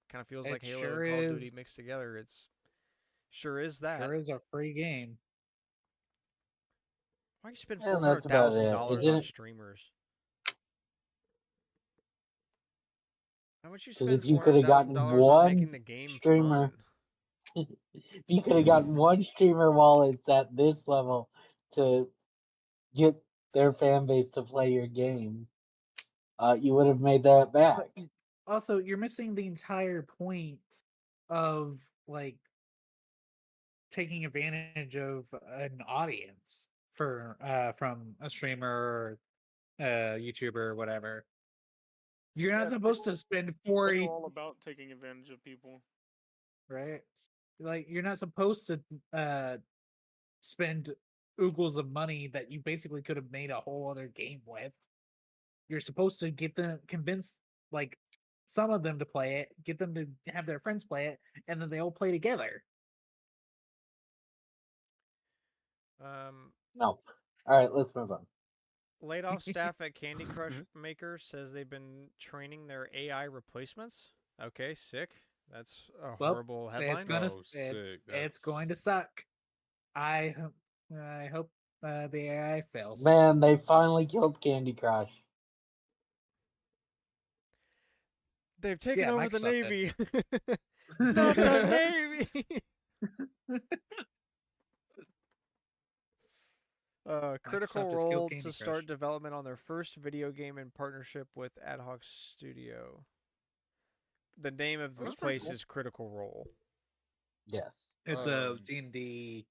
S1: kind of feels
S3: it
S1: like Halo and
S3: sure
S1: Call of Duty
S3: is.
S1: mixed together. It's sure is that.
S3: Sure is a free game.
S1: Why you spend four
S4: And
S1: hundred
S4: that's about
S1: thousand
S4: it. It
S1: dollars on
S4: didn't,
S1: streamers? How much you
S4: because
S1: spend
S4: if you
S1: four
S4: could
S1: hundred
S4: have
S1: thousand
S4: gotten
S1: dollars on
S4: one
S1: making the game
S4: streamer,
S1: fun?
S4: if you could have gotten one streamer while it's at this level to get their fan base to play your game, you would have made that back.
S3: But also, you're missing the entire point of like taking advantage of an audience for from a streamer or YouTuber or whatever. You're not
S2: Yeah,
S3: supposed to spend four,
S2: they know all about taking advantage of people.
S3: right? Like you're not supposed to spend oogles of money that you basically could have made a whole other game with. You're supposed to get them convince like some of them to play it, get them to have their friends play it, and then they all play together.
S1: Um,
S4: No. All right, let's move on.
S1: laid off staff at Candy Crush Maker says they've been training their AI replacements. Okay, sick. That's a
S3: Well,
S1: horrible
S3: it's
S1: headline.
S3: gonna
S6: Oh, sick.
S3: it's
S6: That's
S3: going to suck. I hope the AI fails.
S4: Man, they finally killed Candy Crush.
S1: They've taken
S3: Yeah,
S1: over the
S3: Microsoft did.
S1: Navy. Not the Navy. Critical
S3: Microsoft just killed
S1: Role to
S3: Candy
S1: start
S3: Crush.
S1: development on their first video game in partnership with Ad Hoc Studio. The name of the
S2: That's pretty
S1: place
S2: cool.
S1: is Critical Role.
S4: Yes,
S3: It's a
S6: um,
S3: D&D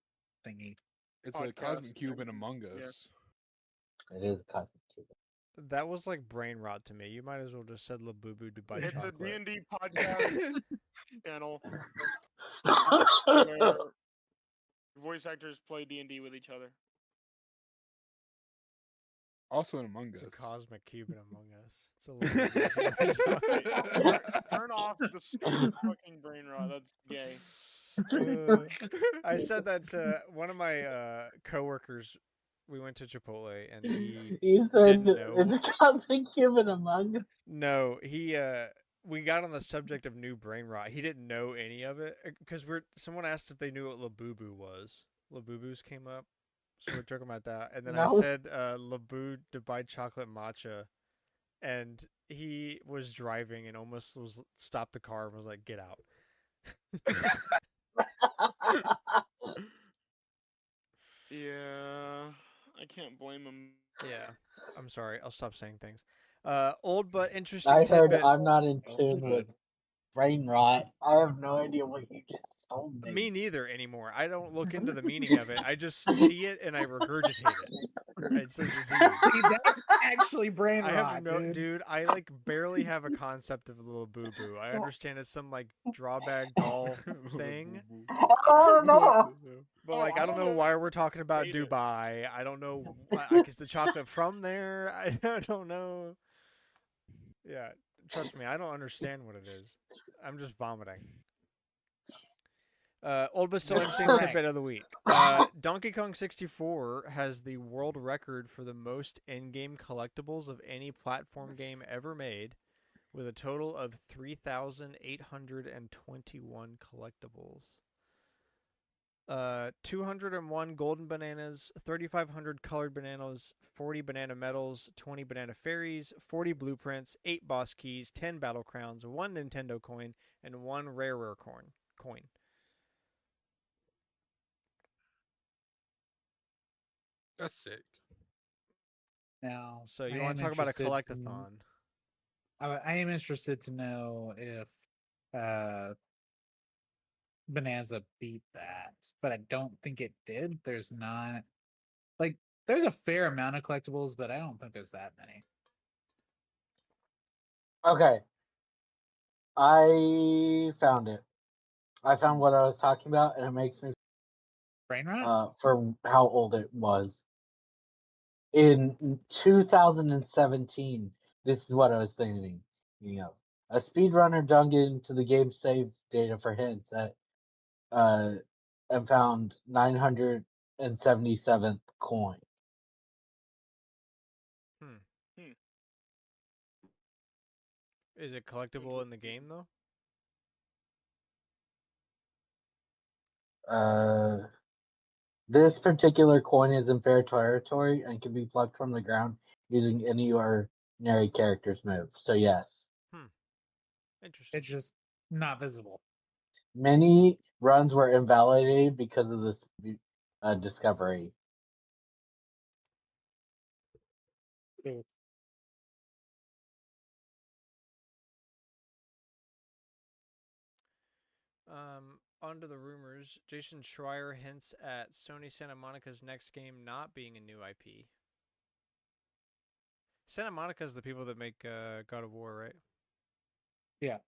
S3: thingy.
S6: it's a
S2: Podcast
S6: Cosmic Cube in
S2: and
S6: Among
S2: yeah.
S6: Us.
S4: it is a cosmic cube.
S1: That was like brain rot to me. You might as well just said Labubu Dubai
S2: It's a
S1: chocolate.
S2: D&D podcast channel where voice actors play D&D with each other.
S6: Also in Among
S1: It's a
S6: Us.
S1: cosmic cube in Among Us. It's a Labubu Dubai chocolate.
S2: Turn off the stupid fucking brain rot. That's gay.
S1: I said that to one of my coworkers. We went to Chipotle and he
S4: You said
S1: didn't know.
S4: it's a cosmic human among us.
S1: No, he we got on the subject of new brain rot. He didn't know any of it because someone asked if they knew what Labubu was. Labubus came up, so we're talking about that. And then I
S4: No.
S1: said Labu Dubai chocolate matcha, and he was driving and almost was stopped the car and was like, "Get out."
S2: Yeah, I can't blame him.
S1: Yeah, I'm sorry. I'll stop saying things. Old but interesting
S4: I heard
S1: tidbit.
S4: I'm not in
S6: Oh,
S4: tune with brain rot. I have no idea what you just told me.
S1: Me neither anymore. I don't look into the meaning of it. I just see it and I regurgitate it. It's a disease.
S3: See, that's actually brain
S1: I
S3: rot,
S1: have no,
S3: dude.
S1: dude. I like barely have a concept of a little boo boo. I understand it's some like drawbag doll thing,
S4: I don't know.
S1: but
S2: Oh,
S1: like I don't know why we're talking about
S2: hate it.
S1: Dubai. I don't know. Like, is the chocolate from there? I don't know. Yeah, trust me, I don't understand what it is. I'm just vomiting. Old but still interesting
S3: Correct.
S1: tidbit of the week. Donkey Kong 64 has the world record for the most in-game collectibles of any platform game ever made, with a total of 3,821 collectibles. 201 golden bananas, 3,500 colored bananas, 40 banana medals, 20 banana fairies, 40 blueprints, 8 boss keys, 10 battle crowns, 1 Nintendo coin, and 1 rare coin.
S6: That's sick.
S3: Now,
S1: So
S3: I
S1: you want
S3: am
S1: to talk about a
S3: interested
S1: collectathon?
S3: I am interested to know if Bonanza beat that, but I don't think it did. There's not like there's a fair amount of collectibles, but I don't think there's that many.
S4: Okay, I found it. I found what I was talking about, and it makes me
S3: Brain rot?
S4: for how old it was. In 2017, this is what I was thinking. You know, a speedrunner dug into the game save data for hints uh, and found 977th coin.
S1: Hmm.
S2: Hmm.
S1: Is it collectible in the game though?
S4: This particular coin is in fair territory and can be plucked from the ground using any ordinary character's move. So yes,
S1: Interesting.
S3: It's just not visible.
S4: many runs were invalidated because of this discovery.
S1: Onto the rumors. Jason Schreier hints at Sony Santa Monica's next game not being a new IP. Santa Monica is the people that make God of War, right?
S3: Yeah.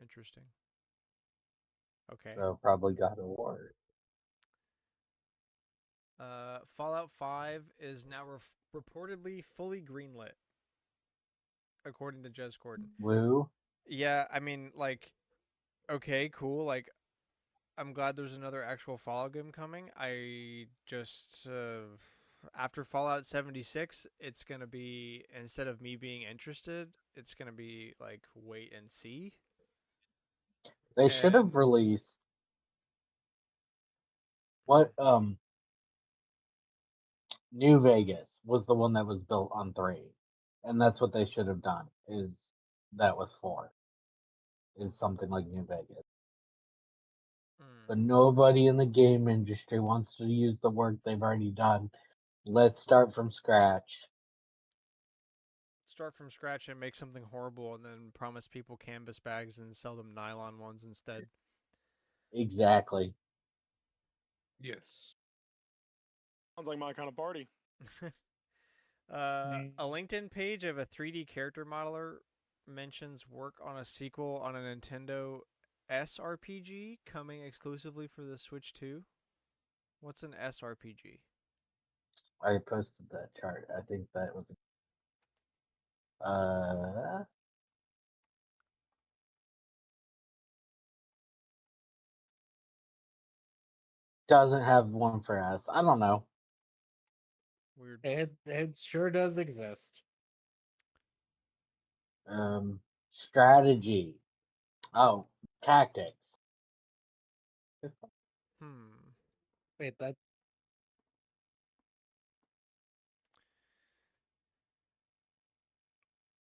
S1: Interesting. Okay.
S4: So probably got a award.
S1: Fallout 5 is now reportedly fully greenlit, according to Jez Corden.
S4: Woo.
S1: Yeah, I mean, like, okay, cool. Like, I'm glad there's another actual Fallout game coming. I just after Fallout 76, it's gonna be, instead of me being interested, it's gonna be like wait and see.
S4: They should have
S1: And
S4: released what New Vegas was the one that was built on 3. And that's what they should have done is that was 4. Is something like New Vegas. But nobody in the game industry wants to use the work they've already done. Let's start from scratch.
S1: start from scratch and make something horrible, and then promise people canvas bags and sell them nylon ones instead.
S4: Exactly.
S6: Yes.
S2: Sounds like my kind of party.
S1: A LinkedIn page of a 3D character modeler mentions work on a sequel on a Nintendo SRPG coming exclusively for the Switch 2. What's an SRPG?
S4: I posted that chart. I think that was. Doesn't have one for us. I don't know.
S1: Weird.
S3: It sure does exist.
S4: Strategy. Oh, tactics.
S1: Hmm.
S3: Wait, that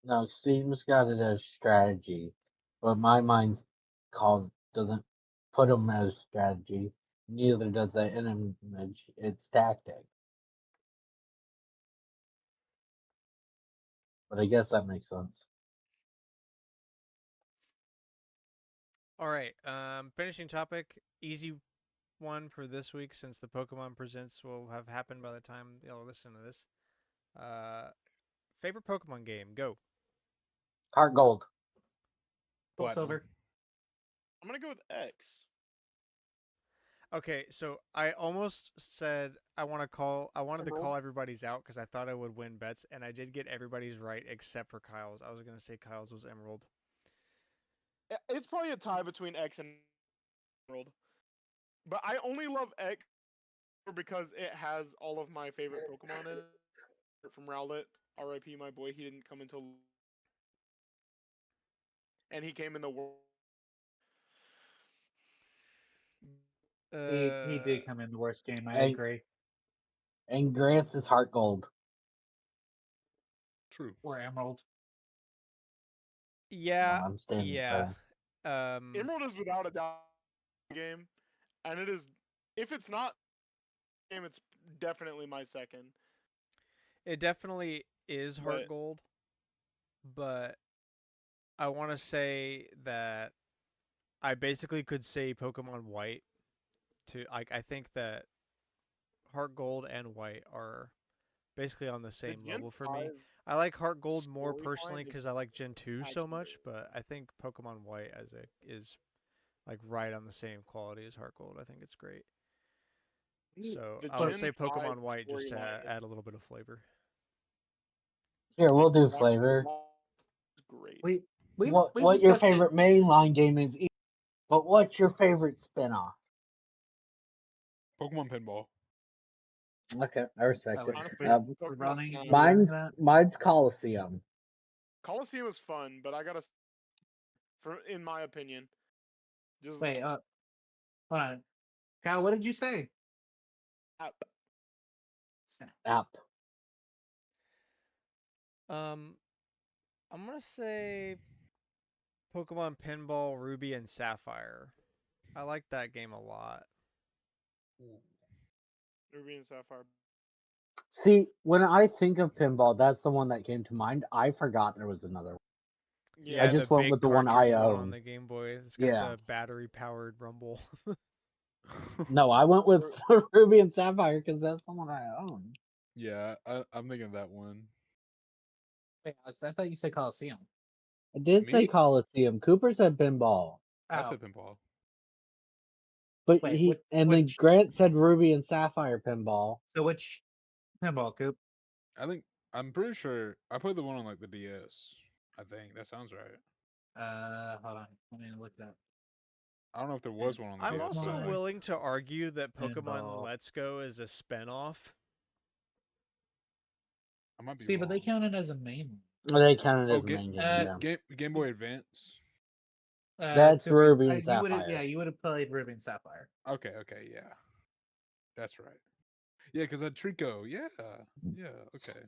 S4: No, Steam's got it as strategy, but my mind's called doesn't put them as strategy. Neither does the image. It's tactic. But I guess that makes sense.
S1: All right. Finishing topic. Easy one for this week since the Pokemon Presents will have happened by the time you'll listen to this. Favorite Pokemon game? Go.
S4: Heart gold.
S3: Soul
S6: Platinum.
S3: Silver.
S2: I'm gonna go with X.
S1: Okay, so I almost said I wanted to call everybody's out because I thought I would win bets, and I did get everybody's right except for Kyle's. I was gonna say Kyle's was Emerald.
S2: It's probably a tie between X and Emerald, but I only love X because it has all of my favorite Pokemon in it. From Rowlet, R.I.P. my boy. He didn't come until, and he came in the world.
S3: He
S1: Uh,
S3: did come in the worst game. I
S4: And
S3: agree.
S4: Grant's is heart gold.
S6: True.
S3: Or Emerald.
S4: No,
S1: yeah,
S4: I'm standing
S1: yeah.
S4: firm.
S2: Emerald is without a doubt a game, and it is. If it's not a game, it's definitely my second.
S1: It definitely is Heart
S2: But
S1: Gold, but I want to say that I basically could say Pokemon White to like I think that Heart Gold and White are basically on the
S2: the
S1: same
S2: Gen
S1: level for
S2: 5
S1: me. I like Heart Gold more personally
S2: storyline is
S1: because I like Gen 2 so
S2: actually
S1: much, but I think Pokemon White as a is like right on the same quality as Heart Gold. I think it's great. So
S2: the
S1: I would
S2: Gen
S1: say
S2: 5
S1: Pokemon White just to
S2: storyline
S1: add a little bit of flavor.
S4: Here, we'll do
S2: Black
S4: flavor.
S2: is great.
S3: We've
S4: What your
S3: discussed it.
S4: favorite mainline game is, but what's your favorite spinoff?
S6: Pokemon Pinball.
S4: Okay, I respect it.
S2: Honestly, Pokemon
S3: running.
S2: Snap.
S4: Mine's Coliseum.
S2: Coliseum is fun, but I gotta, for in my opinion, just
S3: Wait, hold on. Kyle, what did you say?
S2: Snap.
S3: Snap.
S4: App.
S1: Um, I'm gonna say Pokemon Pinball Ruby and Sapphire. I like that game a lot.
S2: Ruby and Sapphire.
S4: See, when I think of pinball, that's the one that came to mind. I forgot there was another one. I
S1: Yeah,
S2: Yeah,
S1: the
S4: just went
S1: big
S4: with the one I
S1: cartridge one on
S4: owned.
S1: the Game Boy. It's got
S4: Yeah.
S1: the battery powered rumble.
S4: No, I went with Ruby and Sapphire because that's the one I own.
S6: Yeah, I'm thinking of that one.
S3: Wait, Alex, I thought you said Coliseum.
S4: I did say
S6: Me?
S4: Coliseum. Cooper said pinball.
S6: I
S3: Oh,
S6: said pinball.
S4: But
S3: wait,
S4: then Grant said Ruby and Sapphire pinball.
S3: so which pinball, Coop?
S6: I think I'm pretty sure I played the one on like the DS. I think that sounds right.
S3: Hold on. Let me look it up.
S6: I don't know if there was one on the
S1: I'm
S6: DS, by
S1: also
S6: the way.
S1: willing to argue that Pokemon
S3: Pinball.
S1: Let's Go is a spinoff.
S6: I might be
S3: See,
S6: wrong.
S3: but they counted as a main.
S4: They counted
S6: Oh,
S4: as main game.
S3: Uh,
S4: Yeah,
S6: Game Boy Advance.
S4: that's
S3: Coop,
S4: Ruby and
S3: you would
S4: Sapphire.
S3: you would have played Ruby and Sapphire.
S6: Okay, yeah, that's right. Yeah, because that Trico. Yeah, okay.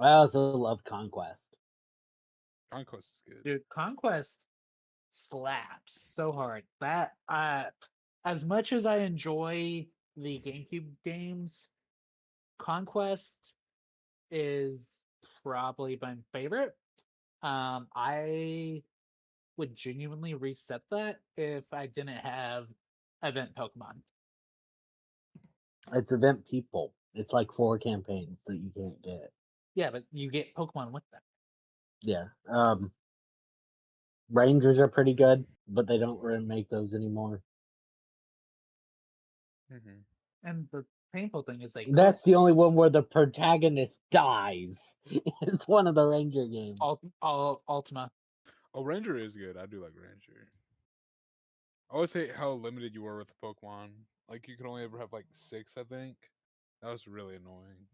S4: I also love Conquest.
S6: Conquest is good.
S3: Dude, Conquest slaps so hard. That as much as I enjoy the GameCube games, Conquest is probably my favorite. I would genuinely reset that if I didn't have Event Pokemon.
S4: It's event people. It's like 4 campaigns that you can't get.
S3: Yeah, but you get Pokemon with them.
S4: Yeah. Rangers are pretty good, but they don't really make those anymore.
S6: Mm-hmm.
S3: And the painful thing is they could
S4: That's the only one where the protagonist dies. It's one of the Ranger games.
S3: Ultima.
S6: Oh, Ranger is good. I do like Ranger. I always hate how limited you were with the Pokemon. Like you could only ever have like 6, I think. That was really annoying.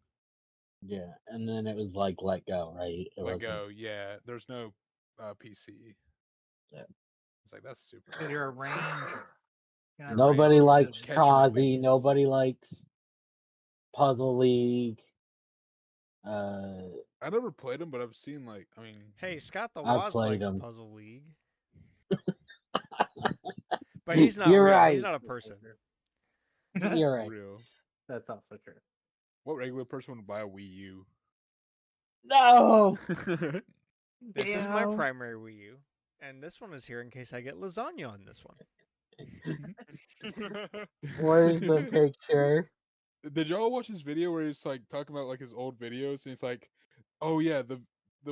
S4: Yeah, and then it was like let go, right? It
S6: Let
S4: wasn't.
S6: go, yeah. There's no PC.
S4: Yeah.
S6: It's like that's super
S3: Because you're a
S6: annoying.
S3: ranger. You're not
S4: Nobody
S3: supposed to-
S4: likes
S6: Catch your
S4: Tazi.
S6: base.
S4: Nobody likes Puzzle League.
S6: I never played them, but I've seen like I mean,
S1: Hey, Scott the
S4: I
S1: Woz
S4: played
S1: likes
S4: them.
S1: Puzzle League, but he's not
S4: You're
S1: real. He's
S4: right.
S1: not a
S3: That's
S1: person.
S3: true.
S4: You're
S6: for
S4: right.
S6: real.
S3: That's also true.
S6: What regular person would buy a Wii U?
S4: No.
S1: This is my
S3: Damn.
S1: primary Wii U, and this one is here in case I get lasagna on this one.
S4: Where's the picture?
S6: Did y'all watch his video where he's like talking about like his old videos and he's like, "Oh yeah, the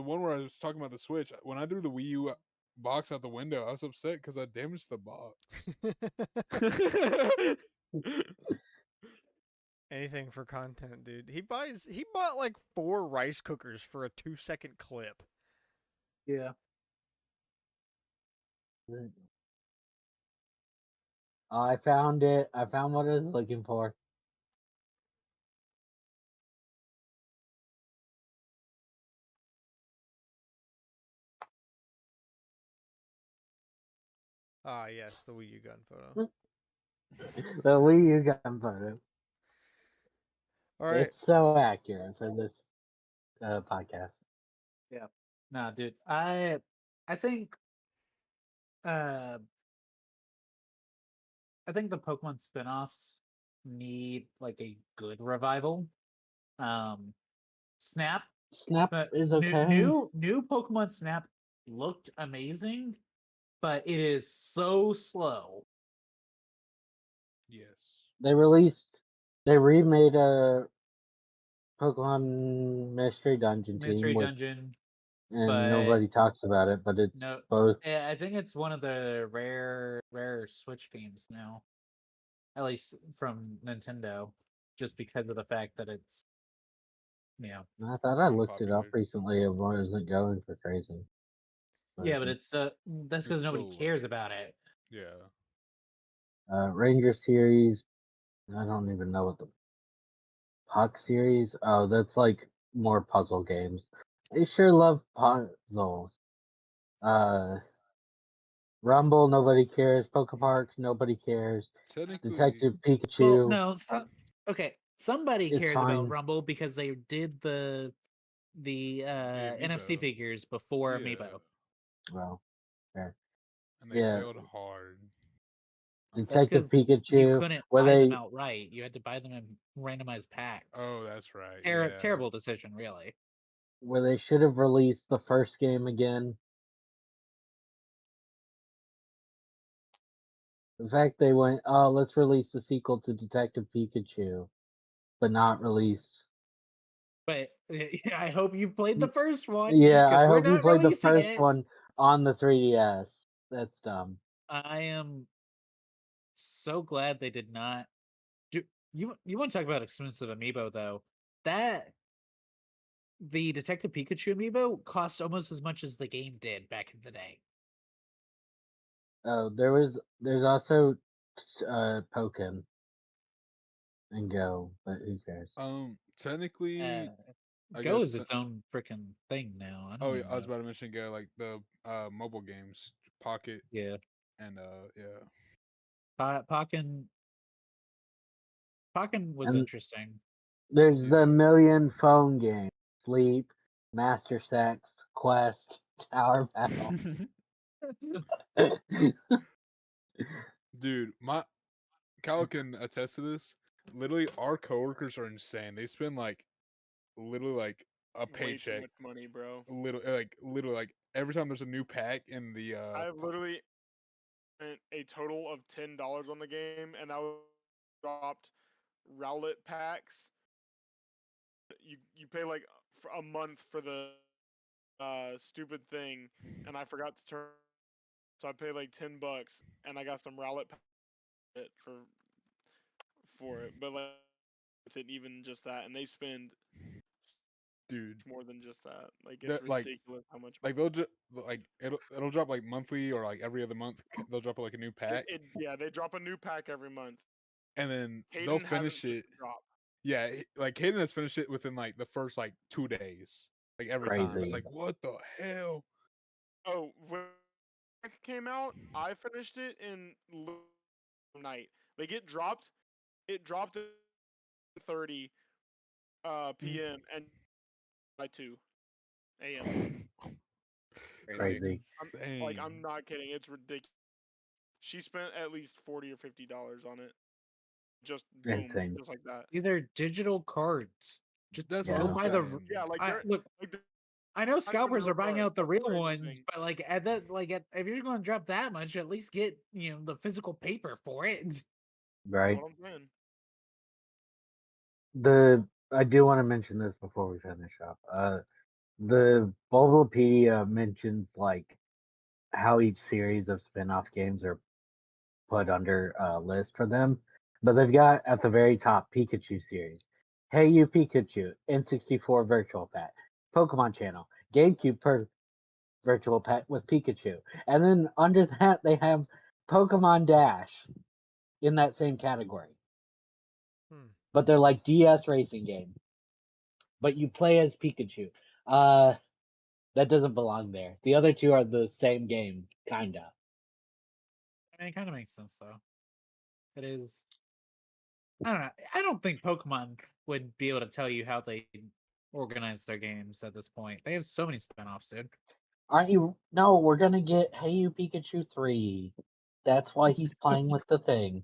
S6: one where I was talking about the Switch. When I threw the Wii U box out the window, I was upset because I damaged the box."
S1: Anything for content, dude. He bought like 4 rice cookers for a 2-second clip.
S3: Yeah.
S4: Oh, I found it. I found what I was looking for.
S1: Ah, yes, the Wii U gun photo.
S4: The Wii U gun photo.
S1: All right.
S4: It's so accurate for this podcast.
S3: Yeah. Nah, dude. I think uh I think the Pokemon spin-offs need like a good revival. Um Snap,
S4: Snap
S3: but
S4: is
S3: new
S4: okay.
S3: new new Pokemon Snap looked amazing, but it is so slow.
S6: Yes.
S4: They remade a Pokemon Mystery Dungeon team
S3: Mystery
S4: with,
S3: Dungeon,
S4: and
S3: but
S4: nobody talks about it, but it's
S3: no,
S4: both.
S3: I think it's one of the rare Switch games now, at least from Nintendo, just because of the fact that it's
S4: I thought I
S6: Pretty
S4: looked it up
S6: popular.
S4: recently. It wasn't going for crazy.
S3: yeah, but it's that's
S6: It's
S3: because nobody
S6: still
S3: cares about it.
S6: yeah.
S4: Ranger series. I don't even know what the Puck series. Oh, that's like more puzzle games. I sure love puzzles. Uh, Rumble, nobody cares. Pokepark, nobody cares.
S6: Technically,
S4: Detective
S3: Well,
S4: Pikachu
S3: no, okay, somebody
S4: is
S3: cares about
S4: fine.
S3: Rumble because they did the
S6: the
S3: NFC
S6: amiibo.
S3: figures before
S6: Yeah,
S3: Amiibo.
S4: Well, fair.
S6: and they
S4: Yeah,
S6: failed hard.
S3: That's
S4: Detective
S3: because you
S4: Pikachu,
S3: couldn't
S4: where
S3: buy them
S4: they
S3: outright. You had to buy them in randomized packs.
S6: Oh, that's right. Yeah.
S3: Terrible decision, really.
S4: where they should have released the first game again. In fact, they went, oh, let's release the sequel to Detective Pikachu, but not release.
S3: But I hope you played the first one
S4: Yeah,
S3: because
S4: I
S3: we're
S4: hope you
S3: not
S4: played the
S3: releasing
S4: first
S3: it.
S4: one on the 3DS. That's dumb.
S3: I am so glad they did not do. You want to talk about expensive amiibo though? That the Detective Pikachu amiibo cost almost as much as the game did back in the day.
S4: Oh, there's also Pokken and Go, but who cares?
S6: Technically, I
S3: Go is
S6: guess.
S3: its own freaking thing now. I
S6: Oh,
S3: don't
S6: yeah,
S3: even
S6: I was
S3: know.
S6: about to mention Go, like the mobile games, Pocket,
S3: Yeah,
S6: and yeah.
S3: Pokken was
S4: And
S3: interesting.
S4: there's
S6: Yeah.
S4: the million phone games: Sleep, Master Sex, Quest, Tower Battle.
S6: Dude, my Cal can attest to this. Literally, our coworkers are insane. They spend like literally like a
S2: Way too
S6: paycheck.
S2: much money, bro.
S6: Literally like every time there's a new pack in the
S2: I literally spent a total of $10 on the game, and that was dropped Rowlet packs. You pay like for a month for the stupid thing, and I forgot to turn. So I paid like $10, and I got some Rowlet packs for it. But like, with it even just that, and they spend
S6: Dude,
S2: more than just that. Like it's
S6: that
S2: ridiculous how much.
S6: like they'll like it'll drop like monthly or like every other month. They'll drop like a new pack,
S2: Yeah, they drop a new pack every month.
S6: and then they'll
S2: Hayden hasn't
S6: finish
S2: missed
S6: it.
S2: a drop.
S6: Yeah, like Hayden has finished it within like the first like 2 days, like every time. It's
S4: Crazy.
S6: like what the hell?
S2: Oh, when it came out, I finished it in night. Like it dropped. It dropped at 30 p.m. and by 2 a.m.
S6: That's
S2: Like
S4: Crazy.
S6: insane.
S2: I'm not kidding. It's ridiculous. She spent at least $40 or $50 on it. Just boom,
S4: Insane.
S2: just like that.
S3: These are digital cards. Just
S6: That's what
S3: go
S4: Yeah.
S6: I'm
S3: buy the.
S6: saying.
S2: Yeah, like
S3: I
S2: they're
S3: look.
S2: like they're
S3: I know
S2: not even
S3: scalpers
S2: real
S3: are buying
S2: cards.
S3: out the
S2: That's the
S3: real
S2: crazy
S3: ones,
S2: thing.
S3: but like at that, like if you're going to drop that much, at least get the physical paper for it.
S2: That's
S4: Right.
S2: what I'm saying.
S4: I do want to mention this before we finish up. The Bulbapedia mentions like how each series of spin-off games are put under a list for them, but they've got at the very top Pikachu series, Hey You Pikachu, N64 Virtual Pet, Pokemon Channel, GameCube Virtual Pet with Pikachu, and then under that they have Pokemon Dash in that same category.
S1: Hmm.
S4: But they're like DS racing game, but you play as Pikachu. Uh, that doesn't belong there. The other two are the same game, kinda.
S3: I mean, it kind of makes sense though. It is. I don't know. I don't think Pokemon would be able to tell you how they organize their games at this point. They have so many spinoffs, dude.
S4: Aren't you? No, we're gonna get Hey You Pikachu 3. That's why he's playing with the thing.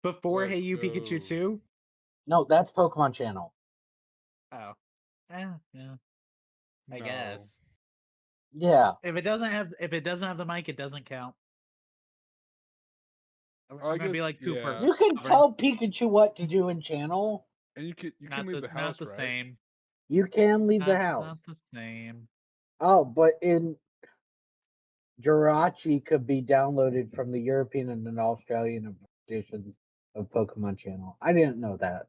S3: Before Hey
S6: Let's
S3: You Pikachu
S6: go.
S3: 2?
S4: No, that's Pokemon Channel.
S3: Oh. Yeah. I
S6: No.
S3: guess.
S4: Yeah.
S3: If it doesn't have the mic, it doesn't count. I'm
S6: Oh, I
S3: gonna be
S6: guess
S3: like Cooper.
S6: yeah.
S4: You can
S3: Stubborn.
S4: tell Pikachu what to do in Channel.
S6: And you can
S3: Not
S6: leave
S3: the
S6: the
S3: not
S6: house,
S3: the
S6: right?
S3: same.
S4: You can leave the house.
S3: Not the same.
S4: Oh, but in Jirachi could be downloaded from the European and an Australian editions of Pokemon Channel. I didn't know that.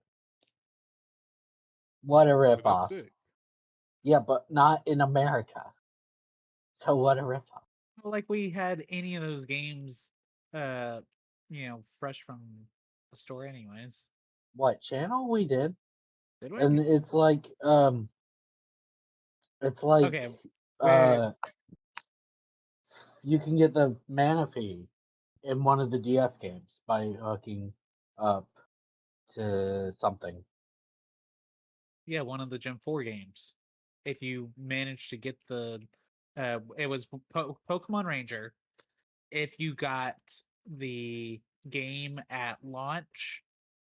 S4: What a
S6: But that's
S4: ripoff.
S6: sick.
S4: Yeah, but not in America. So what a ripoff.
S3: Like we had any of those games fresh from the store anyways.
S4: What channel we did?
S3: Did we?
S4: And it's like
S3: Okay. Where
S4: you can get the Manaphy in one of the DS games by hooking up to something.
S3: yeah, one of the Gen 4 games. If you manage to get the it was Pokemon Ranger. If you got the game at launch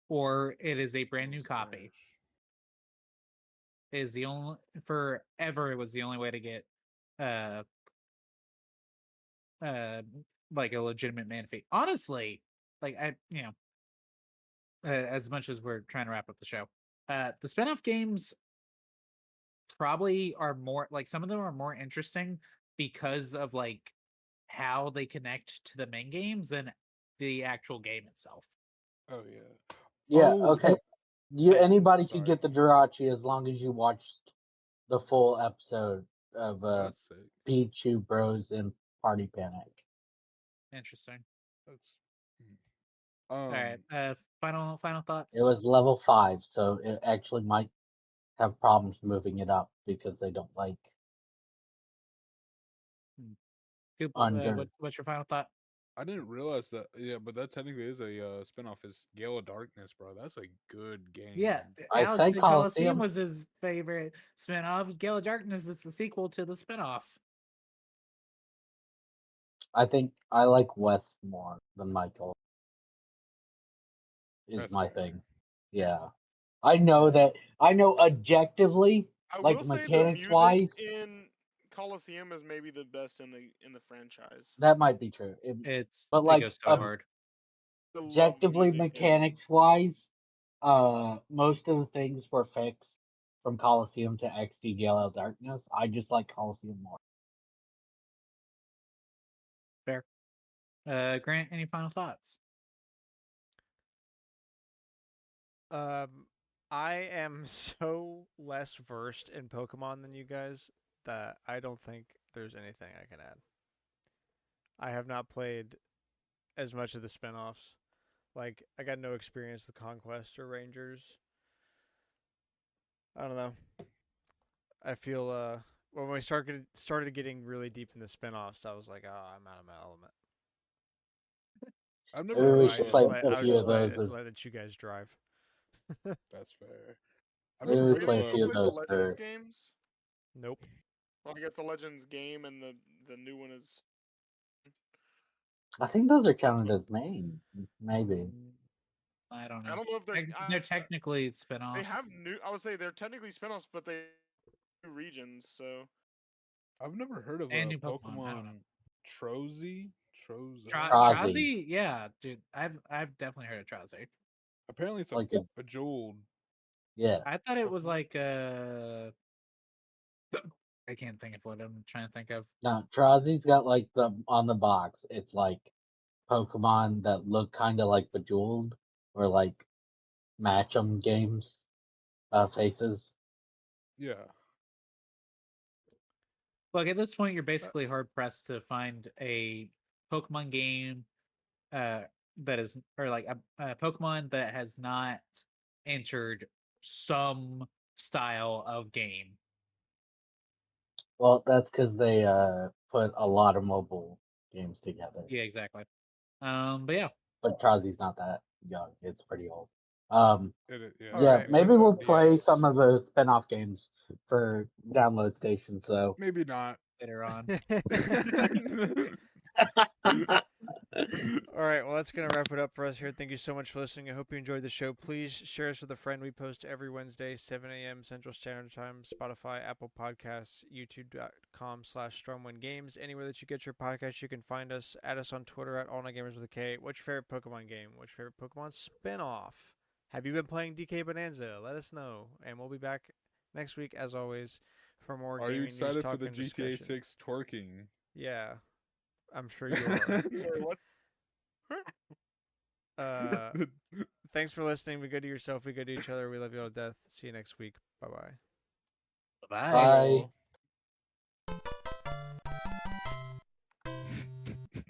S3: or it is a brand new copy. It is the only forever it was the only way to get uh uh like a legitimate Manaphy. Honestly, like as much as we're trying to wrap up the show, the spin-off games probably are more like some of them are more interesting because of like how they connect to the main games than the actual game itself.
S6: Oh yeah.
S4: Yeah,
S6: Oh,
S4: okay.
S3: But-
S4: Anybody could
S6: sorry.
S4: get the Jirachi as long as you watched the full episode of
S6: That's sick.
S4: Pichu Bros and Party Panic.
S3: Interesting.
S6: That's
S3: All right. Final thoughts.
S4: It was level 5, so it actually might have problems moving it up because they don't like
S3: Coop,
S4: under.
S3: what's your final thought?
S6: I didn't realize that. Yeah, but that technically is a spinoff. Is Gale of Darkness, bro? That's a good game.
S3: Yeah,
S4: I
S3: Alex
S4: say
S3: the Coliseum
S4: Coliseum.
S3: was his favorite spinoff. Gale of Darkness is the sequel to the spinoff.
S4: I think I like Wes more than Michael. Is
S6: That's
S4: my
S6: fair.
S4: thing. Yeah. I know that. I know objectively,
S2: I
S4: like
S2: will say the
S4: mechanics
S2: music
S4: wise,
S2: in Coliseum is maybe the best in the franchise.
S4: that might be true.
S3: It
S4: but like
S3: goes so hard.
S2: I love the
S4: objectively
S2: music in it.
S4: mechanics wise, most of the things were fixed from Coliseum to XD DLL Darkness. I just like Coliseum more.
S3: Fair. Grant, any final thoughts?
S1: I am so less versed in Pokemon than you guys that I don't think there's anything I can add. I have not played as much of the spin-offs. Like, I got no experience with Conquest or Rangers. I don't know. I feel when we started getting really deep in the spin-offs, I was like, oh, I'm out of my element.
S6: I've
S4: Maybe
S6: never
S1: So
S4: we
S6: heard
S1: I
S6: of
S4: should
S1: just
S4: play
S1: let
S4: a
S1: I was
S4: few
S1: just
S4: of those.
S1: let you guys drive.
S6: That's fair. I've
S4: Maybe
S6: never
S4: we
S6: heard
S2: Have
S6: of
S2: you
S4: play a
S2: ever
S4: few of
S2: played the
S4: those
S2: Legends
S4: for.
S2: games?
S1: Nope.
S2: Well, I guess the Legends game and the new one is.
S4: I think those are
S2: That's
S4: counted
S2: what
S4: as main. Maybe.
S3: I don't
S2: I
S3: know.
S2: don't know if they're.
S3: They're technically
S2: They
S3: spin-offs.
S2: have new. I would say they're technically spin-offs, but they new regions. So
S6: I've never heard of
S3: And
S6: a
S3: new Pokemon. I don't know.
S6: Pokemon Trozy. Troza.
S4: Trazi.
S3: Trazi? Yeah, dude. I've definitely heard of Trazi.
S6: Apparently, it's a
S4: Like a
S6: bejeweled
S4: yeah.
S3: I thought it was
S6: Pokemon.
S3: like I can't think of what I'm trying to think of.
S4: No, Trazi's got like the on the box. It's like Pokemon that look kind of like Bejeweled or like match 'em games faces.
S6: Yeah.
S3: Look, at this point, you're
S1: Uh,
S3: basically hard pressed to find a Pokemon game uh that is or like a Pokemon that has not entered some style of game.
S4: Well, that's because they put a lot of mobile games together.
S3: Yeah, exactly. But yeah,
S4: But Trazi's not that young. It's pretty old.
S6: Yeah.
S1: all
S6: It's
S4: Yeah,
S1: right.
S6: only
S4: maybe
S6: been
S4: we'll
S6: on
S4: play some
S6: DS.
S4: of the spin-off games for download stations. So.
S6: Maybe not.
S3: later on.
S1: All right, well, that's going to wrap it up for us here. Thank you so much for listening. I hope you enjoyed the show. Please share us with a friend. We post every Wednesday, 7 a.m. Central Standard Time, Spotify, Apple Podcasts, youtube.com/StormwindGames. Anywhere that you get your podcast, you can find us. Add us on Twitter at AllNightGamers with a K. What's your favorite Pokemon game? What's your favorite Pokemon spinoff? Have you been playing DK Bonanza? Let us know. And we'll be back next week, as always, for more
S6: Are you
S1: gaming news,
S6: excited for
S1: talk,
S6: the
S1: and
S6: GTA
S1: discussion.
S6: 6 twerking?
S1: Yeah, I'm sure you are.
S2: sorry, what?
S1: Uh, Thanks for listening. Be good to yourself. Be good to each other. We love you all to death. See you next week. Bye bye.
S3: Bye.
S4: Bye.